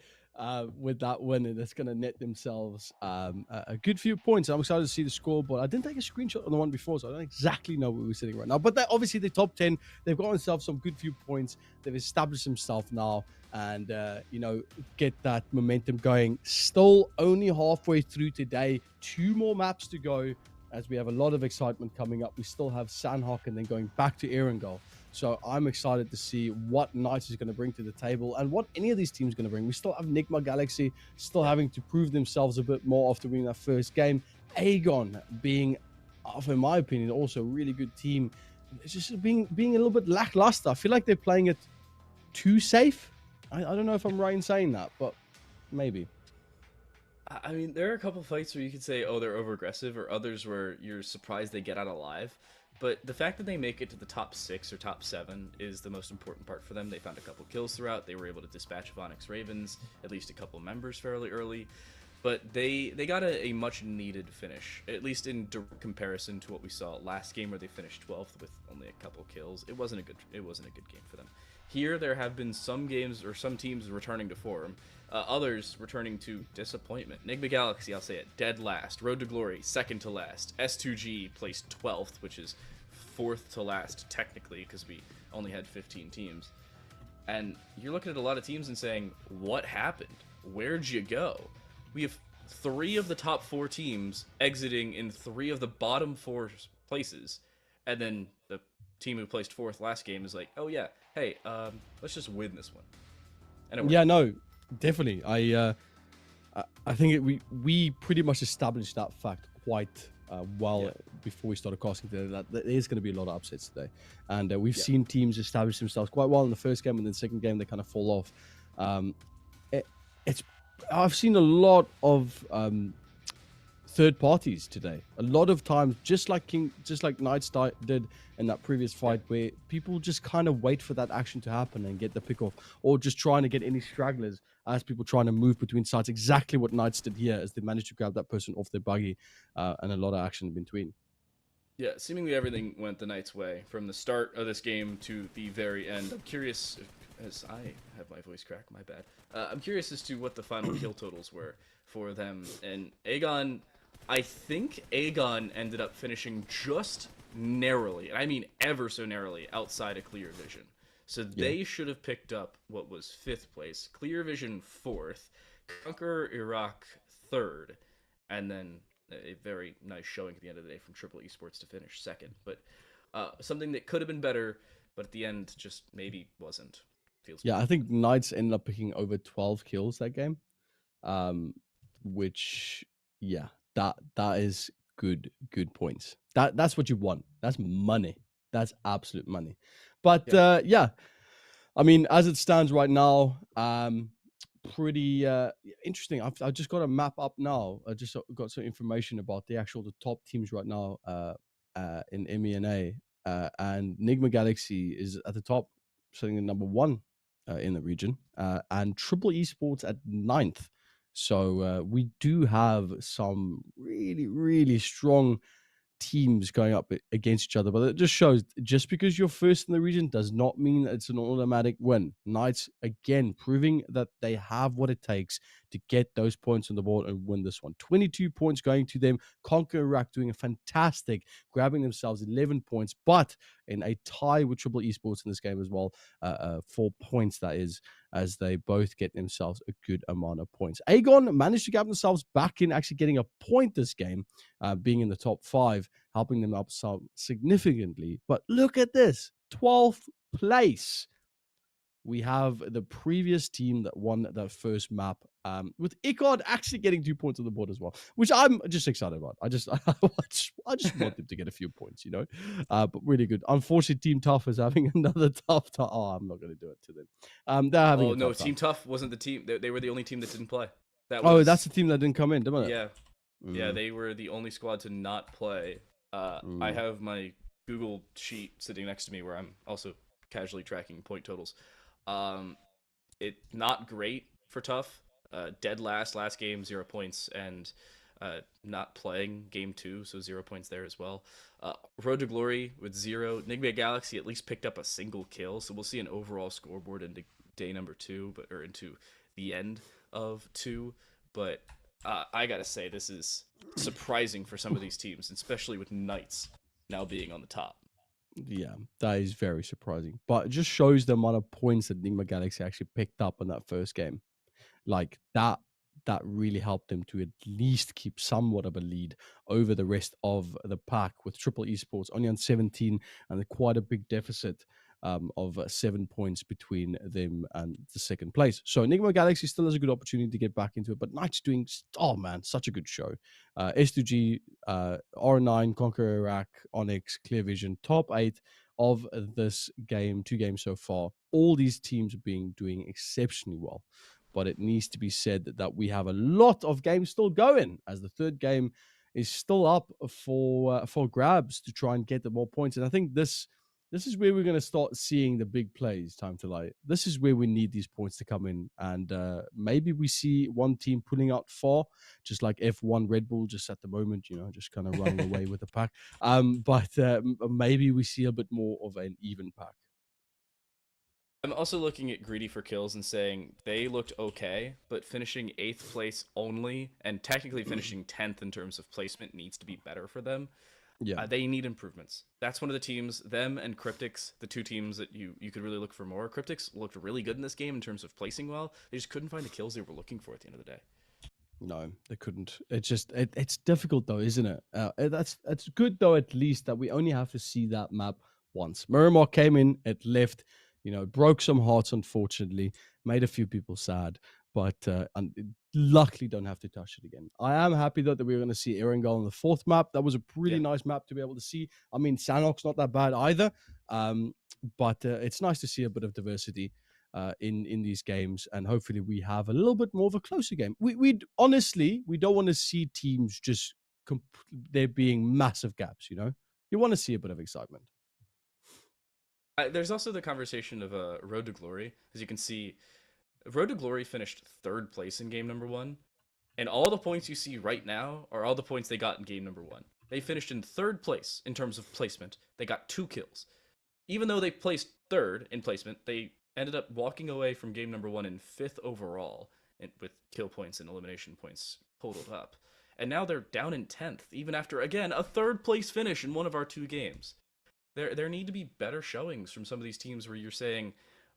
F: with that win, and it's going to net themselves a good few points. I'm excited to see the scoreboard. I didn't take a screenshot on the one before, so I don't exactly know where we're sitting right now, but they're obviously the top 10. They've got themselves some good few points. They've established themselves now, and you know, get that momentum going. Still only halfway through today, 2 more maps to go, as we have a lot of excitement coming up. We still have Sandhawk and then going back to Erangel. So I'm excited to see what Knights is going to bring to the table and what any of these teams are going to bring. We still have NIGMA Galaxy still having to prove themselves a bit more after winning that first game. Aegon being, in my opinion, also a really good team. It's just being a little bit lackluster. I feel like they're playing it too safe. I don't know if I'm right in saying that, but maybe.
E: I mean, there are a couple fights where you could say, oh, they're over-aggressive, or others where you're surprised they get out alive. But the fact that they make it to the top 6 or top 7 is the most important part for them. They found a couple kills throughout. They were able to dispatch ONYX Ravens, at least a couple members fairly early. But they got a much-needed finish, at least in direct comparison to what we saw last game where they finished 12th with only a couple kills. It wasn't a good game for them. Here, there have been some games or some teams returning to form. Others returning to disappointment. NIGMA Galaxy, I'll say it, dead last. Road to Glory, second to last. S2G placed 12th, which is 4th to last technically because we only had 15 teams. And you're looking at a lot of teams and saying, what happened? Where'd you go? We have 3 of the top 4 teams exiting in 3 of the bottom 4 places, and then the team who placed 4th last game is like, oh yeah, hey, let's just win this one, and it worked.
F: Yeah, no, definitely. I think we pretty much established that fact quite well before we started casting today, that there is going to be a lot of upsets today, and we've seen teams establish themselves quite well in the first game, and then the second game they kind of fall off. I've seen a lot of third parties today. A lot of times, just like Knights did in that previous fight, where people just kind of wait for that action to happen and get the pick off, or just trying to get any stragglers as people trying to move between sides. Exactly what Knights did here, as they managed to grab that person off their buggy, and a lot of action in between.
E: Yeah, seemingly everything went the Knights' way from the start of this game to the very end. I'm curious, as I have my voice crack, my bad. I'm curious as to what the final kill totals were for them. And Aegon, I think Aegon ended up finishing just narrowly, and I mean ever so narrowly, outside of Clear Vision. So they should have picked up what was 5th place, Clear Vision 4th, Conqueror Iraq 3rd, and then a very nice showing at the end of the day from Triple Esports to finish 2nd. But something that could have been better, but at the end just maybe wasn't. Feels good.
F: I think Knights ended up picking over 12 kills that game, which that is good points. That's what you want. That's money. That's absolute money. But I mean, as it stands right now, pretty interesting. I've just got a map up now. I just got some information about the top teams right now in MENA, and NIGMA Galaxy is at the top, sitting at number 1 in the region, and Triple Esports at 9th. So we do have some really, really strong teams going up against each other, but it just shows, just because you're first in the region does not mean that it's an automatic win. Knights, again, proving that they have what it takes to get those points on the board and win this one. 22 points going to them. CONQUEROR doing a fantastic, grabbing themselves 11 points, but in a tie with Triple Esports in this game as well. 4 points, that is, as they both get themselves a good amount of points. Aegon managed to get themselves back in, actually getting a point this game, being in the top 5, helping them up significantly. But look at this, 12th place. We have the previous team that won that first map, with IKURD actually getting 2 points on the board as well, which I'm just excited about. I just want them to get a few points, but really good. Unfortunately, Team Tough is having another tough time. Oh, I'm not going to do it to them. They're having a tough
E: Team
F: time.
E: Tough wasn't the team. They were the only team that didn't play.
F: That's the team that didn't come in, didn't it?
E: Yeah. Yeah, they were the only squad to not play. I have my Google sheet sitting next to me where I'm also casually tracking point totals. It not great for Tough. Dead last game, 0 points, and not playing game 2, so 0 points there as well. Road to Glory with 0. NIGMA Galaxy at least picked up a single kill, so we'll see an overall scoreboard into day number 2, or into the end of 2. But I gotta say, this is surprising for some of these teams, especially with Knights now being on the top.
F: Yeah, that is very surprising. But it just shows the amount of points that NIGMA Galaxy actually picked up in that first game. Like that really helped them to at least keep somewhat of a lead over the rest of the pack, with Triple Esports only on 17 and quite a big deficit of 7 points between them and the second place. So NIGMA Galaxy still has a good opportunity to get back into it, but Knights doing, oh man, such a good show. S2G, R9, Conqueror Iraq, ONYX, Clear Vision, top 8 of this game, 2 games so far. All these teams are doing exceptionally well. But it needs to be said that we have a lot of games still going, as the third game is still up for grabs to try and get the more points. And I think this is where we're going to start seeing the big plays. Time to light. This is where we need these points to come in, and maybe we see one team pulling out far, just like F1 Red Bull, just at the moment, just kind of running away with the pack. But maybe we see a bit more of an even pack.
E: I'm also looking at Greedy for Kills and saying they looked okay, but finishing 8th place only, and technically finishing 10th in terms of placement, needs to be better for them.
F: Yeah,
E: they need improvements. That's one of the teams, them and CRYPTICS, the 2 teams that you could really look for more. CRYPTICS looked really good in this game in terms of placing well. They just couldn't find the kills they were looking for at the end of the day.
F: No, they couldn't. It's difficult though, isn't it? That's good though, at least that we only have to see that map once. Miramar came in, it left, broke some hearts, unfortunately, made a few people sad, but luckily don't have to touch it again. I am happy though that we were going to see Erangel on the fourth map. That was a really
E: Yeah.
F: nice map to be able to see. I mean, Sanok's not that bad either, but it's nice to see a bit of diversity in these games, and hopefully we have a little bit more of a closer game. We honestly, we don't want to see teams just there being massive gaps. You want to see a bit of excitement.
E: There's also the conversation of Road to Glory. As you can see, Road to Glory finished third place in game number 1, and all the points you see right now are all the points they got in game number 1. They finished in third place in terms of placement. They got 2 kills. Even though they placed third in placement, they ended up walking away from game number 1 in 5th overall, with kill points and elimination points totaled up. And now they're down in 10th, even after, again, a third place finish in one of our 2 games. There need to be better showings from some of these teams where you're saying,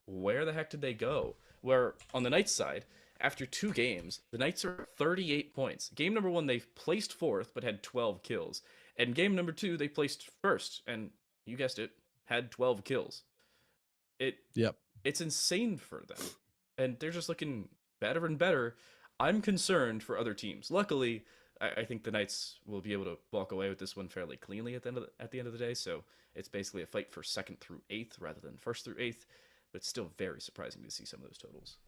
E: where the heck did they go? Where on the Knights side, after 2 games, the Knights are 38 points. Game number 1, they placed 4th but had 12 kills. And game number 2, they placed 1st and, you guessed it, had 12 kills.
F: Yep.
E: It's insane for them. And they're just looking better and better. I'm concerned for other teams. Luckily, I think the Knights will be able to walk away with this one fairly cleanly at the end of the day. So it's basically a fight for 2nd through 8th rather than 1st through 8th. But it's still very surprising to see some of those totals.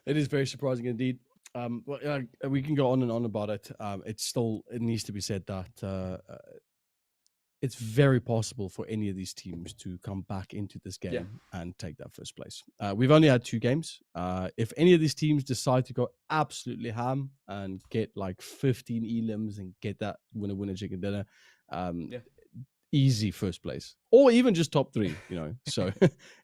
F: It is very surprising indeed. We can go on and on about it. It needs to be said that it's very possible for any of these teams to come back into this game and take that first place. We've only had 2 games. If any of these teams decide to go absolutely ham and get like 15 elims and get that winner chicken dinner, easy first place, or even just top 3. So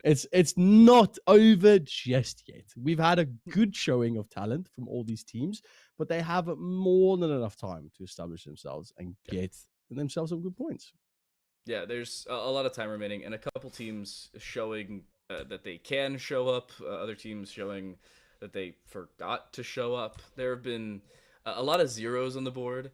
F: it's not over just yet. We've had a good showing of talent from all these teams, but they have more than enough time to establish themselves and get themselves some good points.
E: Yeah, there's a lot of time remaining, and a couple teams showing that they can show up, other teams showing that they forgot to show up. There have been a lot of zeros on the board,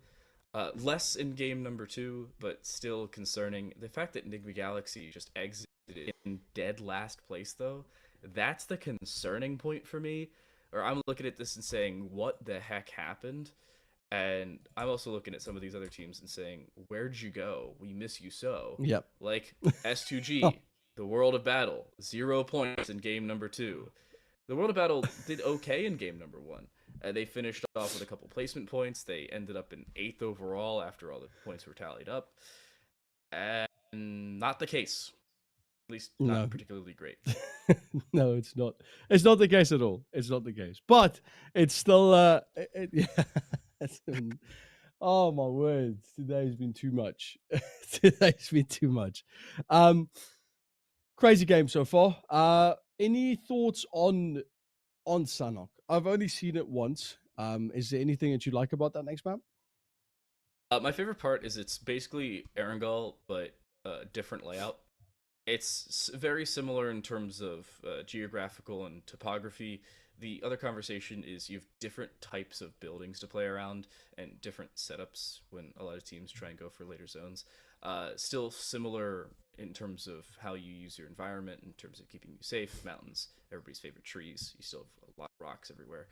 E: less in game number 2, but still concerning. The fact that NIGMA Galaxy just exited in dead last place, though, that's the concerning point for me. Or I'm looking at this and saying, what the heck happened? And I'm also looking at some of these other teams and saying, where'd you go? We miss you so.
F: Yep.
E: Like S2G, the World of Battle, 0 points in game number 2. The World of Battle did okay in game number 1. They finished off with a couple placement points. They ended up in 8th overall after all the points were tallied up. And not the case. At least not particularly great.
F: No, it's not. It's not the case at all. It's not the case. But it's still oh my words. Today's been too much. Today's been too much. Crazy game so far. Any thoughts on Sanok? I've only seen it once. Is there anything that you like about that next map?
E: My favorite part is it's basically Erangel, but different layout. It's very similar in terms of geographical and topography. The other conversation is you have different types of buildings to play around and different setups when a lot of teams try and go for later zones. Still similar in terms of how you use your environment, in terms of keeping you safe, mountains, everybody's favorite trees. You still have a lot of rocks everywhere.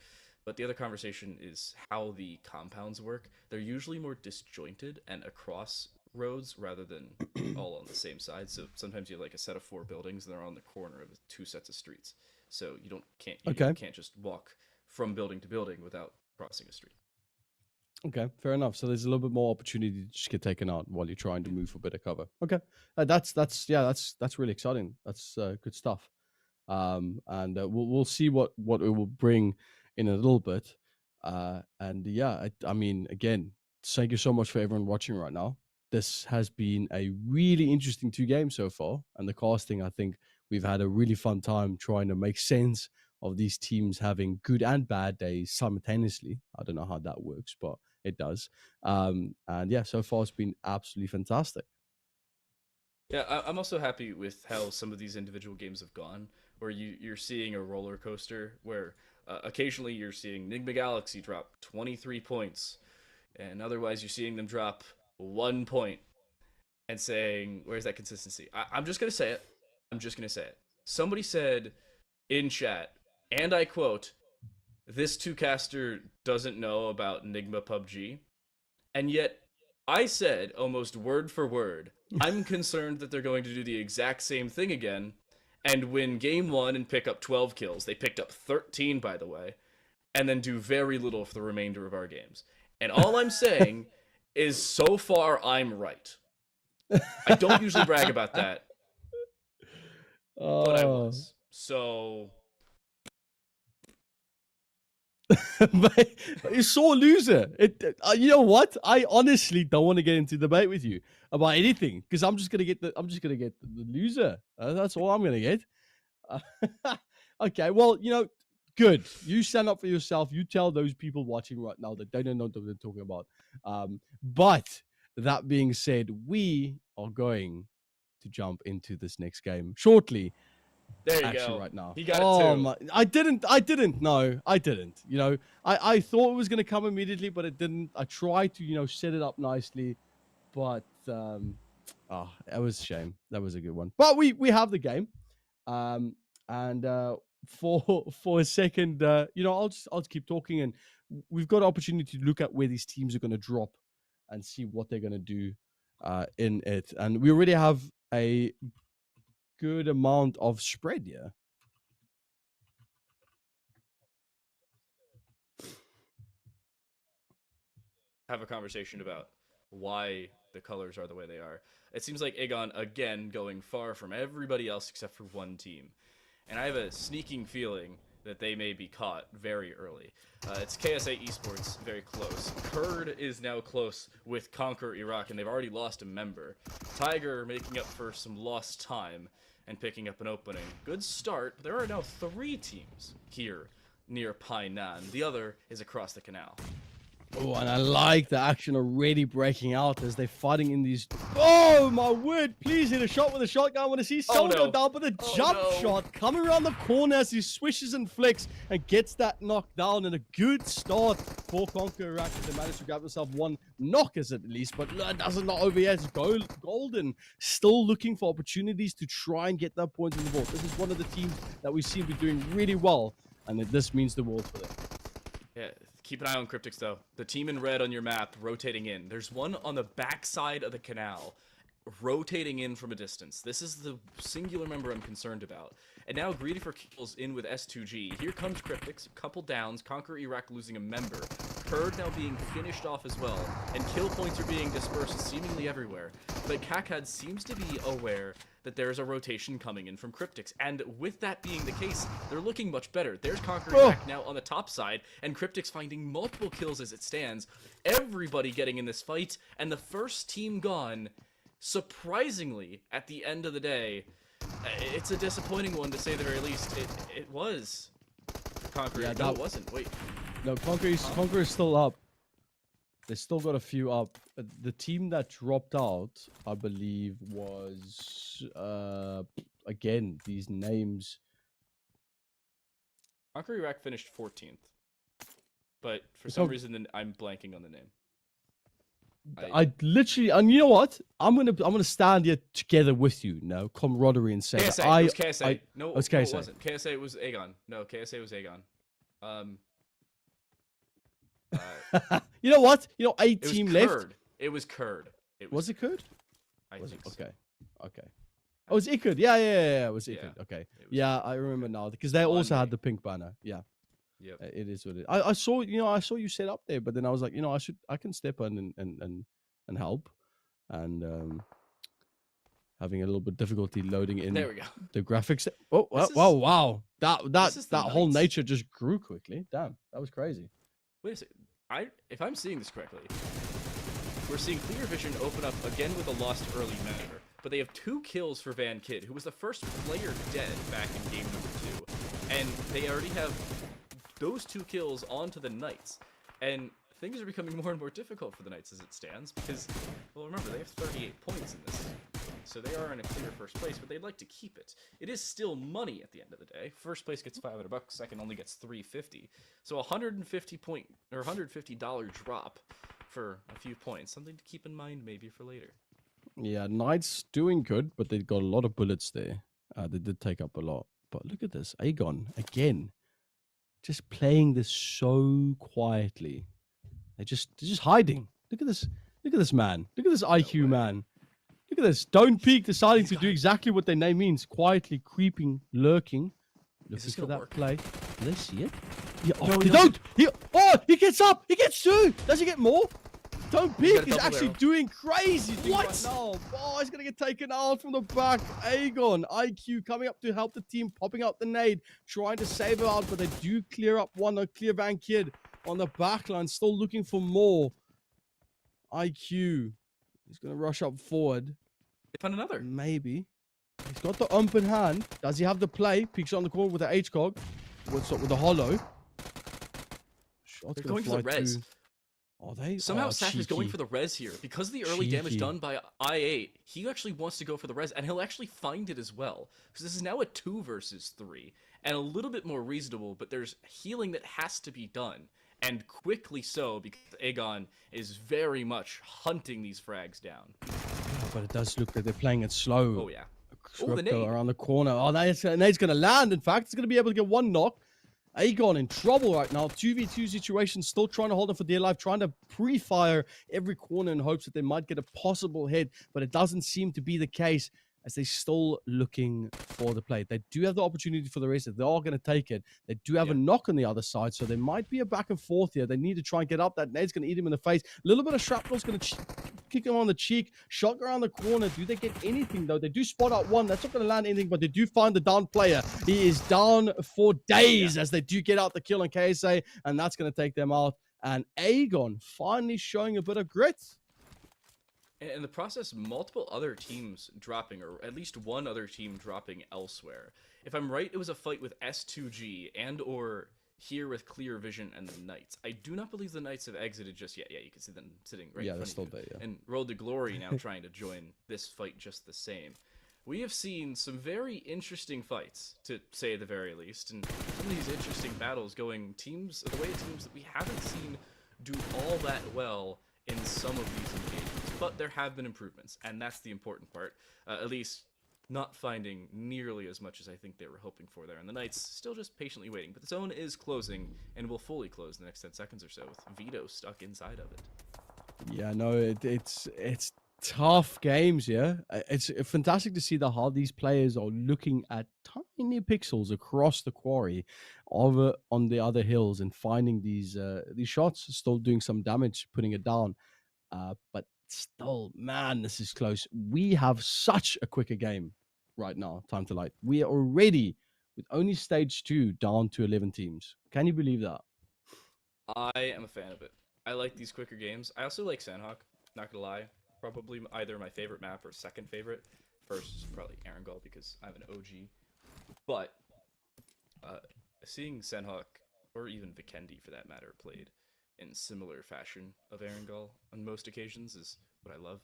E: But the other conversation is how the compounds work. They're usually more disjointed and across roads rather than all on the same side. So sometimes you have like a set of 4 buildings and they're on the corner of 2 sets of streets. So you can't just walk from building to building without crossing a street.
F: Okay, fair enough. So there's a little bit more opportunity to just get taken out while you're trying to move for a bit of cover. Okay, that's really exciting. That's good stuff. And we'll see what it will bring in a little bit. And yeah, I mean, again, thank you so much for everyone watching right now. This has been a really interesting 2 games so far, and the casting, I think we've had a really fun time trying to make sense of these teams having good and bad days simultaneously. I don't know how that works, but it does. And yeah, so far it's been absolutely fantastic.
E: Yeah, I'm also happy with how some of these individual games have gone, where you're seeing a roller coaster where occasionally you're seeing NIGMA Galaxy drop 23 points, and otherwise you're seeing them drop 1 point and saying, where's that consistency? I'm just going to say it. I'm just going to say it. Somebody said in chat, and I quote, this two-caster doesn't know about NIGMA PUBG. And yet, I said, almost word for word, I'm concerned that they're going to do the exact same thing again and win game one and pick up 12 kills. They picked up 13, by the way, and then do very little for the remainder of our games. And all I'm saying is, so far, I'm right. I don't usually brag about that, but I was. So
F: But you're sore loser. You know what? I honestly don't want to get into debate with you about anything because I'm just gonna get the loser. That's all I'm gonna get. Okay, well, good. You stand up for yourself. You tell those people watching right now that they don't know what they're talking about. But that being said, we are going to jump into this next game shortly.
E: there you
F: Actually,
E: go.
F: right now.
E: He got it too.
F: My, I didn't. No, I didn't. I thought it was going to come immediately, but it didn't. I tried to, set it up nicely, but that was a shame. That was a good one. But we have the game. And for a second, I'll just keep talking, and we've got an opportunity to look at where these teams are going to drop and see what they're going to do in it. And we already have a good amount of spread here.
E: Have a conversation about why the colors are the way they are. It seems like Aegon, again, going far from everybody else except for one team. And I have a sneaking feeling that they may be caught very early. It's KSA Esports, very close. IKURD is now close with Conquer Iraq, and they've already lost a member. Tiger making up for some lost time and picking up an opening. Good start. There are now 3 teams here near Painan. The other is across the canal.
F: Oh, and I like the action already breaking out as they're fighting in these. Oh, my word. Please hit a shot with a shotgun. I want to see Solo
E: no.
F: down, but the jump shot coming around the corner as he swishes and flicks and gets that knock down. And a good start for CONQUEROR. They managed to grab themselves one knock as at least, but it doesn't not over yet. It's Golden still looking for opportunities to try and get that point in the board. This is one of the teams that we seem to be doing really well, and this means the world for them.
E: Yeah, keep an eye on CRYPTICS, though. The team in red on your map rotating in. There's one on the backside of the canal rotating in from a distance. This is the singular member I'm concerned about. And now greedy for kills in with S2G. Here comes CRYPTICS, a couple downs, Conquer Iraq losing a member. IKURD now being finished off as well, and kill points are being dispersed seemingly everywhere. But Kakad seems to be aware that there's a rotation coming in from CRYPTICS, and with that being the case, they're looking much better. There's Conquer Iraq now on the top side, and CRYPTICS finding multiple kills as it stands. Everybody getting in this fight, and the first team gone. Surprisingly, at the end of the day, it's a disappointing one to say the very least. It was Conquer. Yeah, no, it wasn't. Wait.
F: No, Conquer is still up. They still got a few up. The team that dropped out, I believe, was again these names.
E: Conquer Iraq finished 14th, but for some reason I'm blanking on the name.
F: I literally, and you know what? I'm gonna stand here together with you, camaraderie, and say
E: KSA. It was KSA. No,
F: it was KSA.
E: No, it wasn't. KSA was Aegon. No, KSA was Aegon.
F: You know what? A team left.
E: It was IKURD.
F: Was it IKURD?
E: I think so.
F: Okay. Oh, it was IKURD. Yeah. It was IKURD.
E: Yeah,
F: okay. Yeah, I remember now because they also had the pink banner. Yeah.
E: Yep.
F: It is what it is. I saw you set up there, but then I was like, I can step in and help, and having a little bit difficulty loading in.
E: There we go.
F: The graphics. Oh, wow! That whole nature just grew quickly. Damn, that was crazy.
E: Wait a second. If I'm seeing this correctly, we're seeing Clear Vision open up again with a lost early member, but they have 2 kills for Van Kid, who was the first player dead back in game number 2, and they already have those 2 kills onto the Knights, and things are becoming more and more difficult for the Knights as it stands, because, well, remember, they have 38 points in this. so they are in a clear first place, but they'd like to keep it. It is still money at the end of the day. First place gets $500, second only gets $350. So $150 drop for a few points. Something to keep in mind maybe for later.
F: Yeah, Knights doing good, but they got a lot of bullets there. They did take up a lot. But look at this. Aegon, again, just playing this so quietly. They're just hiding. Look at this. Look at this man. Look at this IQ man. Look at this. Don't peek, deciding to do exactly what their name means. Quietly creeping, lurking. Looking for that play. Do they see it? Yeah, oh, they don't! He gets up! He gets two! Does he get more? Don't peek! He's actually doing crazy things right now. Oh, he's going to get taken out from the back. Aegon, IQ coming up to help the team, popping out the nade, trying to save it out, but they do clear up one, clear Van Kid on the back line, still looking for more. IQ, he's going to rush up forward.
E: They found another.
F: Maybe. He's got the ump in hand. Does he have the play? Peeks on the corner with the HCOG. What's up with the hollow?
E: They're going for the res.
F: Are they?
E: Somehow Saf is going for the res here. Because of the early damage done by I8, he actually wants to go for the res, and he'll actually find it as well. Because this is now a 2 versus 3, and a little bit more reasonable, but there's healing that has to be done. And quickly so, because Aegon is very much hunting these frags down.
F: But it does look like they're playing it slow.
E: Oh, yeah. Oh, the nade.
F: Around the corner. Oh, nade's going to land. In fact, it's going to be able to get one knock. Aegon in trouble right now. 2v2 situation, still trying to hold him for dear life, trying to pre-fire every corner in hopes that they might get a possible hit, but it doesn't seem to be the case as they're still looking for the play. They do have the opportunity for the rest. They are going to take it. They do have a knock on the other side, so there might be a back and forth here. They need to try and get up. That nade's going to eat him in the face. A little bit of shrapnel's going to kick him on the cheek. Shot around the corner. Do they get anything, though? They do spot out one. That's not going to land anything, but they do find the down player. He is down for days as they do get out the kill on KSA, and that's going to take them out. And Aegon finally showing a bit of grit.
E: In the process, multiple other teams dropping, or at least one other team dropping elsewhere. If I'm right, it was a fight with S2G and or here with Clear Vision and the Knights. I do not believe the Knights have exited just yet. Yeah, you can see them sitting right in front of you.
F: There, yeah.
E: And Road to Glory now trying to join this fight just the same. We have seen some very interesting fights, to say the very least, and some of these interesting battles going the way teams that we haven't seen do all that well in some of these engagements. But there have been improvements, and that's the important part. At least not finding nearly as much as I think they were hoping for there. And the Knights still just patiently waiting. But the zone is closing, and will fully close in the next 10 seconds or so, with Vito stuck inside of it.
F: Yeah, no, it's tough games, yeah. It's fantastic to see how these players are looking at tiny pixels across the quarry over on the other hills and finding these shots, still doing some damage, putting it down. But still, man, this is close. We have such a quicker game right now, Time to Light. We are already, with only stage 2, down to 11 teams. Can you believe that?
E: I am a fan of it. I like these quicker games. I also like Sandhawk, not gonna lie. Probably either my favorite map or second favorite. First is probably Erangel because I'm an OG. But seeing Sandhawk, or even Vikendi for that matter, played in similar fashion of Erangel on most occasions is what I love.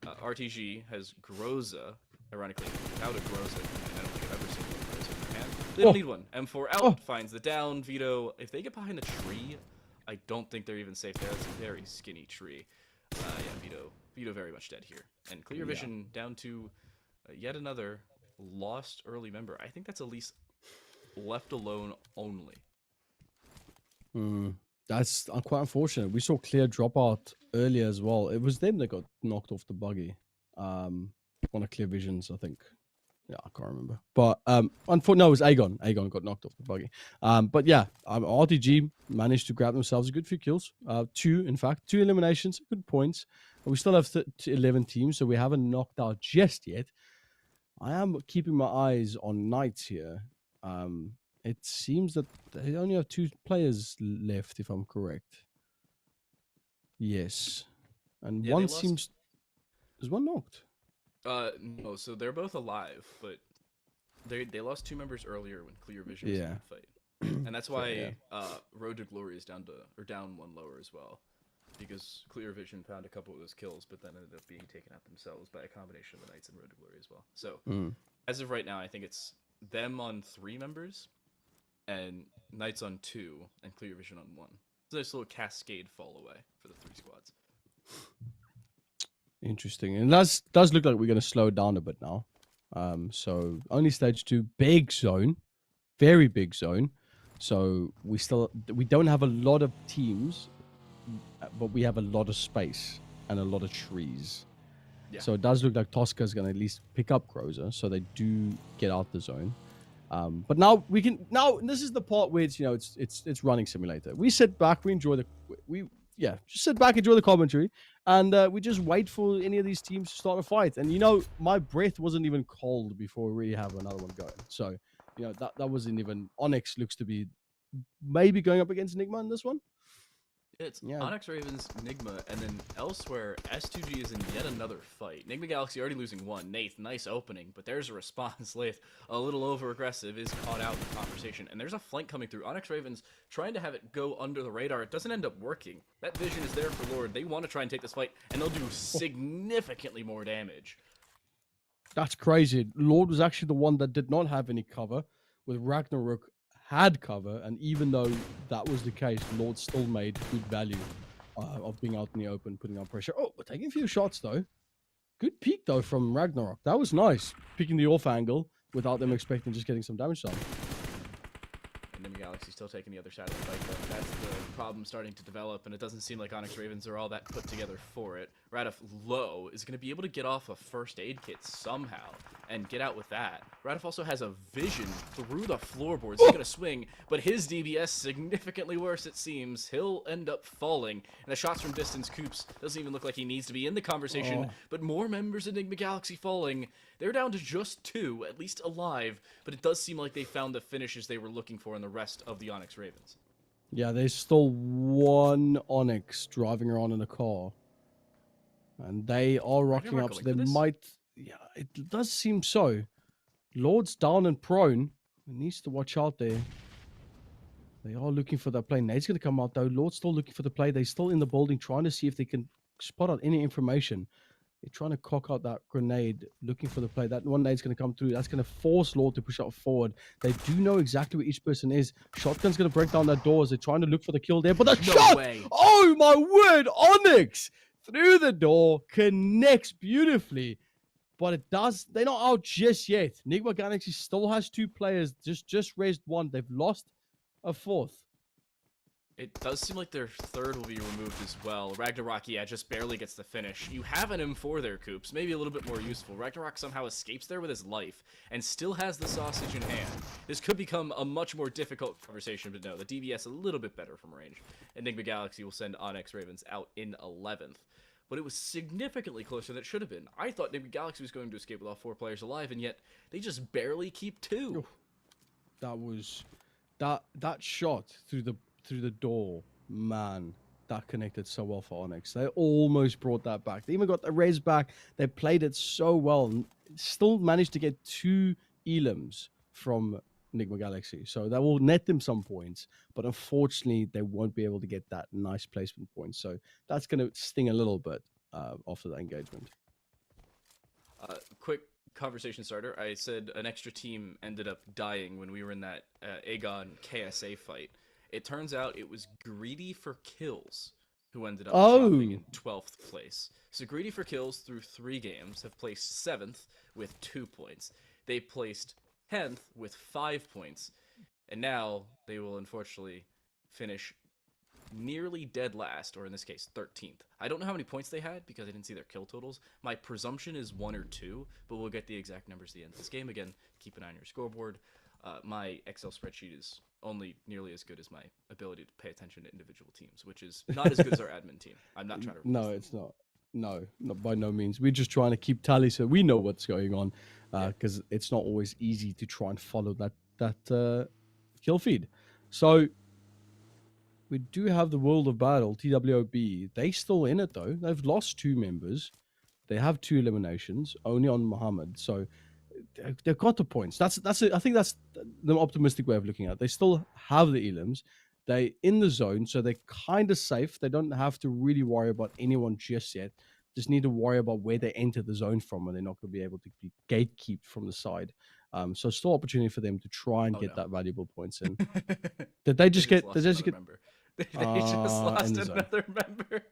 E: RTG has Groza, ironically, without a Groza. I don't think I've ever seen a Groza in their hand. They don't need one. M4 out, finds the down. Vito, if they get behind the tree, I don't think they're even safe there. It's a very skinny tree. Yeah, Vito very much dead here. And Clear Vision down to yet another lost early member. I think that's at least left alone only.
F: That's quite unfortunate. We saw Clear drop out earlier as well. It was them that got knocked off the buggy. One of Clear Vision's, I think. Yeah, I can't remember. But no, it was Aegon. Aegon got knocked off the buggy. But yeah, RTG managed to grab themselves a good few kills. 2, in fact. 2 eliminations, good points. We still have 11 teams, so we haven't knocked out just yet. I am keeping my eyes on Knights here. It seems that they only have 2 players left, if I'm correct. Yes. And one seems... Is one knocked?
E: No, so they're both alive, but they lost 2 members earlier when Clear Vision was in the fight. And that's why Road to Glory is down 1 lower as well. because Clear Vision found a couple of those kills, but then ended up being taken out themselves by a combination of the Knights and Road to Glory as well. So as of right now, I think it's them on 3 members, and Knights on 2, and Clear Vision on 1. So there's a little cascade fall away for the 3 squads.
F: Interesting. And that does look like we're going to slow down a bit now. So only stage 2, big zone, very big zone. So we don't have a lot of teams, but we have a lot of space and a lot of trees.
E: Yeah.
F: So it does look like Tosca is going to at least pick up Crozer, so they do get out the zone. But now this is the part where it's running simulator. We sit back, we enjoy just sit back, enjoy the commentary, and we just wait for any of these teams to start a fight. And my breath wasn't even cold before we really have another one going. So that wasn't even. ONYX looks to be maybe going up against NIGMA in this one.
E: It's ONYX Ravens, NIGMA, and then elsewhere, S2G is in yet another fight. NIGMA Galaxy already losing 1. Nath, nice opening, but there's a response. Lath, a little over-aggressive, is caught out in the conversation. And there's a flank coming through. ONYX Ravens trying to have it go under the radar. It doesn't end up working. That vision is there for Lord. They want to try and take this fight, and they'll do significantly more damage.
F: That's crazy. Lord was actually the one that did not have any cover, with Ragnarok had cover, and even though that was the case, Lord still made good value of being out in the open, putting on pressure. Oh, we're taking a few shots though. Good peek though from Ragnarok. That was nice, picking the off angle without them expecting, just getting some damage done.
E: And then Galaxy still taking the other side of the fight though. That's the problem starting to develop, and it doesn't seem like ONYX Ravens are all that put together for it. Radif Low is going to be able to get off a first aid kit somehow and get out with that. Radif also has a vision through the floorboards. He's going to swing, but his DBS significantly worse, it seems. He'll end up falling. And the shots from distance, Coops doesn't even look like he needs to be in the conversation. But more members of Enigma Galaxy falling. They're down to just 2, at least alive. But it does seem like they found the finishes they were looking for in the rest of the ONYX Ravens.
F: Yeah, there's still 1 ONYX driving around in a car. And they are rocking up, so they might... Yeah, it does seem so. Lord's down and prone. He needs to watch out there. They are looking for that play. Nade's going to come out, though. Lord's still looking for the play. They're still in the building, trying to see if they can spot out any information. They're trying to cock out that grenade, looking for the play. That one nade's going to come through. That's going to force Lord to push out forward. They do know exactly where each person is. Shotgun's going to break down that door as they're trying to look for the kill there. But the shot!
E: Way.
F: Oh, my word! ONYX! Through the door, connects beautifully. But it does. They're not out just yet. Enigma Galaxy still has 2 players. Just raised 1. They've lost a 4th.
E: It does seem like their 3rd will be removed as well. Ragnarok, yeah, just barely gets the finish. You have an M4 there, Coops. Maybe a little bit more useful. Ragnarok somehow escapes there with his life and still has the sausage in hand. This could become a much more difficult conversation, but no, the DBS a little bit better from range. Enigma Galaxy will send ONYX Ravens out in 11th. But it was significantly closer than it should have been. I thought Enigma Galaxy was going to escape with all 4 players alive, and yet they just barely keep 2.
F: That was that shot through the door, man. That connected so well for ONYX. They almost brought that back. They even got the raise back. They played it so well, and still managed to get 2 elims from Enigma Galaxy. So that will net them some points, but unfortunately they won't be able to get that nice placement point. So that's going to sting a little bit after that engagement.
E: Quick conversation starter. I said an extra team ended up dying when we were in that Aegon KSA fight. It turns out it was Greedy for Kills who ended up dropping in 12th place. So Greedy for Kills through 3 games have placed 7th with 2 points. They placed 10th with 5 points, and now they will unfortunately finish nearly dead last, or in this case 13th. I don't know how many points they had because I didn't see their kill totals. My presumption is 1 or 2, but we'll get the exact numbers at the end of this game. Again, keep an eye on your scoreboard. My Excel spreadsheet is only nearly as good as my ability to pay attention to individual teams, which is not as good as our admin team. I'm not trying to
F: no, it's not. No, by no means. We're just trying to keep tally so we know what's going on, because it's not always easy to try and follow that kill feed. So we do have the World of Battle, TWOB. They still in it though. They've lost 2 members. They have 2 eliminations, only on Muhammad. So they've got the points. I think that's the optimistic way of looking at it. They still have the elims. They in the zone, so they're kind of safe. They don't have to really worry about anyone just yet. Just need to worry about where they enter the zone from, and they're not going to be able to be gatekept from the side. So still opportunity for them to try and get that valuable points in. Did they just get? Did they just get?
E: Member? They just lost
F: in the zone.
E: another member.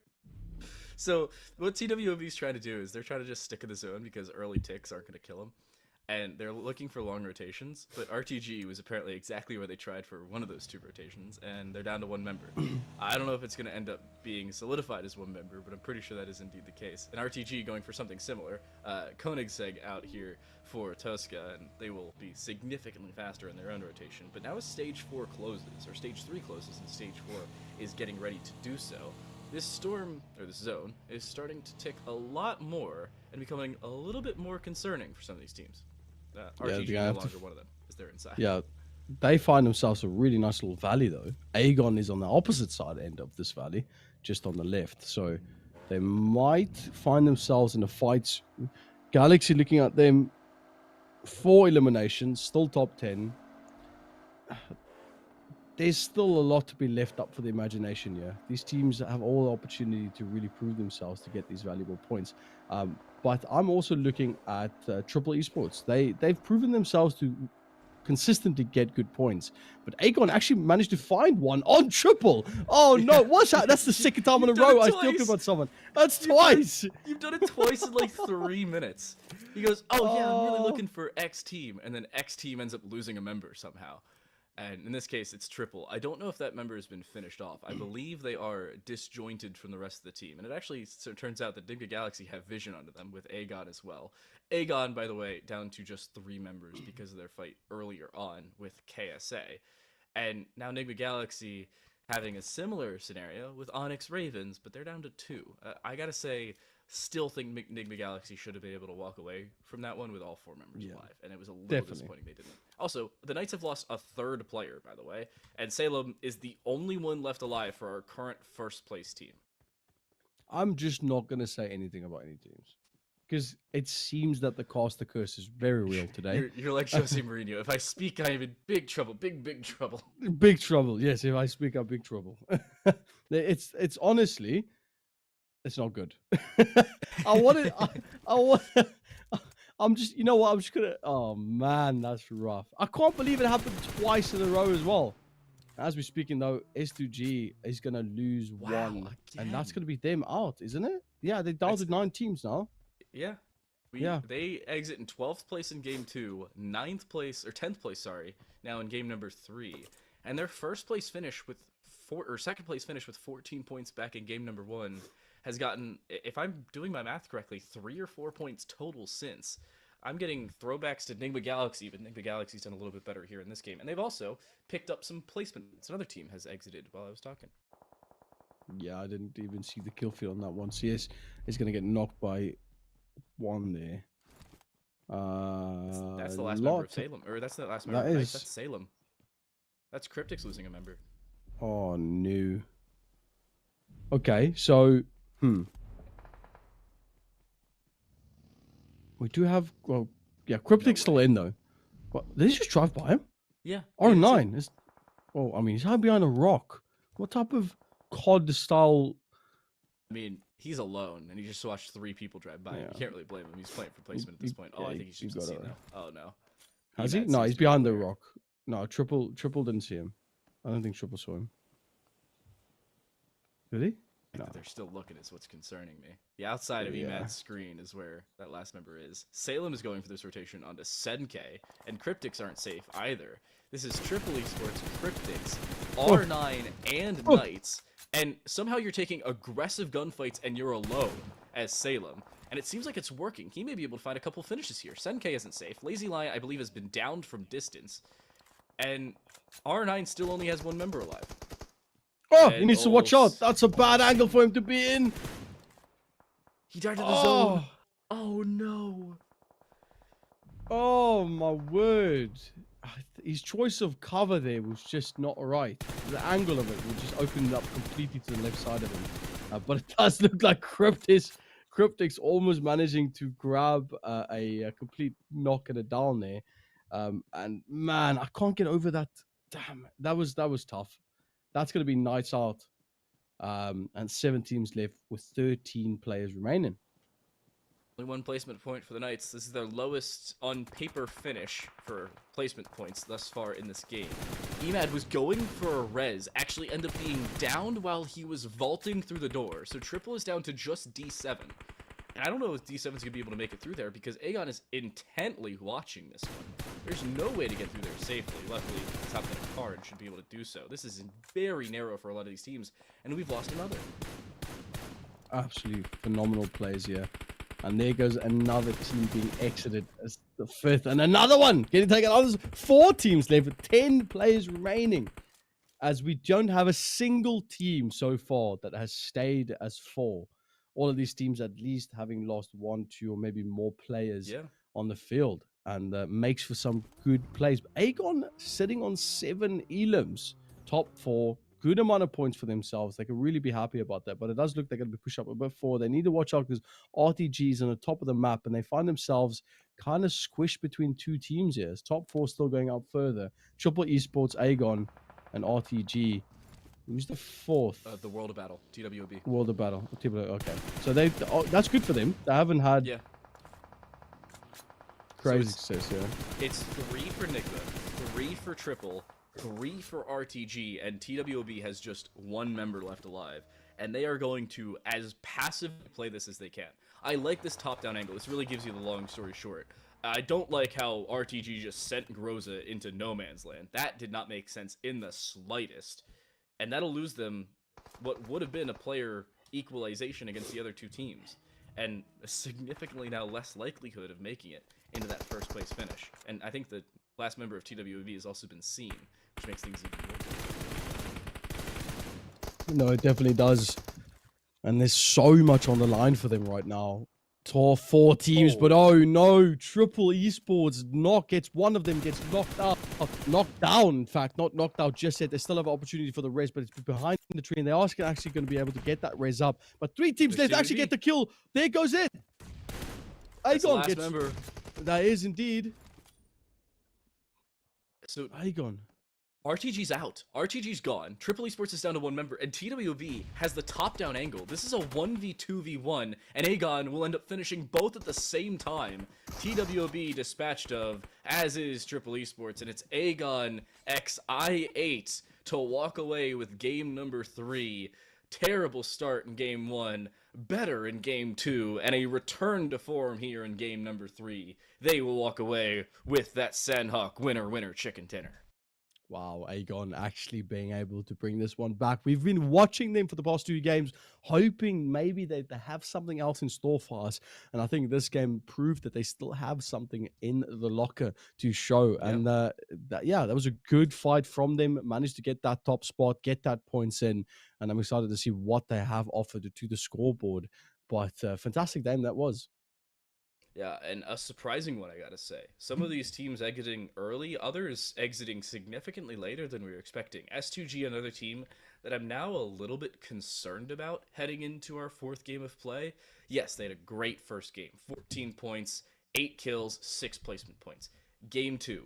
E: So what TWOB is trying to do is they're trying to just stick in the zone because early ticks aren't going to kill them. And they're looking for long rotations, but RTG was apparently exactly where they tried for one of those 2 rotations, and they're down to 1 member. I don't know if it's going to end up being solidified as 1 member, but I'm pretty sure that is indeed the case. And RTG going for something similar, Koenigsegg out here for Tosca, and they will be significantly faster in their own rotation. But now as Stage 4 closes, or Stage 3 closes, and Stage 4 is getting ready to do so, this storm, or this zone, is starting to tick a lot more and becoming a little bit more concerning for some of these teams. RTG no longer one of them, as they're inside.
F: Yeah, they find themselves a really nice little valley, though. Aegon is on the opposite side end of this valley, just on the left. So they might find themselves in a fight. Galaxy looking at them, 4 eliminations, still top 10. There's still a lot to be left up for the imagination here. These teams have all the opportunity to really prove themselves to get these valuable points. But I'm also looking at TRIPLR Esports. They've proven themselves to consistently get good points. But Aegon actually managed to find one on triple. Oh no, what's that? That's the second time in a row I was talking about someone. That's twice.
E: You've done it twice in like 3 minutes. He goes, oh yeah, I'm really looking for X team. And then X team ends up losing a member somehow. And in this case, it's triple. I don't know if that member has been finished off. I believe they are disjointed from the rest of the team. And it actually turns out that NIGMA Galaxy have vision onto them with Aegon as well. Aegon, by the way, down to just 3 members because of their fight earlier on with KSA. And now NIGMA Galaxy having a similar scenario with ONYX Ravens, but they're down to 2. I gotta say, still think NIGMA Galaxy should have been able to walk away from that one with all 4 members alive. And it was a little disappointing they didn't. Also, the Knights have lost a 3rd player, by the way, and Salem is the only one left alive for our current 1st place team.
F: I'm just not going to say anything about any teams because it seems that the caster curse is very real today.
E: You're like Jose Mourinho. If I speak, I am in big trouble. Big trouble.
F: Big trouble. Yes, if I speak, I'm big trouble. It's honestly, it's not good. I'm just, you know what? I'm just gonna. Oh man, that's rough. I can't believe it happened twice in a row as well. As we're speaking, though, S2G is gonna lose 1, and that's gonna be them out, isn't it? Yeah, they're down to 9 teams now.
E: Yeah. They exit in 12th place in game 2, 9th place or 10th place, sorry, now in game number 3, and their first place finish with second place finish with 14 points back in game number 1. Has gotten, if I'm doing my math correctly, 3 or 4 points total since. I'm getting throwbacks to NIGMA Galaxy, but NIGMA Galaxy's done a little bit better here in this game. And they've also picked up some placements. Another team has exited while I was talking.
F: Yeah, I didn't even see the kill feed on that one. CS is going to get knocked by 1 there.
E: That's the last member of Salem. Or that's the last member. That's Salem. That's CRYPTICS losing a member.
F: Oh, no. Okay, so... We do have, well, yeah, CRYPTICS still in though. What? Did he just drive by him?
E: Yeah.
F: R9. Well, I mean, he's hiding behind a rock. What type of COD style?
E: I mean, he's alone, and he just watched 3 people drive by him. You can't really blame him. He's playing for placement at this point. Oh, I think he's just seen now. Oh no.
F: Has he? No, he's behind the rock. No, triple didn't see him. I don't think triple saw him. Did he?
E: No. They're still looking is what's concerning me. The outside of EMAD's screen is where that last member is. Salem is going for this rotation onto Senke, and CRYPTICS aren't safe either. This is Triple Esports, CRYPTICS, R9, and Knights, and somehow you're taking aggressive gunfights and you're alone as Salem, and it seems like it's working. He may be able to find a couple finishes here. Senke isn't safe. Lazy Lion, I believe, has been downed from distance, and R9 still only has 1 member alive.
F: Oh, he needs to watch out. That's a bad angle for him to be in.
E: He died in the zone. Oh, no.
F: Oh, my word. His choice of cover there was just not right. The angle of it would just open it up completely to the left side of him. But it does look like CRYPTICS almost managing to grab a complete knock and a down there. And, man, I can't get over that. Damn, that was tough. that's going to be nights out. And 7 teams left with 13 players remaining.
E: Only 1 placement point for the Knights. This is their lowest on paper finish for placement points thus far in this game. Emad was going for a res, actually ended up being downed while he was vaulting through the door. So Triple is down to just D7. And I don't know if D7's going to be able to make it through there because Aegon is intently watching this one. There's no way to get through there safely. Luckily, top that card should be able to do so. This is very narrow for a lot of these teams, and we've lost another.
F: Absolutely phenomenal plays here. And there goes another team being exited as the 5th. And another one getting taken out. There's 4 teams left with 10 players remaining. As we don't have a single team so far that has stayed as 4. All of these teams at least having lost 1, 2, or maybe more players on the field. And makes for some good plays. But Aegon sitting on 7 elims. Top 4. Good amount of points for themselves. They can really be happy about that. But it does look they're going to be pushed up a bit forward. They need to watch out because RTG is on the top of the map. And they find themselves kind of squished between 2 teams here. It's top 4 still going up further. TRIPLR Esports, Aegon, and RTG. Who's the 4th?
E: The World of Battle, TWB.
F: World of Battle. Okay. So that's good for them. They haven't had crazy success here.
E: It's 3 for NIGMA, 3 for Triple, 3 for RTG, and TWB has just 1 member left alive. And they are going to as passive play this as they can. I like this top-down angle. This really gives you the long story short. I don't like how RTG just sent Groza into no man's land. That did not make sense in the slightest. And that'll lose them what would have been a player equalization against the other 2 teams. And a significantly now less likelihood of making it into that first place finish. And I think the last member of TWB has also been seen, which makes things even worse.
F: No, it definitely does. And there's so much on the line for them right now. 4 teams, but oh no, TRIPLR Esports gets one of them gets knocked down. In fact, not knocked out just yet. They still have an opportunity for the res, but it's behind the tree, and they are actually going to be able to get that res up. But 3 teams left to actually get the kill. There goes it. Aegon gets member. That is indeed.
E: So
F: Aegon.
E: RTG's out. RTG's gone. TRIPLR Esports is down to 1 member, and TWB has the top-down angle. This is a 1v2v1, and Aegon will end up finishing both at the same time. TWB dispatched of, as is TRIPLR Esports, and it's Aegon x I8 to walk away with game number 3. Terrible start in game 1, better in game 2, and a return to form here in game number 3. They will walk away with that Sandhawk winner chicken dinner.
F: Wow, Aegon actually being able to bring this one back. We've been watching them for the past 2 games, hoping maybe they have something else in store for us. And I think this game proved that they still have something in the locker to show. Yeah. And that was a good fight from them. Managed to get that top spot, get that points in. And I'm excited to see what they have offered to the scoreboard. But fantastic game that was.
E: Yeah, and a surprising one, I gotta say. Some of these teams exiting early, others exiting significantly later than we were expecting. S2G, another team that I'm now a little bit concerned about heading into our 4th game of play. Yes, they had a great first game. 14 points, 8 kills, 6 placement points. Game 2,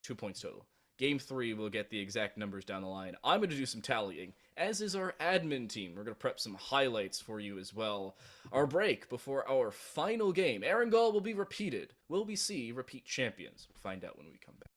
E: 2 points total. Game 3, we'll get the exact numbers down the line. I'm going to do some tallying, as is our admin team. We're going to prep some highlights for you as well. Our break before our final game. Erangel will be repeated. Will we see repeat champions? We'll find out when we come back.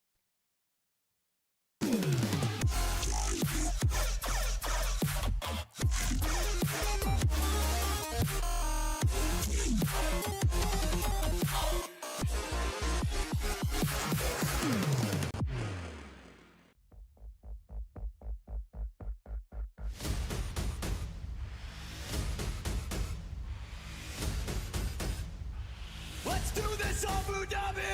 B: Let's do this, Abu Dhabi!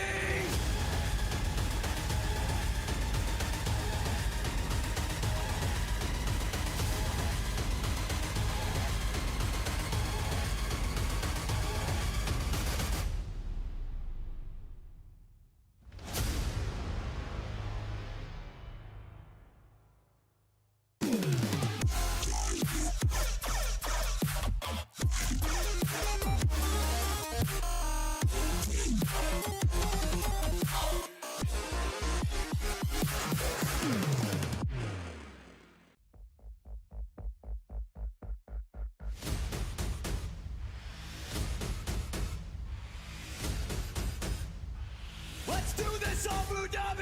B: Abu Dhabi!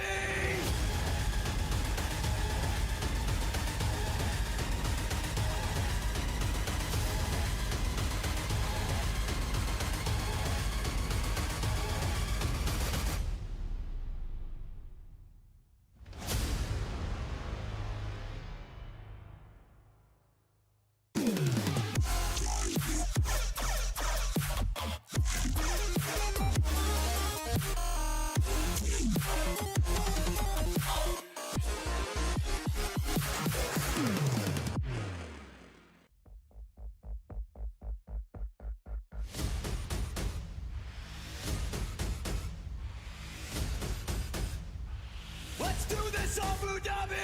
B: Let's do this, Abu Dhabi!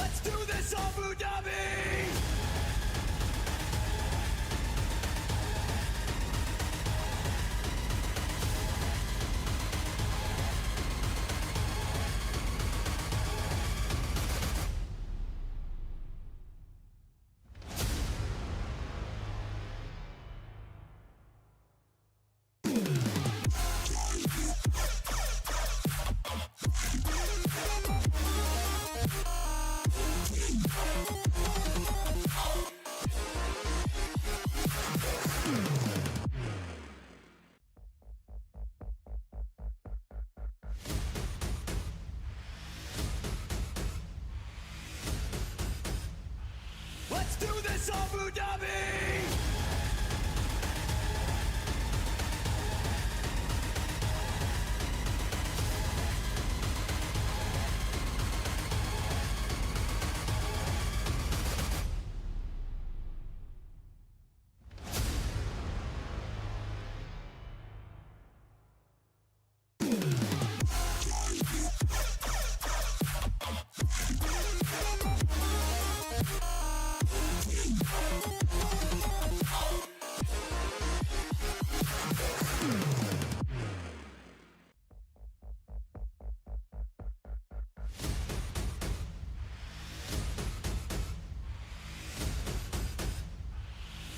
B: Let's do this, Abu Dhabi! Let's do this, Abu Dhabi!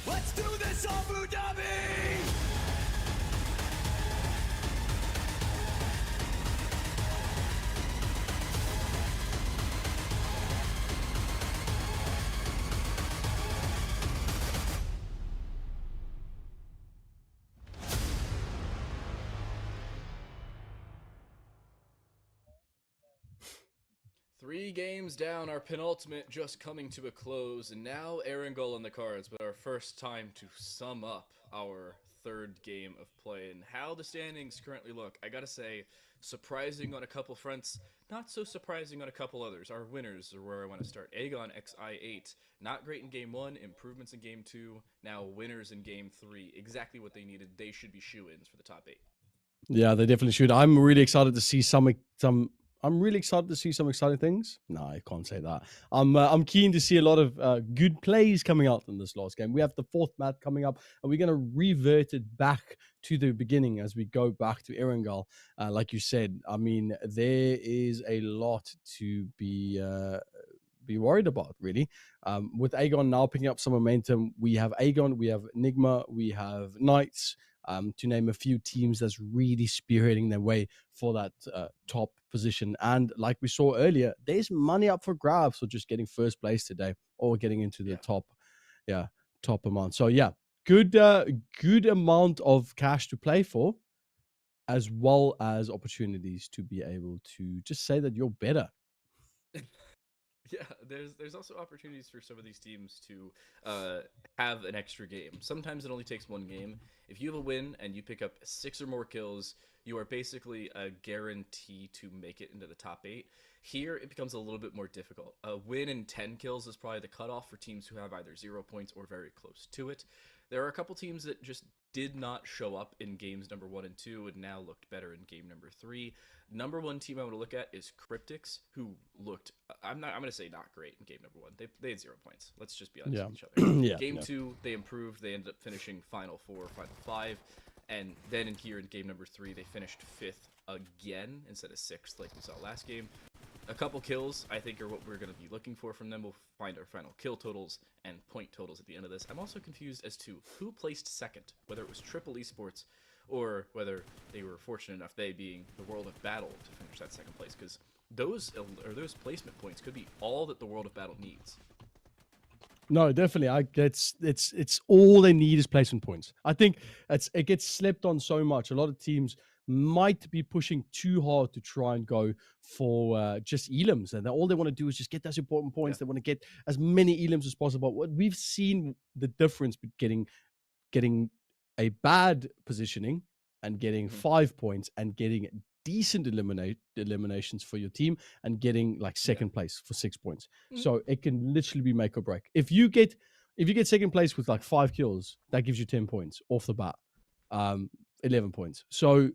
B: Let's do this, Abu Dhabi!
E: Three games down, our penultimate just coming to a close, and now Erangel on the cards, but our first time to sum up our third game of play and how the standings currently look. I gotta say, surprising on a couple fronts, not so surprising on a couple others. Our winners are where I want to start. Aegon XI8, not great in game 1, improvements in game 2, now winners in game 3. Exactly what they needed. They should be shoo-ins for the top 8.
F: Yeah, they definitely should. I'm really excited to see some. I'm really excited to see some exciting things. No, I can't say that. I'm keen to see a lot of good plays coming out in this last game. We have the fourth map coming up, and we're going to revert it back to the beginning as we go back to Erangel. Like you said, I mean, there is a lot to be worried about, really. With Aegon now picking up some momentum, we have Aegon, we have NIGMA, we have Knights, to name a few teams that's really spearheading their way for that top position. And like we saw earlier, there's money up for grabs for just getting first place today or getting into the top amount. So yeah, good amount of cash to play for, as well as opportunities to be able to just say that you're better.
E: Yeah, there's also opportunities for some of these teams to uh, have an extra game. Sometimes it only takes one game. If you have a win and you pick up 6 or more kills, you are basically a guarantee to make it into the top 8. Here, it becomes a little bit more difficult. A win and 10 kills is probably the cutoff for teams who have either 0 points or very close to it. There are a couple teams that just did not show up in games number 1 and 2 and now looked better in game number 3. Number one team I want to look at is CRYPTICS, who looked I'm going to say not great in game number 1. They had 0 points. Let's just be honest
F: Yeah.
E: with each other.
F: Yeah.
E: Game
F: Yeah.
E: 2, they improved. They ended up finishing final 4, final 5, and then in here in game number 3, they finished 5th again instead of 6th like we saw last game. A couple kills, I think, are what we're going to be looking for from them. We'll find our final kill totals and point totals at the end of this. I'm also confused as to who placed second, whether it was Triple Esports or whether they were fortunate enough, they being the World of Battle, to finish that second place, because those placement points could be all that the World of Battle needs.
F: No, definitely. It's all they need is placement points. I think it gets slept on so much. A lot of teams might be pushing too hard to try and go for just elims, and all they want to do is just get those important points.
E: Yeah.
F: They want to get as many elims as possible. What we've seen the difference between getting a bad positioning and getting 5 points and getting decent eliminations for your team and getting like second place for 6 points. So it can literally be make or break. If you get second place with like 5 kills, that gives you 10 points off the bat. 11 points. So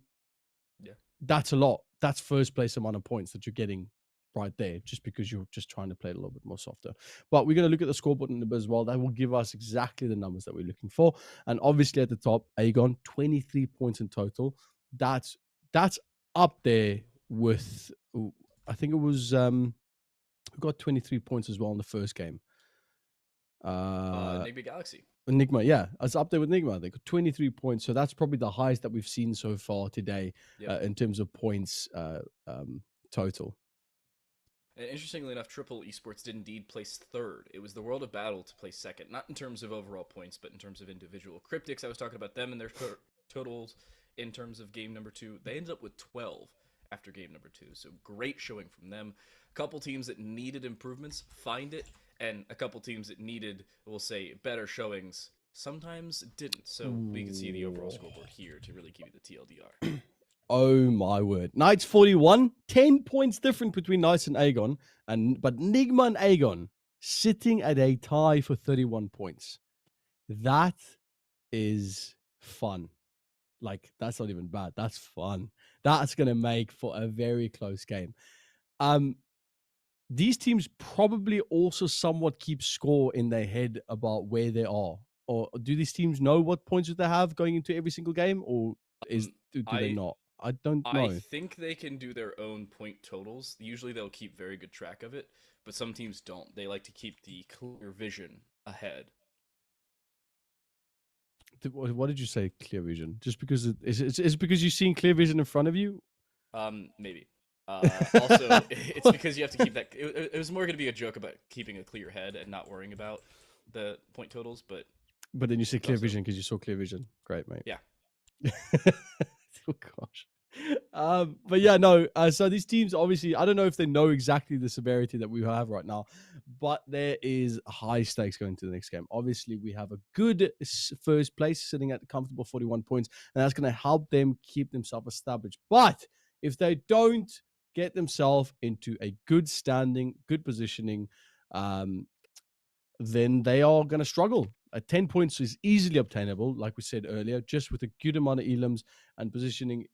E: Yeah.
F: that's a lot. That's first place amount of points that you're getting right there, just because you're just trying to play it a little bit more softer. But we're going to look at the scoreboard number as well. That will give us exactly the numbers that we're looking for. And obviously at the top, Aegon, 23 points in total. That's up there with, I think it was, who got 23 points as well in the first game.
E: NIGMA Galaxy.
F: NIGMA, yeah, it's up there with NIGMA. They got 23 points, so that's probably the highest that we've seen so far today in terms of points total.
E: And interestingly enough, Triple Esports did indeed place third. It was the World of Battle to place second, not in terms of overall points, but in terms of individual. CRYPTICS, I was talking about them and their totals in terms of game number 2. They ended up with 12 after game number 2, so great showing from them. A couple teams that needed improvements, find it, and a couple teams that needed, we'll say, better showings, sometimes didn't. So we can see the overall scoreboard here to really give you the TLDR.
F: Oh my word. Knights 41, 10 points different between Knights and Aegon, but NIGMA and Aegon sitting at a tie for 31 points. That is fun. Like, that's not even bad. That's fun. That's going to make for a very close game. These teams probably also somewhat keep score in their head about where they are. Or do these teams know what points they have going into every single game, or do they not? I don't know.
E: I think they can do their own point totals. Usually they'll keep very good track of it, but some teams don't. They like to keep the clear vision ahead.
F: What did you say, clear vision? Just because is it because you're seeing clear vision in front of you?
E: Maybe. Also, it's because you have to keep that. It was more going to be a joke about keeping a clear head and not worrying about the point totals, but
F: then you said clear vision because you saw clear vision. Great, mate.
E: Yeah.
F: Oh gosh. But yeah, no. So these teams, obviously, I don't know if they know exactly the severity that we have right now, but there is high stakes going to the next game. Obviously, we have a good first place sitting at comfortable 41 points, and that's going to help them keep themselves established. But if they don't get themselves into a good standing, good positioning, then they are going to struggle. 10 points is easily obtainable, like we said earlier, just with a good amount of elims and positioning.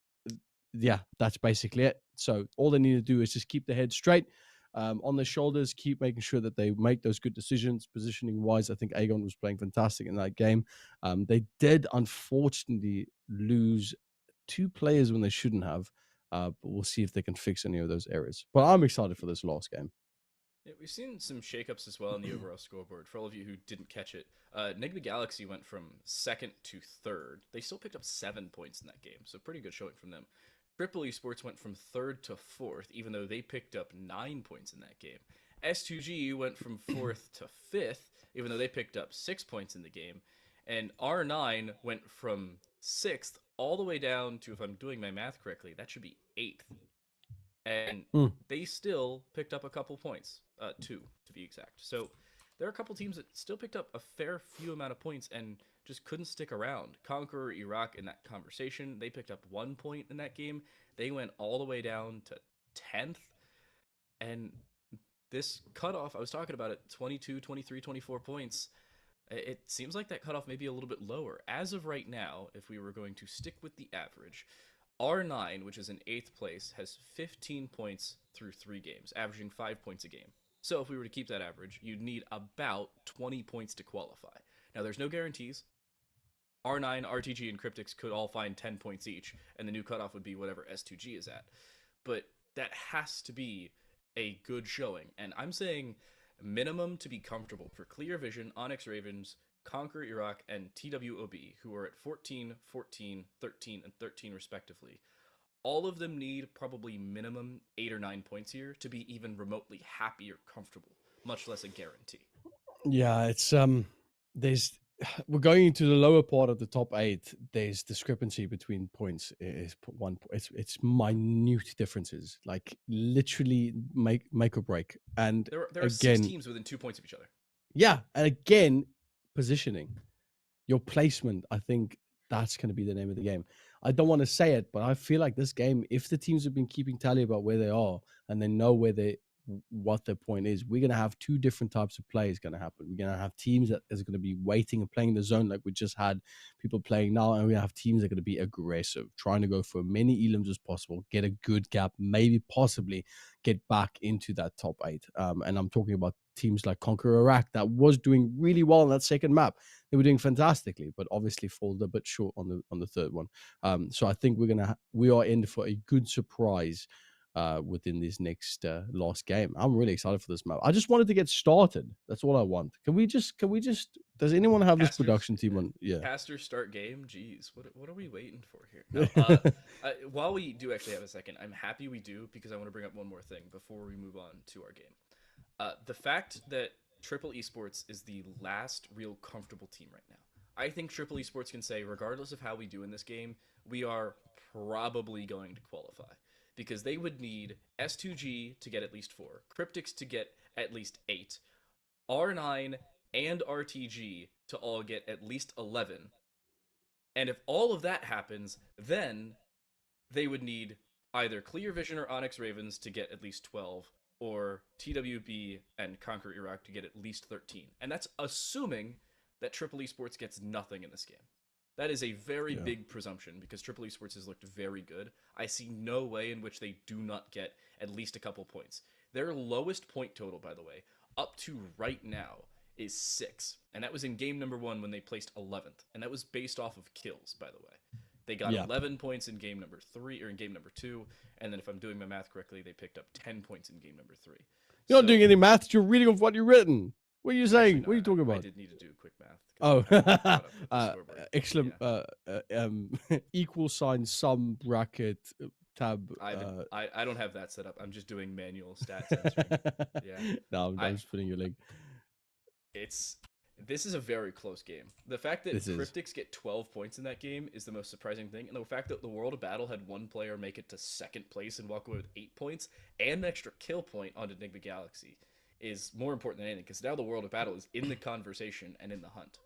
F: Yeah, that's basically it. So all they need to do is just keep their head straight on their shoulders, keep making sure that they make those good decisions. Positioning wise, I think Aegon was playing fantastic in that game. They did unfortunately lose 2 players when they shouldn't have, but we'll see if they can fix any of those areas. But I'm excited for this last game.
E: Yeah, we've seen some shakeups as well in the overall scoreboard. For all of you who didn't catch it, NIGMA Galaxy went from second to third. They still picked up 7 points in that game, so pretty good showing from them. Triple Esports went from third to fourth, even though they picked up 9 points in that game. S2G went from fourth to fifth, even though they picked up 6 points in the game. And R9 went from sixth all the way down to, if I'm doing my math correctly, that should be eighth. and
F: Mm.
E: they still picked up a couple points, 2 to be exact. So there are a couple teams that still picked up a fair few amount of points and just couldn't stick around. Conqueror Iraq in that conversation, they picked up 1 point in that game. They went all the way down to 10th. And this cutoff, I was talking about it, 22, 23, 24 points. It seems like that cutoff may be a little bit lower. As of right now, if we were going to stick with the average, R9, which is in 8th place, has 15 points through 3 games, averaging 5 points a game. So if we were to keep that average, you'd need about 20 points to qualify. Now, there's no guarantees. R9, RTG, and CRYPTICS could all find 10 points each, and the new cutoff would be whatever S2G is at. But that has to be a good showing. And I'm saying minimum to be comfortable for Clear Vision, ONYX Ravens, Conquer Iraq, and TWOB, who are at 14, 14, 13, and 13 respectively. All of them need probably minimum 8 or 9 points here to be even remotely happy or comfortable, much less a guarantee.
F: Yeah, it's there's we're going into the lower part of the top 8. There's discrepancy between points. It's minute differences, like literally make or break. And
E: There are
F: again,
E: 6 teams within 2 points of each other.
F: yeah, and again, positioning, your placement. I think that's going to be the name of the game. I don't want to say it, but I feel like this game, if the teams have been keeping tally about where they are and they know what their point is, we're going to have 2 different types of plays going to happen. We're going to have teams that is going to be waiting and playing the zone like we just had people playing now, and we have teams that are going to be aggressive, trying to go for as many elims as possible, get a good gap, maybe possibly get back into that top 8. And I'm talking about teams like Conqueror Iraq that was doing really well in that second map. They were doing fantastically, but obviously fallen a bit short on the third one. So I think we are in for a good surprise within this next last game. I'm really excited for this map. I just wanted to get started. That's all I want. Can we just does anyone have this production team on? Yeah.
E: Caster start game? Jeez, what are we waiting for here? No, while we do actually have a second, I'm happy we do, because I want to bring up one more thing before we move on to our game. The fact that Triple Esports is the last real comfortable team right now. I think Triple Esports can say, regardless of how we do in this game, we are probably going to qualify. Because they would need S2G to get at least 4, CRYPTICS to get at least 8, R9 and RTG to all get at least 11. And if all of that happens, then they would need either Clear Vision or ONYX Ravens to get at least 12, or TWB and Conquer Iraq to get at least 13. And that's assuming that Triple Esports gets nothing in this game. That is a very big presumption, because Triple Esports has looked very good. I see no way in which they do not get at least a couple points. Their lowest point total, by the way, up to right now, is 6. And that was in game number 1 when they placed 11th. And that was based off of kills, by the way. They got 11 points in game number 3, or in game number 2. And then if I'm doing my math correctly, they picked up 10 points in game number 3.
F: You're not doing any math. You're reading off what you've written. What are you saying?
E: Actually, no,
F: what are you talking about?
E: I did need to do quick math.
F: Oh, excellent. Equal sign, sum, bracket, tab.
E: I don't have that set up. I'm just doing manual stats answering. Yeah.
F: No, I'm just putting your link.
E: This is a very close game. The fact that
F: This is.
E: CRYPTICS get 12 points in that game is the most surprising thing. And the fact that the World of Battle had one player make it to 2nd place and walk away with 8 points and an extra kill point on Enigma Galaxy is more important than anything, because now the World of Battle is in the conversation and in the hunt.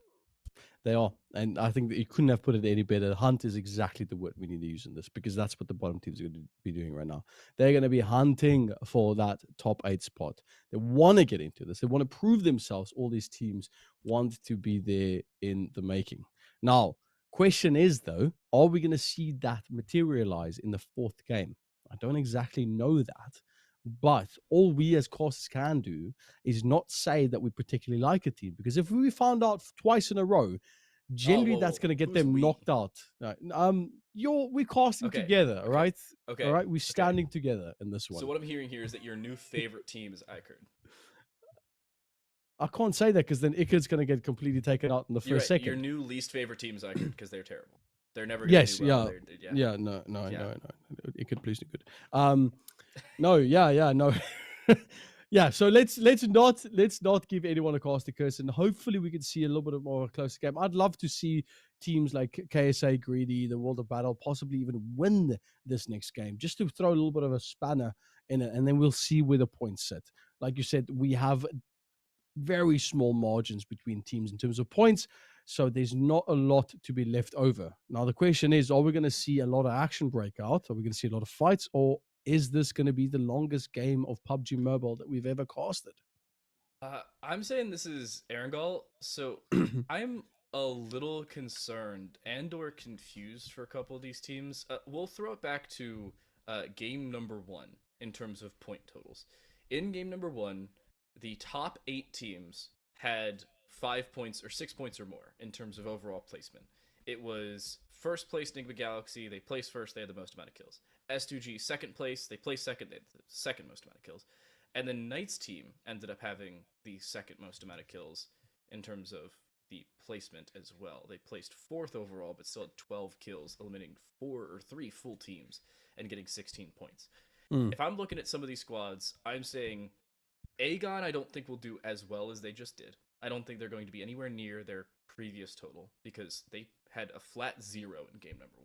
F: They are. And I think that you couldn't have put it any better. Hunt is exactly the word we need to use in this, because that's what the bottom teams are going to be doing right now. They're going to be hunting for that top 8 spot. They want to get into this. They want to prove themselves. All these teams want to be there in the making. Now, question is, though, are we going to see that materialize in the 4th game? I don't exactly know that. But all we as casters can do is not say that we particularly like a team, because if we found out twice in a row, generally that's going to get them knocked out. We're casting together, all right?
E: Okay.
F: All right, we're standing together in this one.
E: So what I'm hearing here is that your new favorite team is IKURD.
F: I can't say that, because then IKURD's going to get completely taken out in the first second.
E: Your new least favorite team is IKURD, because they're terrible. They're never going to do well.
F: No. IKURD, please do good. No. Yeah, so let's not give anyone a cast a curse, and hopefully we can see a little bit more of a closer game. I'd love to see teams like KSA, Greedy, the World of Battle possibly even win this next game, just to throw a little bit of a spanner in it, and then we'll see where the points sit. Like you said, we have very small margins between teams in terms of points, so there's not a lot to be left over. Now the question is, are we going to see a lot of action break out? Are we going to see a lot of fights, or is this going to be the longest game of PUBG Mobile that we've ever casted?
E: I'm saying this is Erangel, so I'm a little concerned and or confused for a couple of these teams. We'll throw it back to game number 1 in terms of point totals. In game number 1, the top 8 teams had 5 points or 6 points or more in terms of overall placement. It was first place NIGMA Galaxy, they placed first, they had the most amount of kills. S2G second place, they placed second, they had the second most amount of kills. And the Knights team ended up having the second most amount of kills in terms of the placement as well. They placed 4th overall, but still had 12 kills, eliminating 4 or 3 full teams and getting 16 points. If I'm looking at some of these squads, I'm saying Aegon I don't think will do as well as they just did. I don't think they're going to be anywhere near their previous total because they had a flat 0 in game number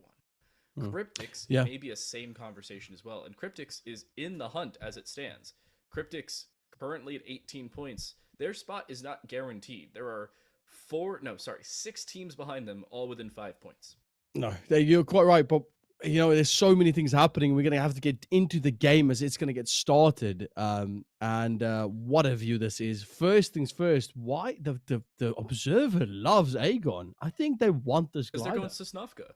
E: 1. CRYPTICS may be a same conversation as well, and CRYPTICS is in the hunt as it stands. CRYPTICS currently at 18 points. Their spot is not guaranteed. There are 6 teams behind them, all within 5 points.
F: No, you're quite right, but you know, there's so many things happening. We're going to have to get into the game as it's going to get started. And what a view this is. First things first, why the observer loves Aegon. I think they want this glider.
E: Because they're going Sosnovka.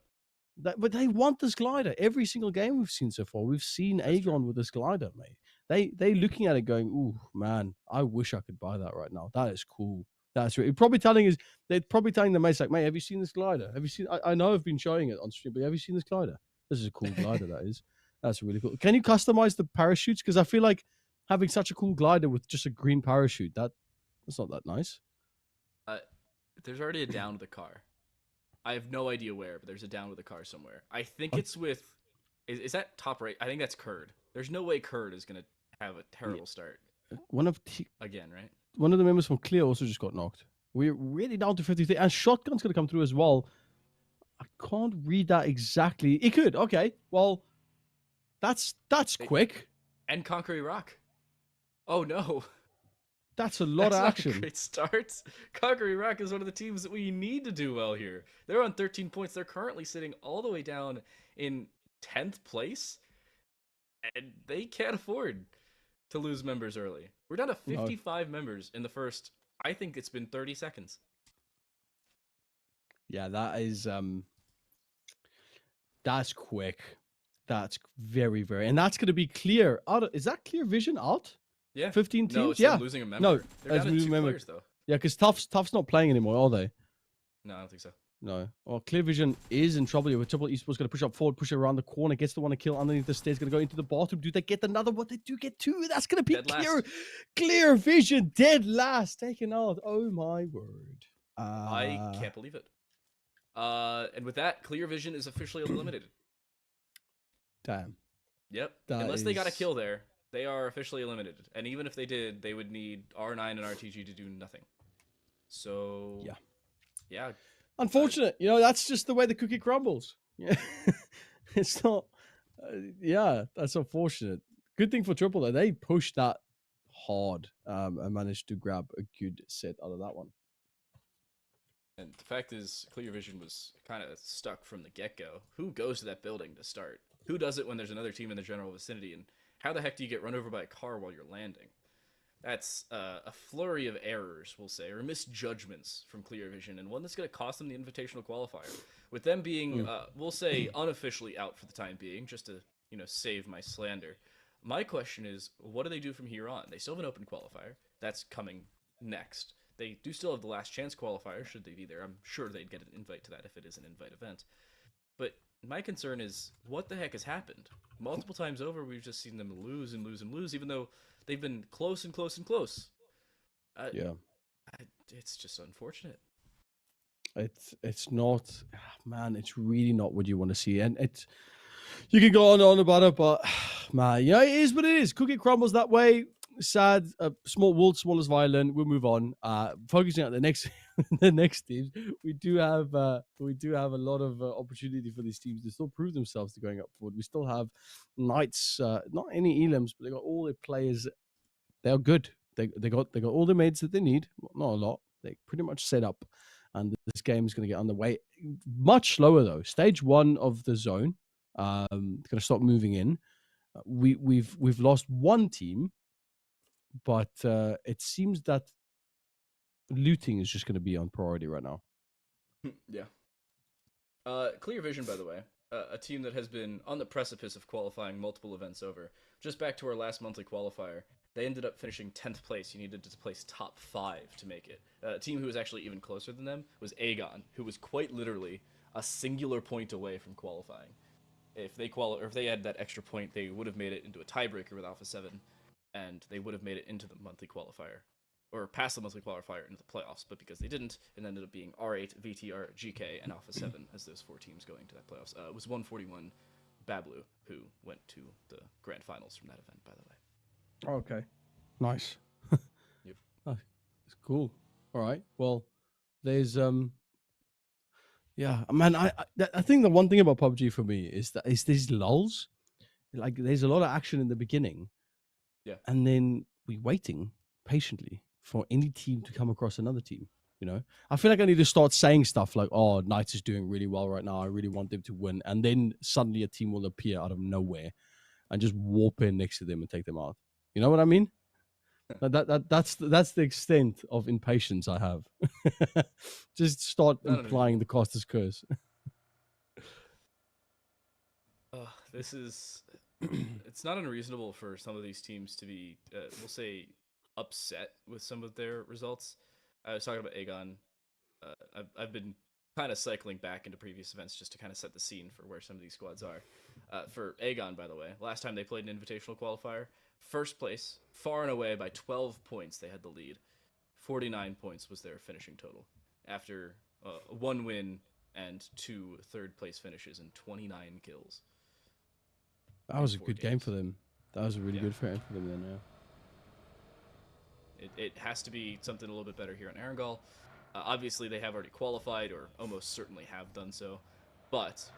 F: But they want this glider. Every single game we've seen so far, we've seen Aegon with this glider, mate. They looking at it going, ooh, man, I wish I could buy that right now. That is cool. That's right. They're probably telling the mates like, mate, have you seen this glider? Have you seen? I know I've been showing it on stream, but have you seen this glider? This is a cool glider. That is. That's really cool. Can you customize the parachutes? Because I feel like having such a cool glider with just a green parachute, that's not that nice.
E: There's already a down with the car. I have no idea where, but there's a down with the car somewhere. I think it's with. Is that top right? I think that's CONQUEROR. There's no way CONQUEROR is gonna have a terrible start.
F: Again,
E: right?
F: One of the members from Clear also just got knocked. We're really down to 53, and Shotgun's gonna come through as well. I can't read that exactly. It could. Okay. Well, that's quick.
E: And Conquer Rock. Oh no.
F: That's a lot of action.
E: Not a great start. Conquer Rock is one of the teams that we need to do well here. They're on 13 points. They're currently sitting all the way down in 10th place. And they can't afford to lose members early. We're down to 55 members in the first, I think it's been 30 seconds.
F: Yeah, that is that's quick. That's very, very, and that's going to be clear. Is that clear vision out?
E: Yeah.
F: 15 teams?
E: No, it's
F: yeah.
E: losing a member.
F: No,
E: they're down to 2
F: member.
E: players, though.
F: Yeah, because Tough's not playing anymore, are they?
E: No, I don't think so.
F: No. Well, Clear Vision is in trouble here with Triple Esports going to push up forward, push it around the corner, gets the one to kill underneath the stairs, going to go into the bathroom. Do they get another one? They do get 2. That's going to be Clear Vision, dead last, taken out. Oh my word.
E: I can't believe it. And with that, Clear Vision is officially eliminated.
F: Damn.
E: Yep. Unless they got a kill there, they are officially eliminated. And even if they did, they would need R9 and RTG to do nothing. So yeah.
F: Unfortunate. That's just the way the cookie crumbles. Yeah. It's not. That's unfortunate. Good thing for Triple though, they pushed that hard and managed to grab a good set out of that one.
E: And the fact is, Clear Vision was kind of stuck from the get-go. Who goes to that building to start? Who does it when there's another team in the general vicinity? And how the heck do you get run over by a car while you're landing? That's a flurry of errors, we'll say, or misjudgments from Clear Vision, and one that's going to cost them the Invitational Qualifier. With them being, we'll say, unofficially out for the time being, just to, save my slander. My question is, what do they do from here on? They still have an open qualifier. That's coming next. They do still have the last chance qualifier, should they be there. I'm sure they'd get an invite to that if it is an invite event. But my concern is, what the heck has happened? Multiple times over, we've just seen them lose and lose and lose, even though they've been close and close and close. It's just unfortunate.
F: It's not, man, it's really not what you want to see. And you can go on and on about it, but man, it is what it is. Cookie crumbles that way. sad. World's smallest violin. We'll move on. Focusing on the next the next teams, we do have a lot of opportunity for these teams to still prove themselves to going up forward. We still have Knights, not any elims, but they got all their players. They are good. They got all the maids that they need. Not a lot. They pretty much set up, and this game is going to get underway. Much slower though. Stage 1 of the zone. Going to start moving in. We've lost one team, but it seems that looting is just going to be on priority right now.
E: Yeah. Clear Vision, by the way, a team that has been on the precipice of qualifying multiple events over. Just back to our last monthly qualifier, they ended up finishing 10th place. You needed to place top 5 to make it. A team who was actually even closer than them was Aegon, who was quite literally a singular point away from qualifying. If they had that extra point, they would have made it into a tiebreaker with Alpha 7, and they would have made it into the monthly qualifier, or past the monthly qualifier into the playoffs. But because they didn't, it ended up being R8, VTR, GK, and Alpha 7 as those 4 teams going to that playoffs. It was 141 Bablu who went to the grand finals from that event, by the way.
F: Okay, nice.
E: Yep.
F: Oh, it's cool. All right. Well, there's yeah, man. I think the one thing about PUBG for me is these lulls. Like, there's a lot of action in the beginning,
E: Yeah.
F: and then we waiting patiently for any team to come across another team. You know, I feel like I need to start saying stuff like, "Oh, Knights is doing really well right now. I really want them to win," and then suddenly a team will appear out of nowhere and just warp in next to them and take them out. You know what I mean? That's the extent of impatience I have. Just start implying the Costa's curse.
E: This is... It's not unreasonable for some of these teams to be, we'll say, upset with some of their results. I was talking about Aegon. I've been kind of cycling back into previous events just to kind of set the scene for where some of these squads are. For Aegon, by the way, last time they played an invitational qualifier, first place, far and away by 12 points, they had the lead. 49 points was their finishing total after 1 win and 2 third-place finishes and 29 kills.
F: That was a good game for them. That was a really good game for them then, yeah.
E: It has to be something a little bit better here in Erangel. Obviously, they have already qualified, or almost certainly have done so, but,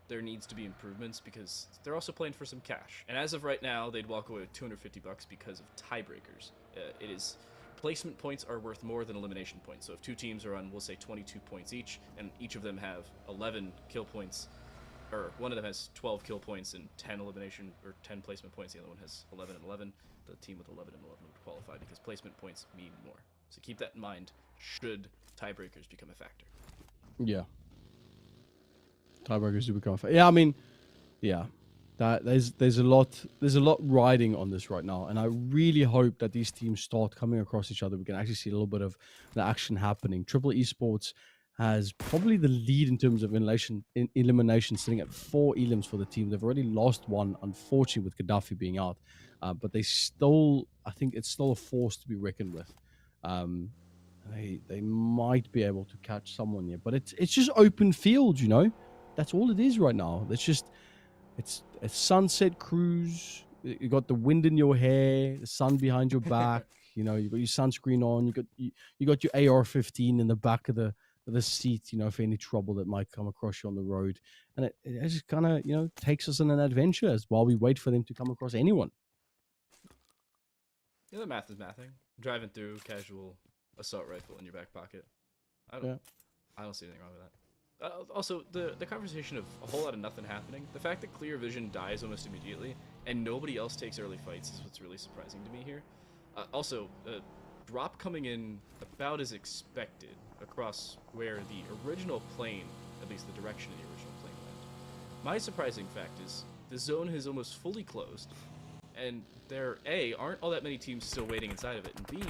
E: there needs to be improvements because they're also playing for some cash. And as of right now, they'd walk away with $250 because of tiebreakers. Placement points are worth more than elimination points. So if 2 teams are on, we'll say, 22 points each, and each of them have 11 kill points, or one of them has 12 kill points and 10 elimination or 10 placement points, the other one has 11 and 11. The team with 11 and 11 would qualify because placement points mean more. So keep that in mind should tiebreakers become a factor.
F: Yeah. Tiebreakers do become a factor. Yeah, I mean, yeah. There's a lot riding on this right now, and I really hope that these teams start coming across each other. We can actually see a little bit of the action happening. TRIPLR Esports has probably the lead in terms of elimination, sitting at 4 elims for the team. They've already lost 1, unfortunately, with Gaddafi being out. But they still, I think it's still a force to be reckoned with. They might be able to catch someone here, but it's just open field, you know. That's all it is right now. It's a sunset cruise. You got the wind in your hair, the sun behind your back. You know, you got your sunscreen on. You got your AR-15 in the back of the seat, you know, for any trouble that might come across you on the road. And it just kind of, you know, takes us on an adventure while we wait for them to come across anyone.
E: Yeah, the math is mathing. Driving through, casual assault rifle in your back pocket. I don't see anything wrong with that. Also, the conversation of a whole lot of nothing happening, the fact that Clear Vision dies almost immediately and nobody else takes early fights is what's really surprising to me here. Also, drop coming in about as expected across where the original plane, at least the direction of the original plane went. My surprising fact is the zone has almost fully closed, and there, A, aren't all that many teams still waiting inside of it, and B,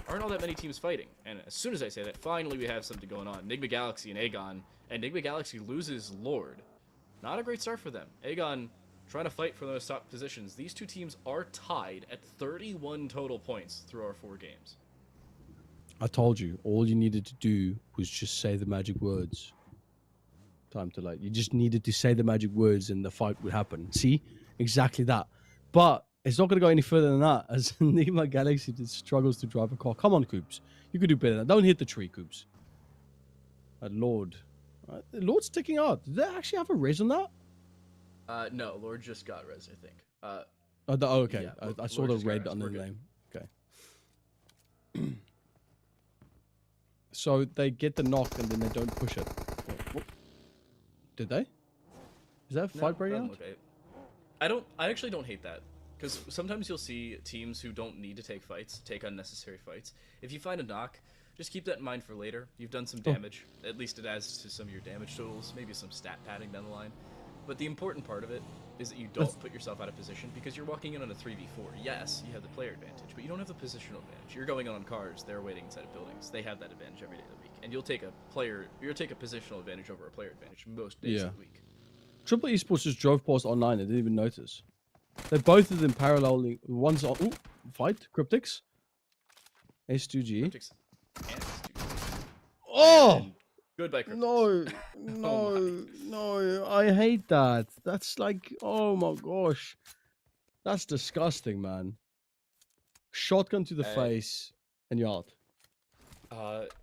E: aren't all that many teams fighting. And as soon as I say that, finally we have something going on. NIGMA Galaxy and Aegon, and NIGMA Galaxy loses Lord. Not a great start for them. Aegon trying to fight for those top positions. These 2 teams are tied at 31 total points through our 4 games.
F: I told you, all you needed to do was just say the magic words. Time to light. You just needed to say the magic words and the fight would happen. See? Exactly that. But It's not going to go any further than that, as NIGMA Galaxy just struggles to drive a car. Come on, Coops. You could do better than that. Don't hit the tree, Coops. Lord. Lord's sticking out. Did they actually have a res on that?
E: No, Lord just got res, I think.
F: Okay.
E: Yeah,
F: I saw
E: Lord
F: the
E: just got
F: red
E: res.
F: under
E: We're
F: the
E: good.
F: name. Okay. So they get the knock and then they don't push it. Did they? Is that a fight breaking out?
E: Okay. I actually don't hate that. Because sometimes you'll see teams who don't need to take fights, take unnecessary fights. If you find a knock, just keep that in mind for later. You've done some damage. At least it adds to some of your damage totals, maybe some stat padding down the line. But the important part of it is that you don't put yourself out of position because you're walking in on a 3v4. Yes, you have the player advantage, but you don't have the positional advantage. You're going on cars, they're waiting inside of buildings. They have that advantage every day of the week. And you'll take a positional advantage over a player advantage most days of the week.
F: Triple Esports just drove past online. I didn't even notice. They're both of them paralleling. One's on fight CRYPTICS. S2G.
E: CRYPTICS and S2G.
F: Oh
E: And goodbye, CRYPTICS.
F: no! I hate that. That's like, oh my gosh, that's disgusting, man. Shotgun to the face, and you're out.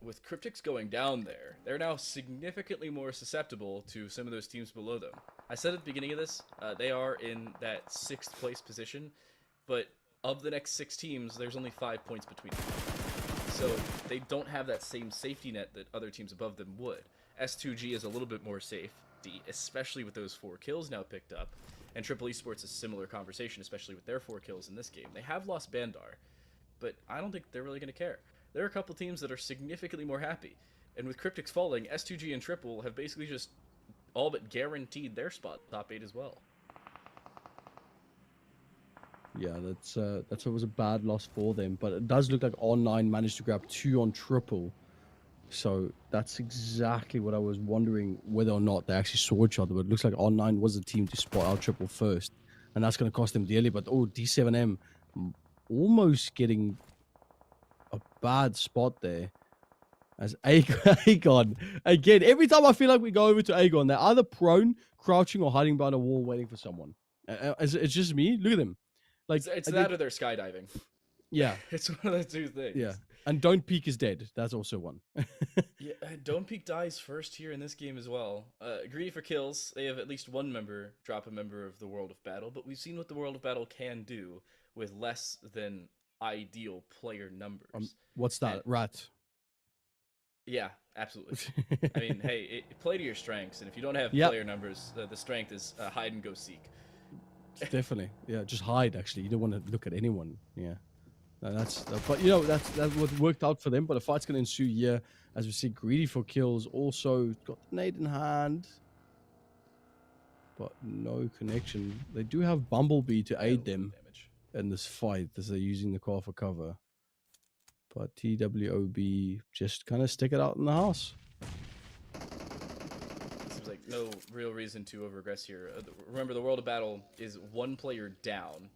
E: With CRYPTICS going down there, they're now significantly more susceptible to some of those teams below them. I said at the beginning of this, they are in that 6th place position, but of the next 6 teams, there's only 5 points between them. So they don't have that same safety net that other teams above them would. S2G is a little bit more safe, especially with those 4 kills now picked up, and Triple Esports is a similar conversation, especially with their 4 kills in this game. They have lost Bandar, but I don't think they're really going to care. There are a couple teams that are significantly more happy, and with CRYPTICS falling, S2G and Triple have basically just all but guaranteed their spot top 8 as well.
F: Yeah, that's always a bad loss for them, but it does look like R9 managed to grab 2 on Triple, so that's exactly what I was wondering, whether or not they actually saw each other. But it looks like R9 was the team to spot out Triple first, and that's going to cost them dearly. But D7M almost getting a bad spot there. As Aegon, again, every time I feel like we go over to Aegon, they're either prone, crouching, or hiding by the wall waiting for someone. It's just me. Look at them. Like
E: It's that or they're skydiving.
F: Yeah.
E: It's one of the 2 things.
F: Yeah. And Don't Peek is dead. That's also one.
E: Yeah, Don't Peek dies first here in this game as well. Greedy for kills. They have at least one member drop a member of the World of Battle, but we've seen what the World of Battle can do with less than ideal player numbers.
F: What's that?
E: And-
F: Rat.
E: Yeah, absolutely. I mean, hey, play to your strengths, and if you don't have
F: Yep.
E: player numbers, the strength is hide and go seek.
F: Definitely. Yeah, just hide, actually. You don't want to look at anyone. Yeah. No, that's what worked out for them, but a fight's going to ensue here as we see Greedy for kills. Also got the nade in hand, but no connection. They do have Bumblebee to aid them
E: Damage.
F: in this fight as they're using the car for cover. But TWOB just kind of stick it out in the house.
E: Seems like no real reason to overaggress here. Remember, the World of Battle is 1 player down.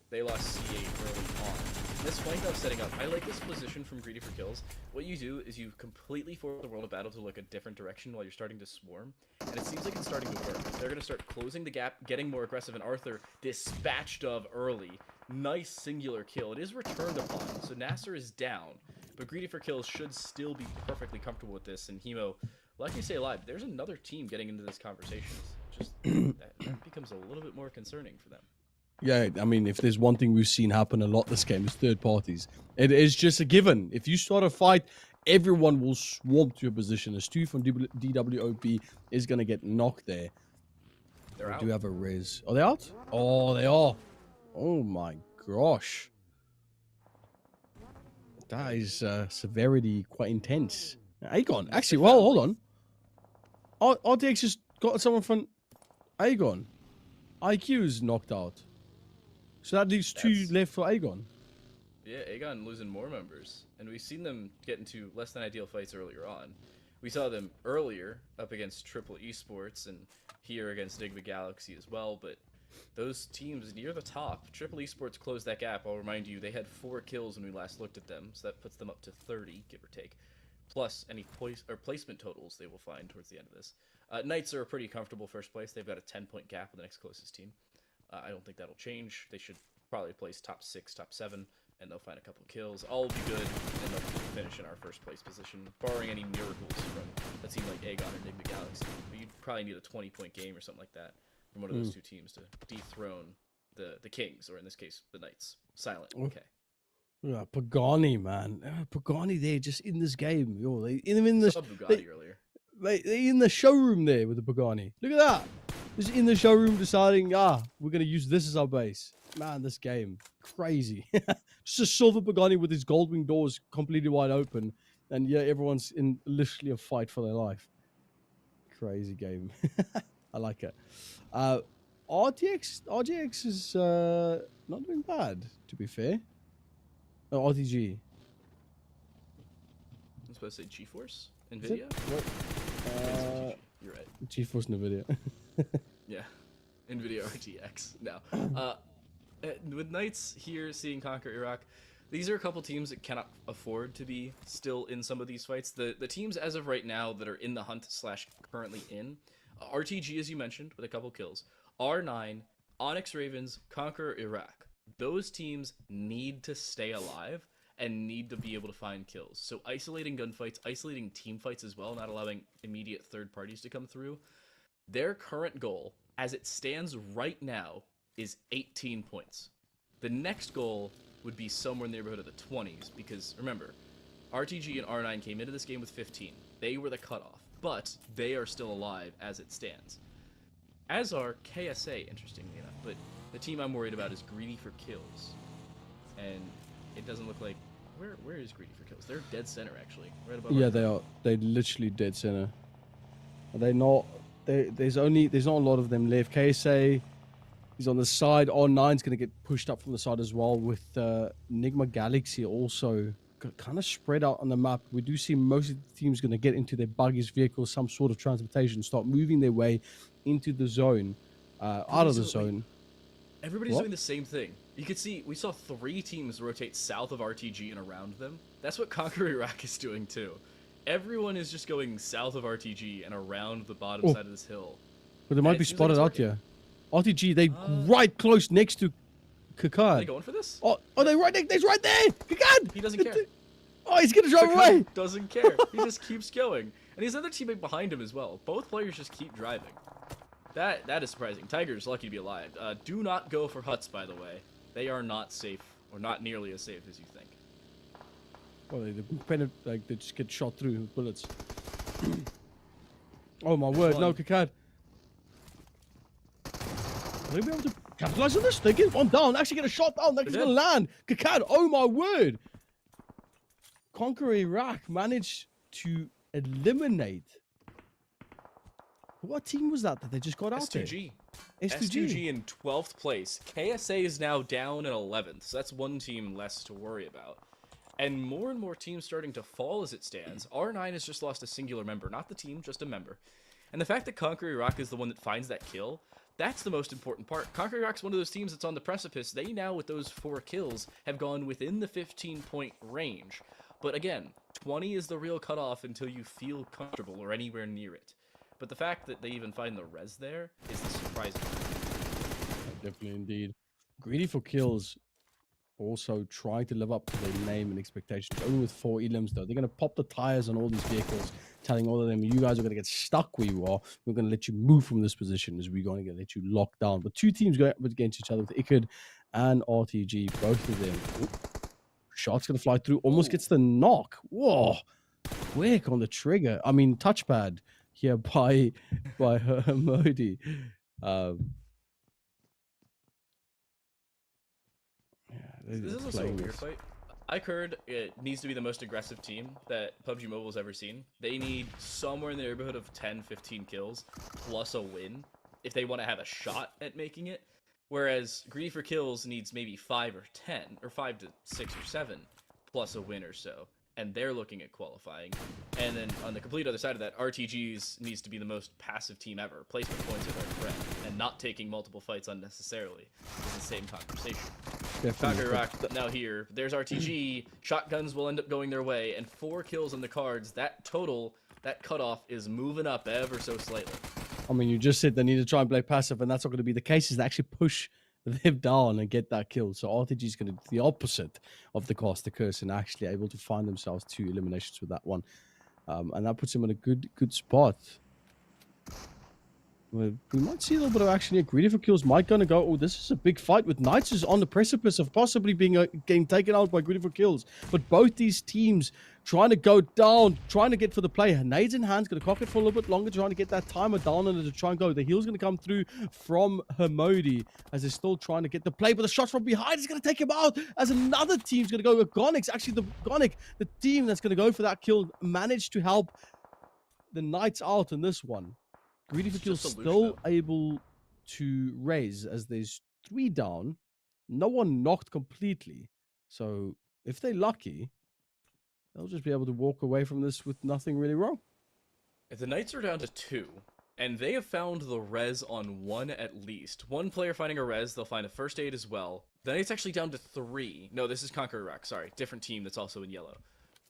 E: They lost C8 early on. This flank I was setting up, I like this position from Greedy for kills. What you do is you completely force the World of Battle to look a different direction while you're starting to swarm, and it seems like it's starting to work. They're going to start closing the gap, getting more aggressive, and Arthur dispatched of early. Nice singular kill. It is returned upon, so Nasser is down, but Greedy for kills should still be perfectly comfortable with this, and Hemo, like you say live, there's another team getting into this conversation. Just that becomes a little bit more concerning for them.
F: Yeah, I mean, if there's one thing we've seen happen a lot this game, is third parties. It is just a given. If you start a fight, everyone will swarm to your position. A Stu from DWOB is going to get knocked there.
E: They're
F: I
E: out.
F: do have a res. Are they out? Oh, they are. Oh my gosh. That is severity quite intense. Aegon. Actually, well, hold on. RTX just got someone from Aegon. IQ is knocked out. So that leaves 2 left for Aegon.
E: Yeah, Aegon losing more members, and we've seen them get into less than ideal fights earlier on. We saw them earlier up against Triple Esports and here against NIGMA Galaxy as well, but those teams near the top, Triple Esports closed that gap. I'll remind you, they had 4 kills when we last looked at them, so that puts them up to 30, give or take, plus any placement totals they will find towards the end of this. Knights are a pretty comfortable first place. They've got a 10-point gap with the next closest team. I don't think that'll change. They should probably place top 6, top 7, and they'll find a couple kills. All will be good, and they'll finish in our first place position, barring any miracles from a team like Aegon or NIGMA Galaxy. But you'd probably need a 20-point game or something like that from one of those two teams to dethrone the Kings, or in this case, the Knights. Silent, okay.
F: Yeah, Pagani, man. Pagani there just in this game. Yo, they're in the
E: Saw Bugatti earlier.
F: they're in the showroom there with the Pagani. Look at that. Just in the showroom deciding, we're going to use this as our base. Man, this game. Crazy. Just a silver Pagani with his gold wing doors completely wide open. And yeah, everyone's in literally a fight for their life. Crazy game. I like it. RTX is not doing bad, to be fair. Oh, RTG.
E: I'm supposed to say GeForce? NVIDIA? You're right.
F: GeForce NVIDIA.
E: Yeah. NVIDIA RTX. No. With Knights here seeing Conquer Iraq, these are a couple teams that cannot afford to be still in some of these fights. The teams as of right now that are in the hunt / currently in, RTG as you mentioned with a couple kills, R9, ONYX Ravens, Conquer Iraq. Those teams need to stay alive and need to be able to find kills. So isolating gunfights, isolating team fights as well, not allowing immediate third parties to come through. Their current goal, as it stands right now, is 18 points. The next goal would be somewhere in the neighborhood of the 20s, because remember, RTG and R9 came into this game with 15. They were the cutoff, but they are still alive as it stands. As are KSA, interestingly enough, but the team I'm worried about is Greedy for Kills. And it doesn't look like... Where is Greedy for Kills? They're dead center, actually. Right above
F: they are. They're literally dead center. Are they not... There's not a lot of them left. KSA is on the side. R9's going to get pushed up from the side as well, with NIGMA Galaxy also kind of spread out on the map. We do see most of the teams going to get into their buggies, vehicles, some sort of transportation, start moving their way into the zone, out of the zone.
E: Everybody's doing the same thing. You could see, we saw 3 teams rotate south of RTG and around them. That's what Conquer Iraq is doing too. Everyone is just going south of RTG and around the bottom side of this hill.
F: But they might be spotted out here. RTG, they right close next to Kakad.
E: Are they going for this?
F: Oh, they right there. He's right there. Kakad!
E: He doesn't care.
F: Oh, he's going to drive away.
E: Doesn't care. He just keeps going. And his other teammate behind him as well. Both players just keep driving. That is surprising. Tiger's lucky to be alive. Do not go for huts, by the way. They are not safe, or not nearly as safe as you think.
F: Well, they just get shot through with bullets. Oh my word, no, Kakad. Are they be able to capitalize on this? They get one down, actually get a shot down, that's gonna land. Kakad, oh my word. Conquer Iraq managed to eliminate. What team was that they just got out there?
E: S2G. S2G in 12th place. KSA is now down in 11th, so that's one team less to worry about. And more teams starting to fall as it stands. R9 has just lost a singular member, not the team, just a member. And the fact that Conquer Iraq is the one that finds that kill, that's the most important part. Conquer Iraq's one of those teams that's on the precipice. They now, with those 4 kills, have gone within the 15-point range. But again, 20 is the real cutoff until you feel comfortable or anywhere near it. But the fact that they even find the res there is the surprising part.
F: Definitely, indeed. Greedy for Kills also trying to live up to their name and expectations. Only with 4 elims, though. They're going to pop the tires on all these vehicles, telling all of them, you guys are going to get stuck where you are. We're going to let you move from this position as we're going to let you lock down. But 2 teams going up against each other with IKURD and RTG, both of them. Ooh. Shot's going to fly through, almost gets the knock. Whoa. Quick on the trigger. I mean, touchpad here by Modi.
E: This is also a weird fight. IKURD needs to be the most aggressive team that PUBG Mobile's ever seen. They need somewhere in the neighborhood of 10-15 kills plus a win if they want to have a shot at making it. Whereas Greedy for Kills needs maybe 5 or 10, or 5 to 6 or 7 plus a win or so. And they're looking at qualifying. And then on the complete other side of that, RTG's needs to be the most passive team ever. Placement points are their friend, and not taking multiple fights unnecessarily is the same conversation. Conquer Iraq now here. There's RTG. Shotguns will end up going their way, and 4 kills on the cards. That total, that cutoff is moving up ever so slightly.
F: I mean, you just said they need to try and play passive, and that's not going to be the case. Is they actually push them down and get that kill. So RTG is going to do the opposite of the Cast the Curse and actually able to find themselves 2 eliminations with that one. And that puts him in a good spot. We might see a little bit of action here. Greedy for Kills might gonna go. Oh, this is a big fight with Knights is on the precipice of possibly being getting taken out by Greedy for Kills. But both these teams trying to go down, trying to get for the play. Nades in hands, gonna cock it for a little bit longer, trying to get that timer down and to try and go. The heal's gonna come through from Hermodi as they're still trying to get the play, but the shot from behind is gonna take him out as another team's gonna go with ONYX. Actually, the team that's gonna go for that kill managed to help the Knights out in this one. Greedy for Kills still able to raise as there's 3 down. No one knocked completely. So if they're lucky, they'll just be able to walk away from this with nothing really wrong.
E: If the Knights are down to 2, and they have found the res on 1 at least. 1 player finding a res, they'll find a first aid as well. The Knights actually down to 3. No, this is CONQUEROR, sorry. Different team that's also in yellow.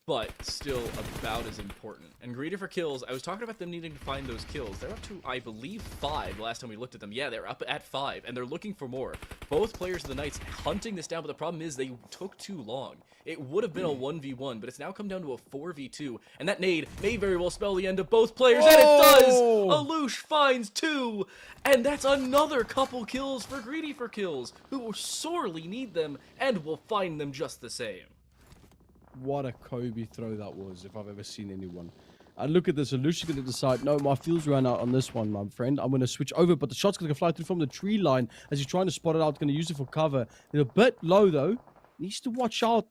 E: But still about as important. And Greedy for Kills, I was talking about them needing to find those kills. They're up to, I believe, 5 the last time we looked at them. Yeah, they're up at 5, and they're looking for more. Both players of the Knights hunting this down, but the problem is they took too long. It would have been a 1v1, but it's now come down to a 4v2, and that nade may very well spell the end of both players, and it does! Alush finds 2, and that's another couple kills for Greedy for Kills, who will sorely need them, and will find them just the same.
F: What a Kobe throw that was, if I've ever seen anyone. And look at this, Alusha's going to decide, no, my fields ran out on this one, my friend. I'm going to switch over, but the shot's going to fly through from the tree line as he's trying to spot it out. Going to use it for cover. He's a bit low, though. Needs to watch out.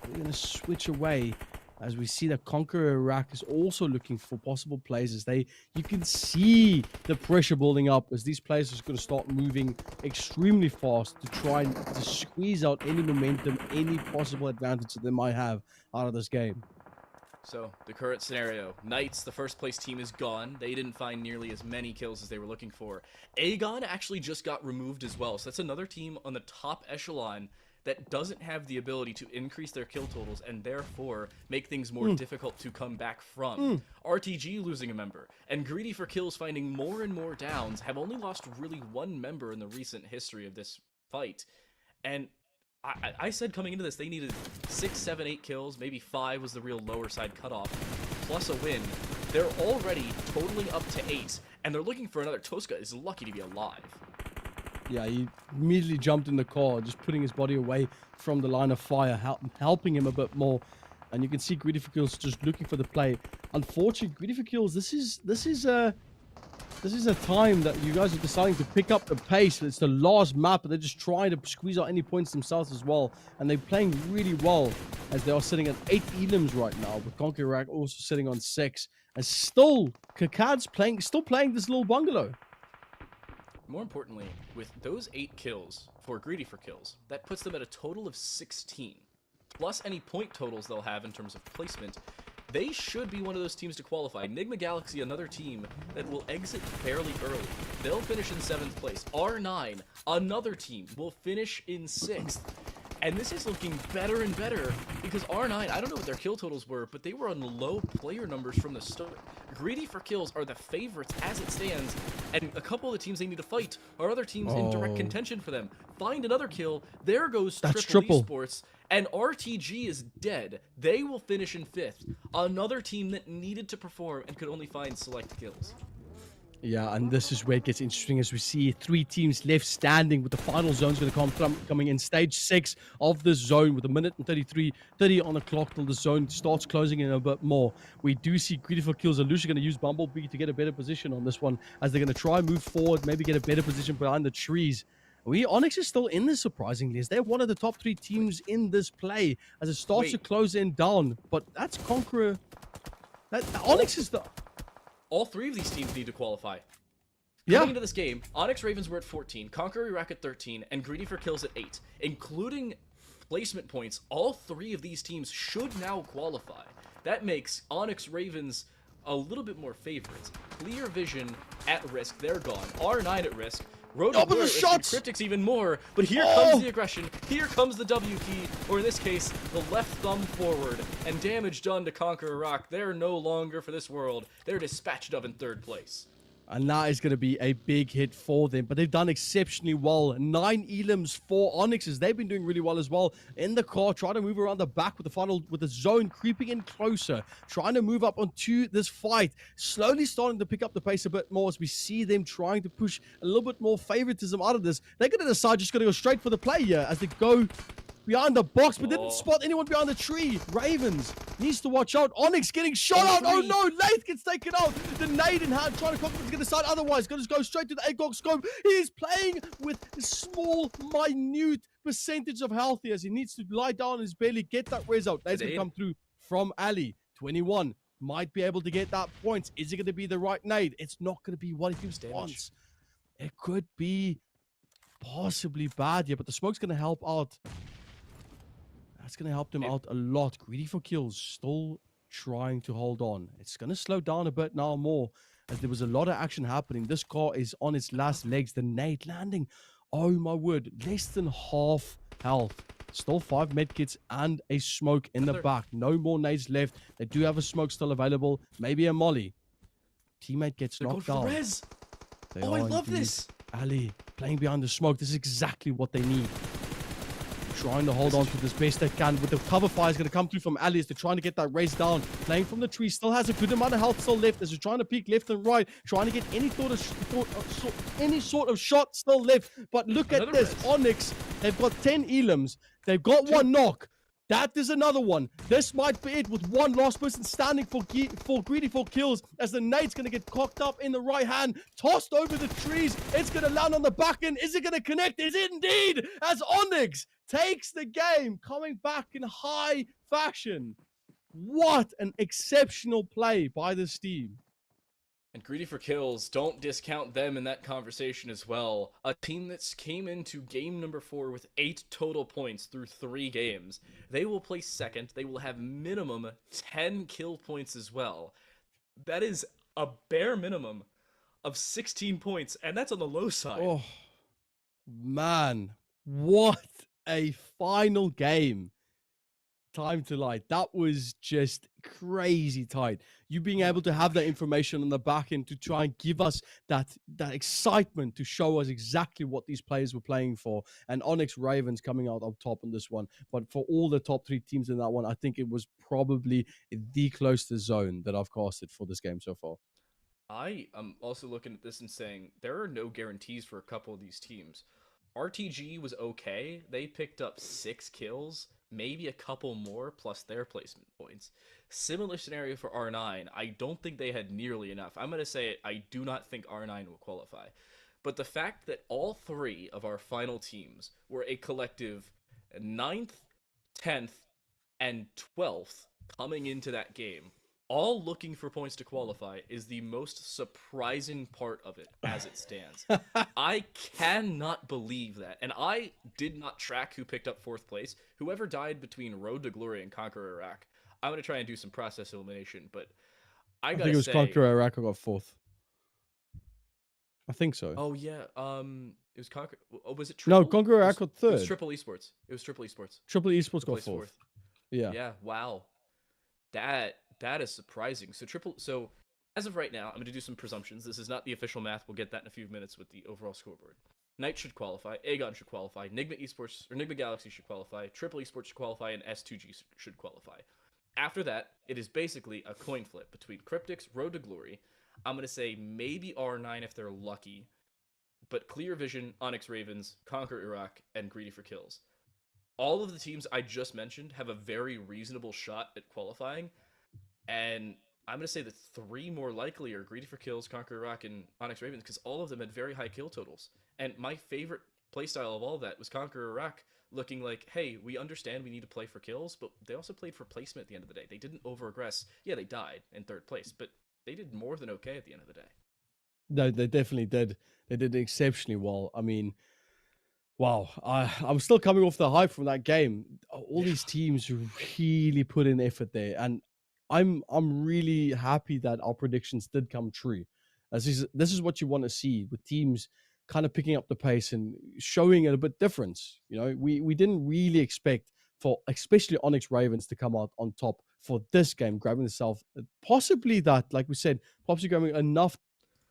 F: We're going to switch away as we see that CONQUEROR Iraq is also looking for possible plays as you can see the pressure building up as these players are going to start moving extremely fast to try and to squeeze out any momentum, any possible advantage that they might have out of this game.
E: So, the current scenario. Knights, the first place team, is gone. They didn't find nearly as many kills as they were looking for. Aegon actually just got removed as well, so that's another team on the top echelon that doesn't have the ability to increase their kill totals and therefore make things more difficult to come back from. RTG losing a member, and Greedy for Kills finding more and more downs, have only lost really 1 member in the recent history of this fight. And I said coming into this, they needed 6, 7, 8 kills, maybe 5 was the real lower side cutoff, plus a win. They're already totaling up to 8, and they're looking for another. Tosca is lucky to be alive.
F: Yeah, he immediately jumped in the car, just putting his body away from the line of fire, helping him a bit more. And you can see Greedy for Kills just looking for the play. Unfortunately, Greedy for Kills, this is a time that you guys are deciding to pick up the pace. It's the last map, and they're just trying to squeeze out any points themselves as well. And they're playing really well as they are sitting at 8 elims right now, with CONQUEROR also sitting on 6. And still, Kakad's still playing this little bungalow.
E: More importantly, with those 8 kills for Greedy for Kills, that puts them at a total of 16. Plus any point totals they'll have in terms of placement, they should be one of those teams to qualify. NIGMA Galaxy, another team that will exit fairly early. They'll finish in 7th place. R9, another team, will finish in 6th. And this is looking better and better because R9, I don't know what their kill totals were, but they were on low player numbers from the start. Greedy for Kills are the favorites as it stands, and a couple of the teams they need to fight are other teams in direct contention for them. Find another kill. There goes Triple Esports, and RTG is dead. They will finish in 5th. Another team that needed to perform and could only find select kills.
F: Yeah, and this is where it gets interesting as we see 3 teams left standing with the final zone's going to coming in stage 6 of this zone with a minute and 30 on the clock till the zone starts closing in a bit more. We do see Greedy for Kills. Alusha going to use Bumblebee to get a better position on this one as they're going to try and move forward, maybe get a better position behind the trees. ONYX is still in this surprisingly as they're one of the top 3 teams in this play as it starts to close in down, but that's CONQUEROR. ONYX is the...
E: All 3 of these teams need to qualify.
F: Yeah.
E: Coming into this game, ONYX Ravens were at 14, CONQUEROR Iraq at 13, and Greedy for Kills at 8. Including placement points, all 3 of these teams should now qualify. That makes ONYX Ravens a little bit more favorites. Clear Vision at risk, they're gone. R9 at risk. Road to Blur, CRYPTICS even more, but here comes the aggression, here comes the W key, or in this case, the left thumb forward, and damage done to CONQUEROR Iraq. They're no longer for this world. They're dispatched of in 3rd place.
F: And that is going to be a big hit for them. But they've done exceptionally well. 9 elims for ONYXs. They've been doing really well as well. In the car, trying to move around the back with the zone creeping in closer. Trying to move up onto this fight. Slowly starting to pick up the pace a bit more as we see them trying to push a little bit more favoritism out of this. They're going to decide just going to go straight for the play here as they go behind the box, but didn't spot anyone behind the tree. Ravens needs to watch out. ONYX getting shot out. Oh no, Lath gets taken out. The nade in hand, trying to confidently get decide otherwise. Going to go straight to the ACOG scope. He's playing with a small, minute percentage of health here as he needs to lie down in his belly, get that res out. Nade's going to come through from Ali. 21 might be able to get that point. Is it going to be the right nade? It's not going to be what he wants. It could be possibly bad here, but the smoke's going to help out. That's going to help them out a lot. Greedy for kills, still trying to hold on. It's going to slow down a bit now more as there was a lot of action happening. This car is on its last legs. The nade landing. Oh my word. Less than half health. Still 5 medkits and a smoke in the back. No more nades left. They do have a smoke still available. Maybe a molly. Teammate gets knocked down.
E: I love this.
F: Ali playing behind the smoke. This is exactly what they need. Trying to hold on to this best they can. With the cover fire is going to come through from Ali as they're trying to get that race down. Playing from the tree. Still has a good amount of health still left as they're trying to peek left and right. Trying to get any sort of shot still left. But look at this. ONYX, they've got 10 elims. They've got 1 knock. That is another one. This might be it with one last person standing for greedy for kills as the nade's going to get cocked up in the right hand, tossed over the trees. It's going to land on the back end. Is it going to connect? Is it indeed? As ONYX takes the game, coming back in high fashion. What an exceptional play by this team.
E: And Greedy for Kills, don't discount them in that conversation as well. A team that came into game number 4 with 8 total points through 3 games. They will place second. They will have minimum 10 kill points as well. That is a bare minimum of 16 points, and that's on the low side.
F: Oh, man. What a final game. Time to light. That was just crazy tight. You being able to have that information on the back end to try and give us that excitement to show us exactly what these players were playing for. And ONYX Ravens coming out up top in this one. But for all the top 3 teams in that one, I think it was probably the closest zone that I've casted for this game so far.
E: I am also looking at this and saying there are no guarantees for a couple of these teams. RTG was okay. They picked up 6 kills. Maybe a couple more plus their placement points. Similar scenario for R9. I don't think they had nearly enough. I'm going to say it, I do not think R9 will qualify. But the fact that all 3 of our final teams were a collective 9th, 10th, and 12th coming into that game, all looking for points to qualify, is the most surprising part of it as it stands. I cannot believe that. And I did not track who picked up 4th place. Whoever died between Road to Glory and Conqueror Iraq. I'm going to try and do some process elimination, but I gotta say...
F: think it was Conqueror Iraq who got 4th. I think so.
E: Oh, yeah. It was Conqueror... Oh, was it Triple?
F: No, Conqueror Iraq got 3rd.
E: It was Triple Esports. It was Triple Esports.
F: Triple Esports got 4th. Yeah.
E: Yeah, wow. That is surprising. So as of right now, I'm going to do some presumptions. This is not the official math. We'll get that in a few minutes with the overall scoreboard. Knight should qualify. Aegon should qualify. NIGMA Esports or NIGMA Galaxy should qualify. Triple Esports should qualify, and S2G should qualify. After that, it is basically a coin flip between CRYPTICS, Road to Glory. I'm going to say maybe R9 if they're lucky, but Clear Vision, ONYX Ravens, Conquer Iraq, and Greedy for Kills. All of the teams I just mentioned have a very reasonable shot at qualifying. And I'm going to say the 3 more likely are Greedy for Kills, Conquer Iraq, and ONYX Ravens, because all of them had very high kill totals. And my favorite playstyle of all of that was Conquer Iraq, looking like, hey, we understand we need to play for kills, but they also played for placement at the end of the day. They didn't over-aggress. Yeah, they died in 3rd place, but they did more than okay at the end of the day.
F: No, they definitely did. They did exceptionally well. I mean, wow. I'm still coming off the hype from that game. All these teams really put in effort there, and I'm really happy that our predictions did come true. This is what you want to see with teams kind of picking up the pace and showing it a bit different. You know, we didn't really expect for especially ONYX Ravens to come out on top for this game, grabbing itself possibly that, like we said, possibly grabbing enough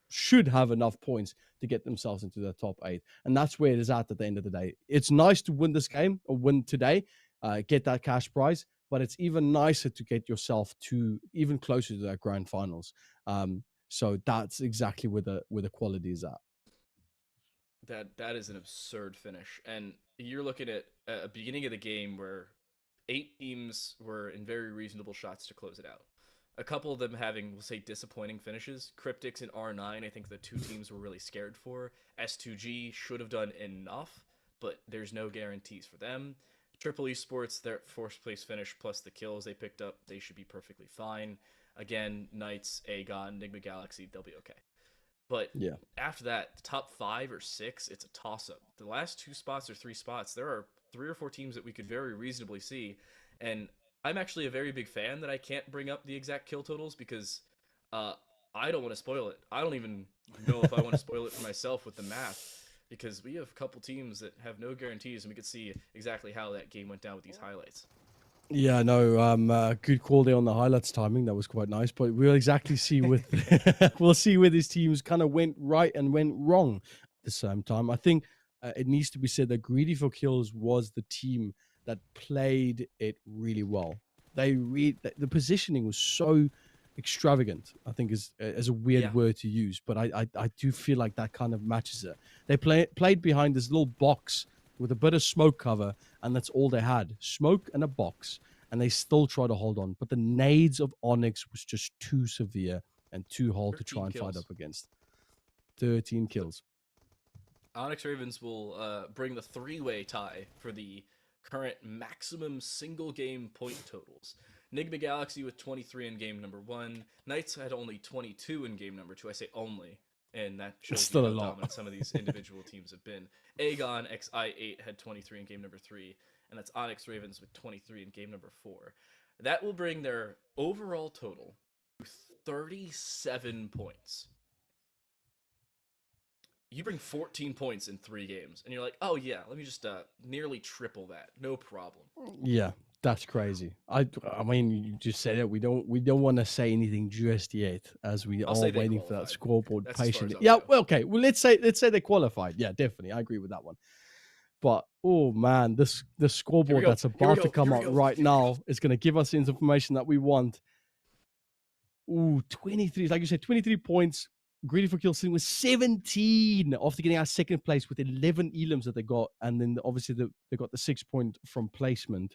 F: should have enough points to get themselves into the top 8. And that's where it is at the end of the day. It's nice to win this game or win today, get that cash prize, but it's even nicer to get yourself to even closer to that grand finals. So that's exactly where the quality is at.
E: That is an absurd finish, and you're looking at a beginning of the game where 8 teams were in very reasonable shots to close it out. A couple of them having, we'll say, disappointing finishes. CRYPTICS and R9, I think the two teams were really scared for. S2G should have done enough, but there's no guarantees for them. Triple Esports, their 4th place finish plus the kills they picked up, they should be perfectly fine. Again, Knights, Aegon, NIGMA Galaxy, they'll be okay. But
F: yeah,
E: after that, the top 5 or 6, it's a toss-up. The last 2 spots or 3 spots, there are 3 or 4 teams that we could very reasonably see. And I'm actually a very big fan that I can't bring up the exact kill totals because I don't want to spoil it. I don't even know if I want to spoil it for myself with the math because we have a couple teams that have no guarantees and we could see exactly how that game went down with these highlights.
F: Yeah, no, good call there on the highlights timing. That was quite nice. But we'll exactly see with we'll see where these teams kind of went right and went wrong at the same time. I think it needs to be said that Greedy for Kills was the team that played it really well. The positioning was so extravagant, I think is a weird word to use, but I do feel like that kind of matches it. They played behind this little box with a bit of smoke cover, and that's all they had. Smoke and a box, and they still try to hold on. But the nades of ONYX was just too severe and too hard to try and fight up against. 13 kills.
E: ONYX Ravens will bring the 3-way tie for the current maximum single game point totals. NIGMA Galaxy with 23 in game number 1. Knights had only 22 in game number 2. I say only. And that shows
F: still
E: you
F: a
E: how
F: lot.
E: dominant some of these individual teams have been. Aegon XI8 had 23 in game number 3, and that's ONYX Ravens with 23 in game number 4. That will bring their overall total to 37 points. You bring 14 points in 3 games, and you're like, oh yeah, let me just nearly triple that. No problem.
F: Yeah, that's crazy. I mean, you just said it. We don't want to say anything just yet, as we are waiting for that scoreboard
E: That's as far as
F: patiently.
E: I'll
F: Yeah,
E: go.
F: well, okay. Well, let's say they qualified. Yeah, definitely, I agree with that one. But oh man, the scoreboard that's about to come out right now is going to give us the information that we want. Ooh, 23, like you said, 23 points. Greedy for Kill sitting with 17 after getting our second place with 11 elims that they got, and then obviously they got the 6 point from placement.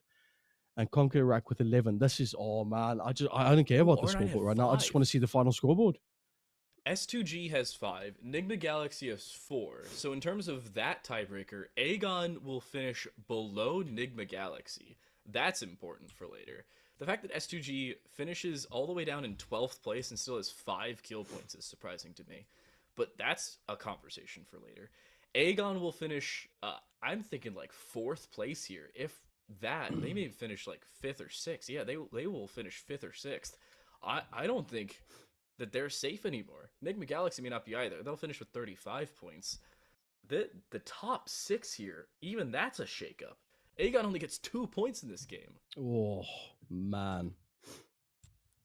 F: And CONQUEROR with 11. This is, oh man, I don't care about the scoreboard right now. I just want to see the final scoreboard.
E: S2G has 5, NIGMA Galaxy has 4. So in terms of that tiebreaker, Aegon will finish below NIGMA Galaxy. That's important for later. The fact that S2G finishes all the way down in 12th place and still has 5 kill points is surprising to me. But that's a conversation for later. Aegon will finish, I'm thinking like 4th place here. If that, they may finish like 5th or 6th. Yeah, they will finish 5th or 6th. I don't think that they're safe anymore. NIGMA Galaxy may not be either. They'll finish with 35 points. The top 6 here, even that's a shakeup. Aegon only gets 2 points in this game.
F: Oh man,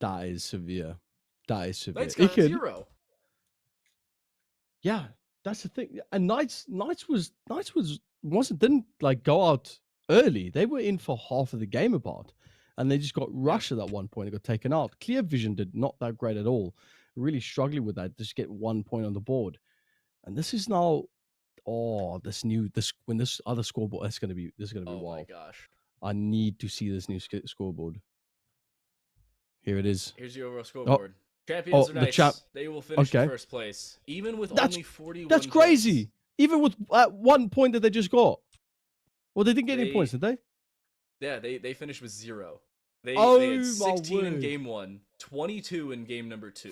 F: that is severe. That is severe.
E: Knights got 0.
F: Yeah, that's the thing. And Knights didn't like go out early. They were in for half of the game apart, and they just got rushed at that one point and got taken out. Clear Vision did not that great at all. Really struggling with that. Just get 1 point on the board, and this is now. Oh, when this other scoreboard, this is gonna be wild.
E: Oh my gosh!
F: I need to see this new scoreboard. Here it is.
E: Here's your overall scoreboard. Champions are Knights. They will finish in 1st place, even with only 41.
F: That's crazy.
E: Points.
F: Even with 1 point that they just got. Well, they didn't get any points, did they?
E: Yeah, they finished with 0. They had 16 in game 1, 22 in game number 2.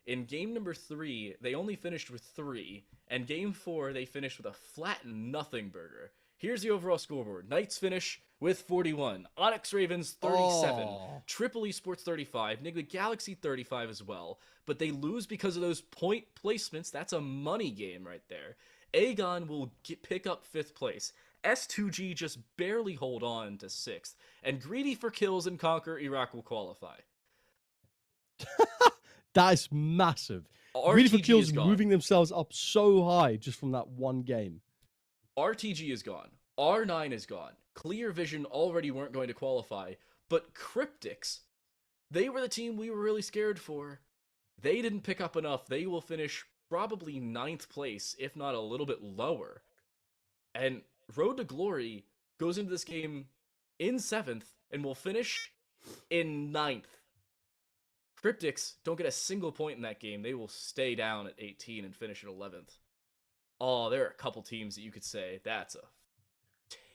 E: In game number 3, they only finished with 3, and game 4 they finished with a flat nothing burger. Here's the overall scoreboard. Knights finish with 41, ONYX Ravens 37, Triple Esports 35, NIGMA Galaxy 35 as well, but they lose because of those point placements. That's a money game right there. Aegon will pick up 5th place. S2G just barely hold on to 6th, and Greedy for Kills and Conquer Iraq will qualify.
F: That is massive. Beautiful
E: RTG
F: Kills
E: is gone.
F: moving themselves up so high just from that one game.
E: RTG is gone. R9 is gone. Clear Vision already weren't going to qualify, but CRYPTICS, they were the team we were really scared for. They didn't pick up enough. They will finish probably 9th place, if not a little bit lower. And Road to Glory goes into this game in 7th and will finish in 9th. CRYPTICS don't get a single point in that game. They will stay down at 18 and finish at 11th. Oh, there are a couple teams that you could say that's a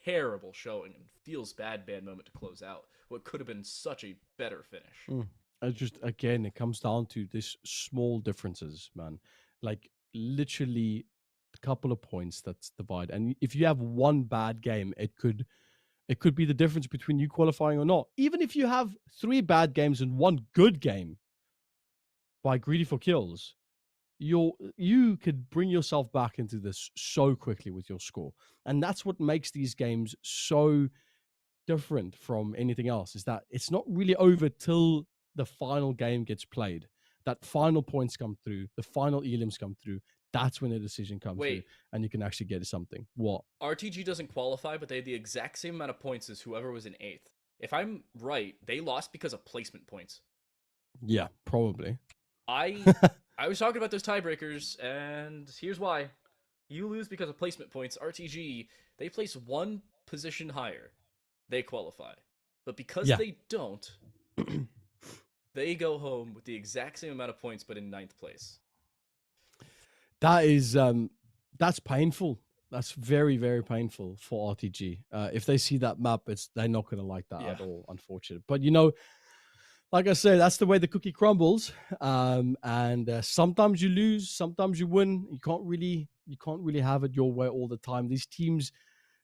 E: terrible showing and feels bad moment to close out what could have been such a better finish.
F: Just again, it comes down to this small differences, man. Like literally a couple of points that's divide. And if you have one bad game, it could be the difference between you qualifying or not. Even if you have 3 bad games and 1 good game by Greedy for Kills, you could bring yourself back into this so quickly with your score. And that's what makes these games so different from anything else, is that it's not really over till the final game gets played. That final points come through, the final elims come through. That's when the decision comes through, and you can actually get something. What?
E: RTG doesn't qualify, but they had the exact same amount of points as whoever was in 8th. If I'm right, they lost because of placement points.
F: Yeah, probably.
E: I was talking about those tiebreakers, and here's why. You lose because of placement points. RTG, they place 1 position higher. They qualify. But because they don't, they go home with the exact same amount of points, but in 9th place.
F: That is, that's painful. That's very, very painful for RTG. If they see that map, they're not going to like that at all, unfortunately. But, like I say, that's the way the cookie crumbles. And sometimes you lose, sometimes you win. You can't really have it your way all the time. These teams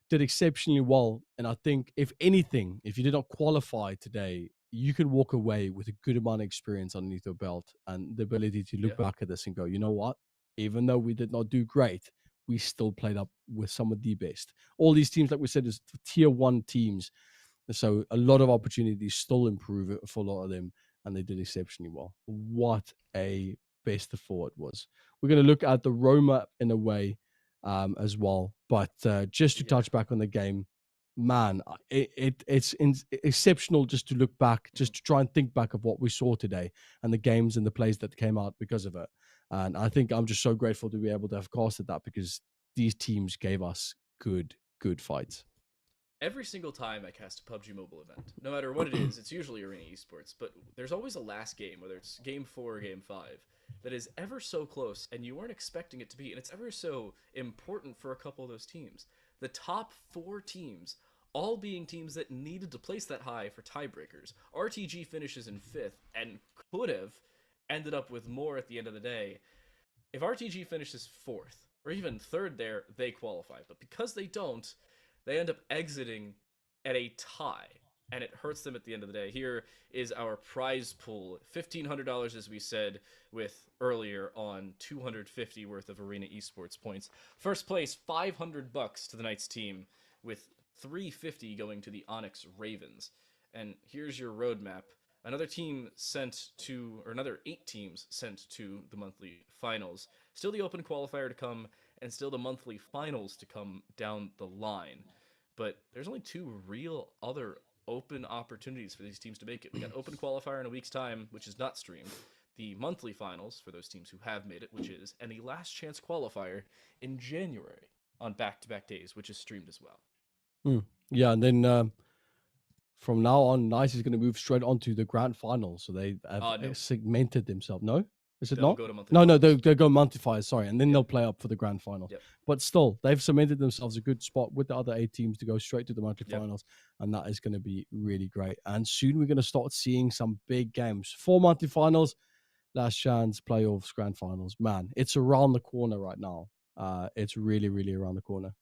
F: did exceptionally well. And I think, if anything, if you did not qualify today, you can walk away with a good amount of experience underneath your belt and the ability to look back at this and go, you know what? Even though we did not do great, we still played up with some of the best. All these teams, like we said, is tier 1 teams. So a lot of opportunities still improve it for a lot of them, and they did exceptionally well. What a best of 4 it was. We're going to look at the Roma in a way as well. But just to touch back on the game, man, it's exceptional just to look back, just to try and think back of what we saw today and the games and the plays that came out because of it. And I think I'm just so grateful to be able to have casted that, because these teams gave us good fights.
E: Every single time I cast a PUBG Mobile event, no matter what it is, it's usually Arena Esports, but there's always a last game, whether it's game 4 or game 5, that is ever so close and you weren't expecting it to be, and it's ever so important for a couple of those teams. The top 4 teams, all being teams that needed to place that high for tiebreakers. RTG finishes in 5th and could have ended up with more at the end of the day. If RTG finishes 4th or even 3rd there, they qualify. But because they don't, they end up exiting at a tie, and it hurts them at the end of the day. Here is our prize pool. $1,500, as we said with earlier, on 250 worth of Arena Esports points. First place, $500 to the Knights team, with 350 going to the ONYX Ravens. And here's your roadmap. Another 8 teams sent to the monthly finals. Still the open qualifier to come, and still the monthly finals to come down the line. But there's only 2 real other open opportunities for these teams to make it. We got open qualifier in a week's time, which is not streamed. The monthly finals for those teams who have made it, which is, and the last chance qualifier in January on back-to-back days, which is streamed as well.
F: Yeah, and then from now on, Nice is going to move straight on to the grand final. So they have segmented themselves. No? Is it
E: They'll
F: not?
E: go to monthly
F: No,
E: finals.
F: they'll go multipliers, sorry. And then they'll play up for the grand final.
E: Yep.
F: But still, they've cemented themselves a good spot with the other 8 teams to go straight to the monthly finals. And that is going to be really great. And soon we're going to start seeing some big games. 4 monthly finals, last chance, playoffs, grand finals. Man, it's around the corner right now. It's really, really around the corner.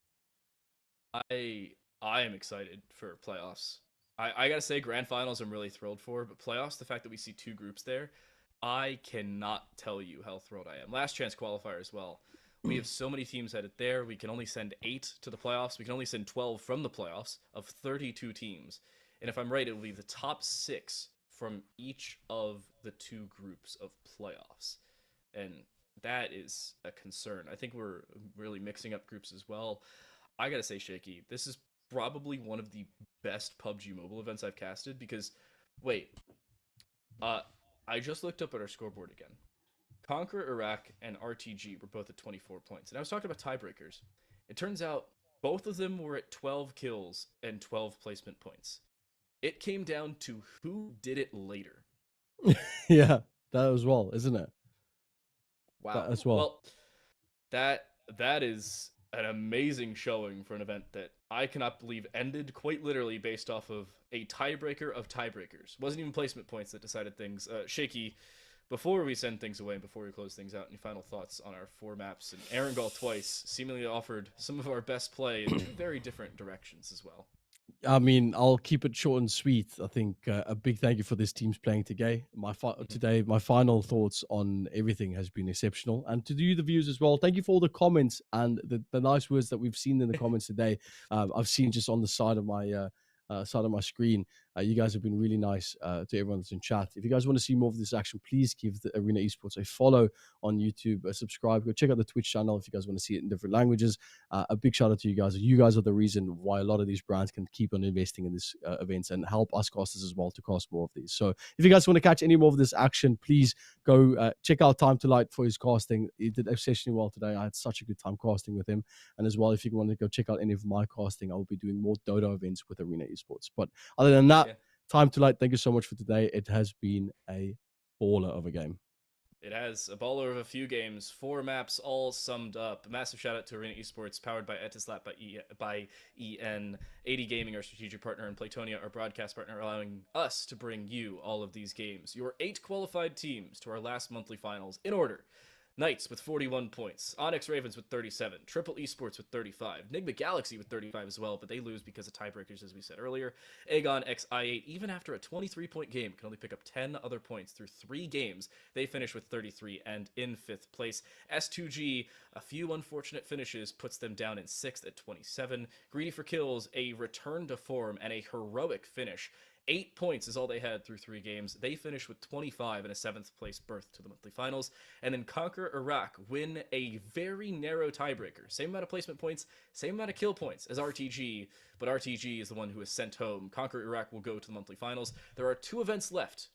E: I am excited for playoffs. I gotta say, grand finals I'm really thrilled for, but playoffs, the fact that we see 2 groups there, I cannot tell you how thrilled I am. Last chance qualifier as well. We have so many teams headed there. We can only send 8 to the playoffs. We can only send 12 from the playoffs of 32 teams. And if I'm right, it will be the top 6 from each of the 2 groups of playoffs. And that is a concern. I think we're really mixing up groups as well. I gotta say, Shaky, this is probably one of the best PUBG Mobile events I've casted because, wait, I just looked up at our scoreboard again. Conqueror, Iraq, and RTG were both at 24 points. And I was talking about tiebreakers. It turns out both of them were at 12 kills and 12 placement points. It came down to who did it later.
F: Yeah, that as well, isn't it?
E: Wow.
F: That as well.
E: That is an amazing showing for an event that I cannot believe ended quite literally based off of a tiebreaker of tiebreakers. Wasn't even placement points that decided things. Shaky, before we send things away and before we close things out, any final thoughts on our 4 maps? And Erangel twice seemingly offered some of our best play in 2 very different directions as well.
F: I mean, I'll keep it short and sweet. I think a big thank you for this team's playing today. Today, my final thoughts on everything has been exceptional. And to you, the viewers as well, thank you for all the comments and the nice words that we've seen in the comments today. I've seen just on the side of my screen. You guys have been really nice to everyone that's in chat. If you guys want to see more of this action, please give the Arena Esports a follow on YouTube, subscribe, go check out the Twitch channel if you guys want to see it in different languages. A big shout out to you guys. You guys are the reason why a lot of these brands can keep on investing in these events and help us casters as well to cast more of these. So if you guys want to catch any more of this action, please go check out Time to Light for his casting. He did exceptionally well today. I had such a good time casting with him. And as well, if you want to go check out any of my casting, I will be doing more Dodo events with Arena Esports. But other than that, Time to Light, thank you so much for today. It has been a baller of a game.
E: It has a baller of a few games, 4 maps all summed up. A massive shout out to Arena Esports, powered by Etisalat by EN, 80 Gaming, our strategic partner, and Playtonia, our broadcast partner, allowing us to bring you all of these games. Your 8 qualified teams to our last monthly finals in order. Knights with 41 points, ONYX Ravens with 37, Triple Esports with 35, NIGMA Galaxy with 35 as well, but they lose because of tiebreakers, as we said earlier. Aegon X I8, even after a 23-point game, can only pick up 10 other points through 3 games. They finish with 33 and in 5th place. S2G, a few unfortunate finishes, puts them down in 6th at 27. Greedy for Kills, a return to form and a heroic finish. 8 points is all they had through 3 games. They finished with 25 and a 7th place berth to the monthly finals. And then Conquer Iraq win a very narrow tiebreaker. Same amount of placement points, same amount of kill points as RTG, but RTG is the one who is sent home. Conquer Iraq will go to the monthly finals. There are 2 events left,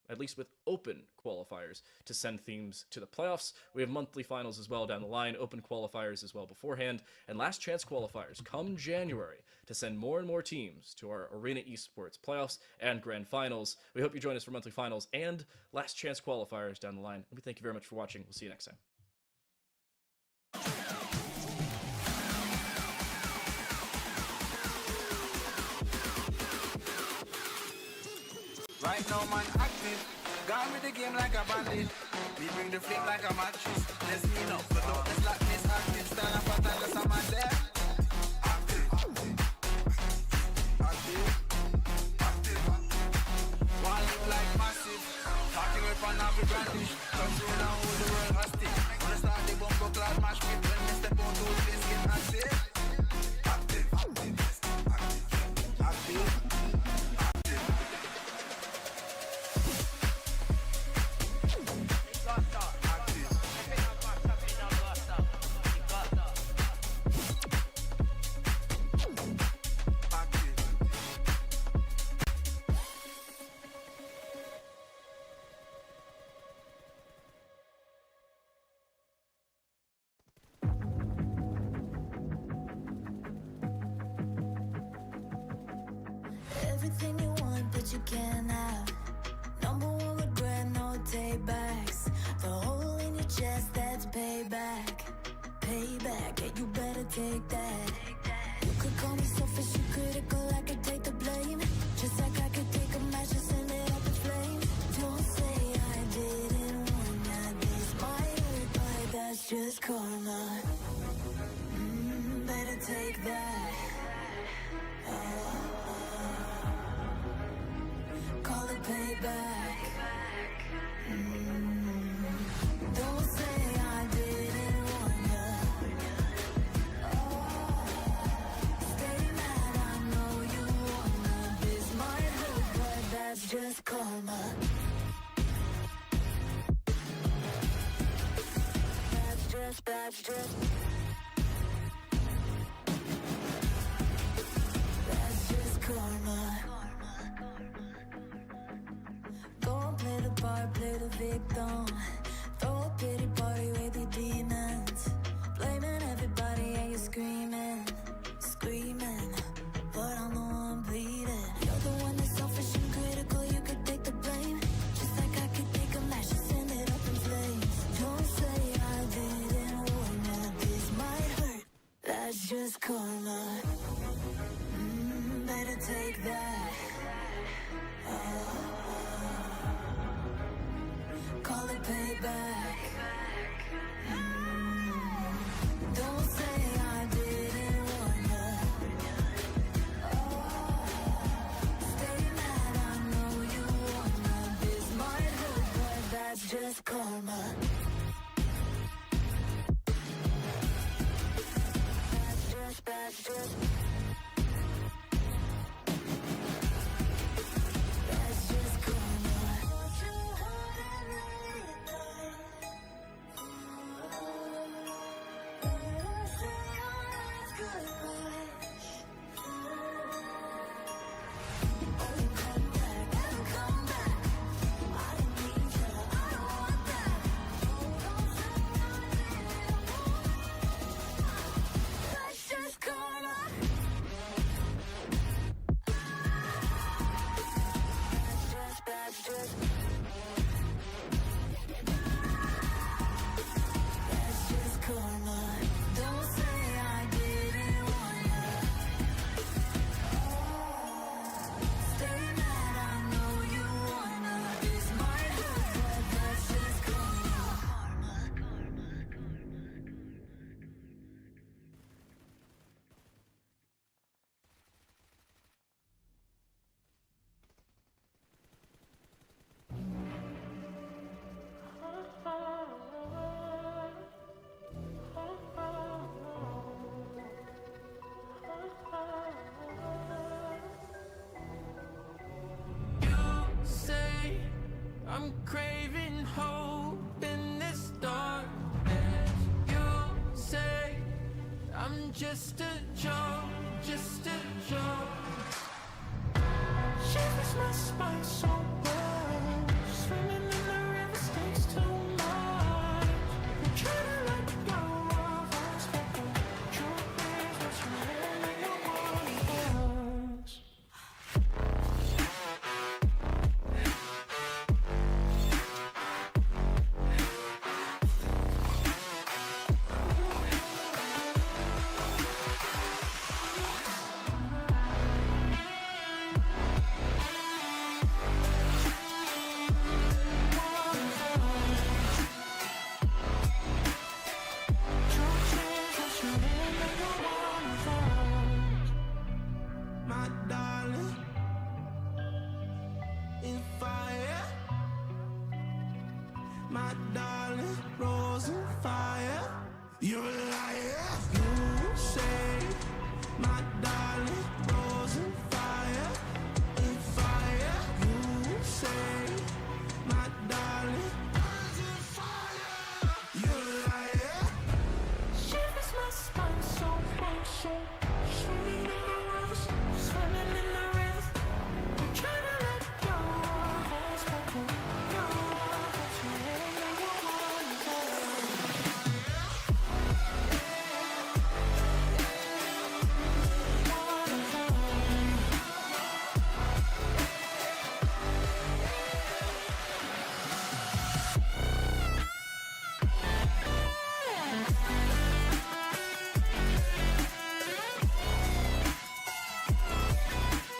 E: at least with open qualifiers, to send teams to the playoffs. We have monthly finals as well down the line, open qualifiers as well beforehand, and last chance qualifiers come January to send more and more teams to our Arena Esports playoffs and grand finals. We hope you join us for monthly finals and last chance qualifiers down the line. And we thank you very much for watching. We'll see you next time.
B: Right now, man, active. Gone with the game like a bandit. We bring the flame like a mattress. Let's mean up, but don't let's lock this active. Stand up and tell us I'm on there. Active. Active. Active. One look like massive. Talking with an every brandish. Control down who the world has stick. Wanna start the bumper clad match pit. When we step out to the place, get active. Active. Active. Active. Active.
D: Everything you want, but you can't have. Number 1 regret, no take backs. The hole in your chest, that's payback. Payback, yeah, you better take that. You could call me selfish, you critical, I could take the blame. Just like I could take a match and send it up in flames. Don't say I didn't want that. This might hurt, but that's just karma. Better take that. Call it payback. Don't say I didn't want ya. Stay mad, I know you wanna. This might hurt, but that's just karma. that's just karma. Go and play the part, play the victim. Throw a pity party with your demons. Blaming everybody and you're screaming, screaming. But I'm the one bleeding. You're the one that's selfish and critical. You could take the blame. Just like I could take a match and send it up in flames. Don't say I didn't warn you. This might hurt. That's just karma. Better take that. Call it payback. Don't say I didn't warn you. Stay mad, I know you wanna. This might hurt, but that's just karma. That's just
A: I'm craving hope in this darkness. You say I'm just a joke, just a joke. Shivers my spine so bad. Swimming in the river stinks too much. I'm trying to let go of us, but the truth is what you really don't want us. My darling, in fire. My darling, rose in fire. You're a liar. You say, my darling.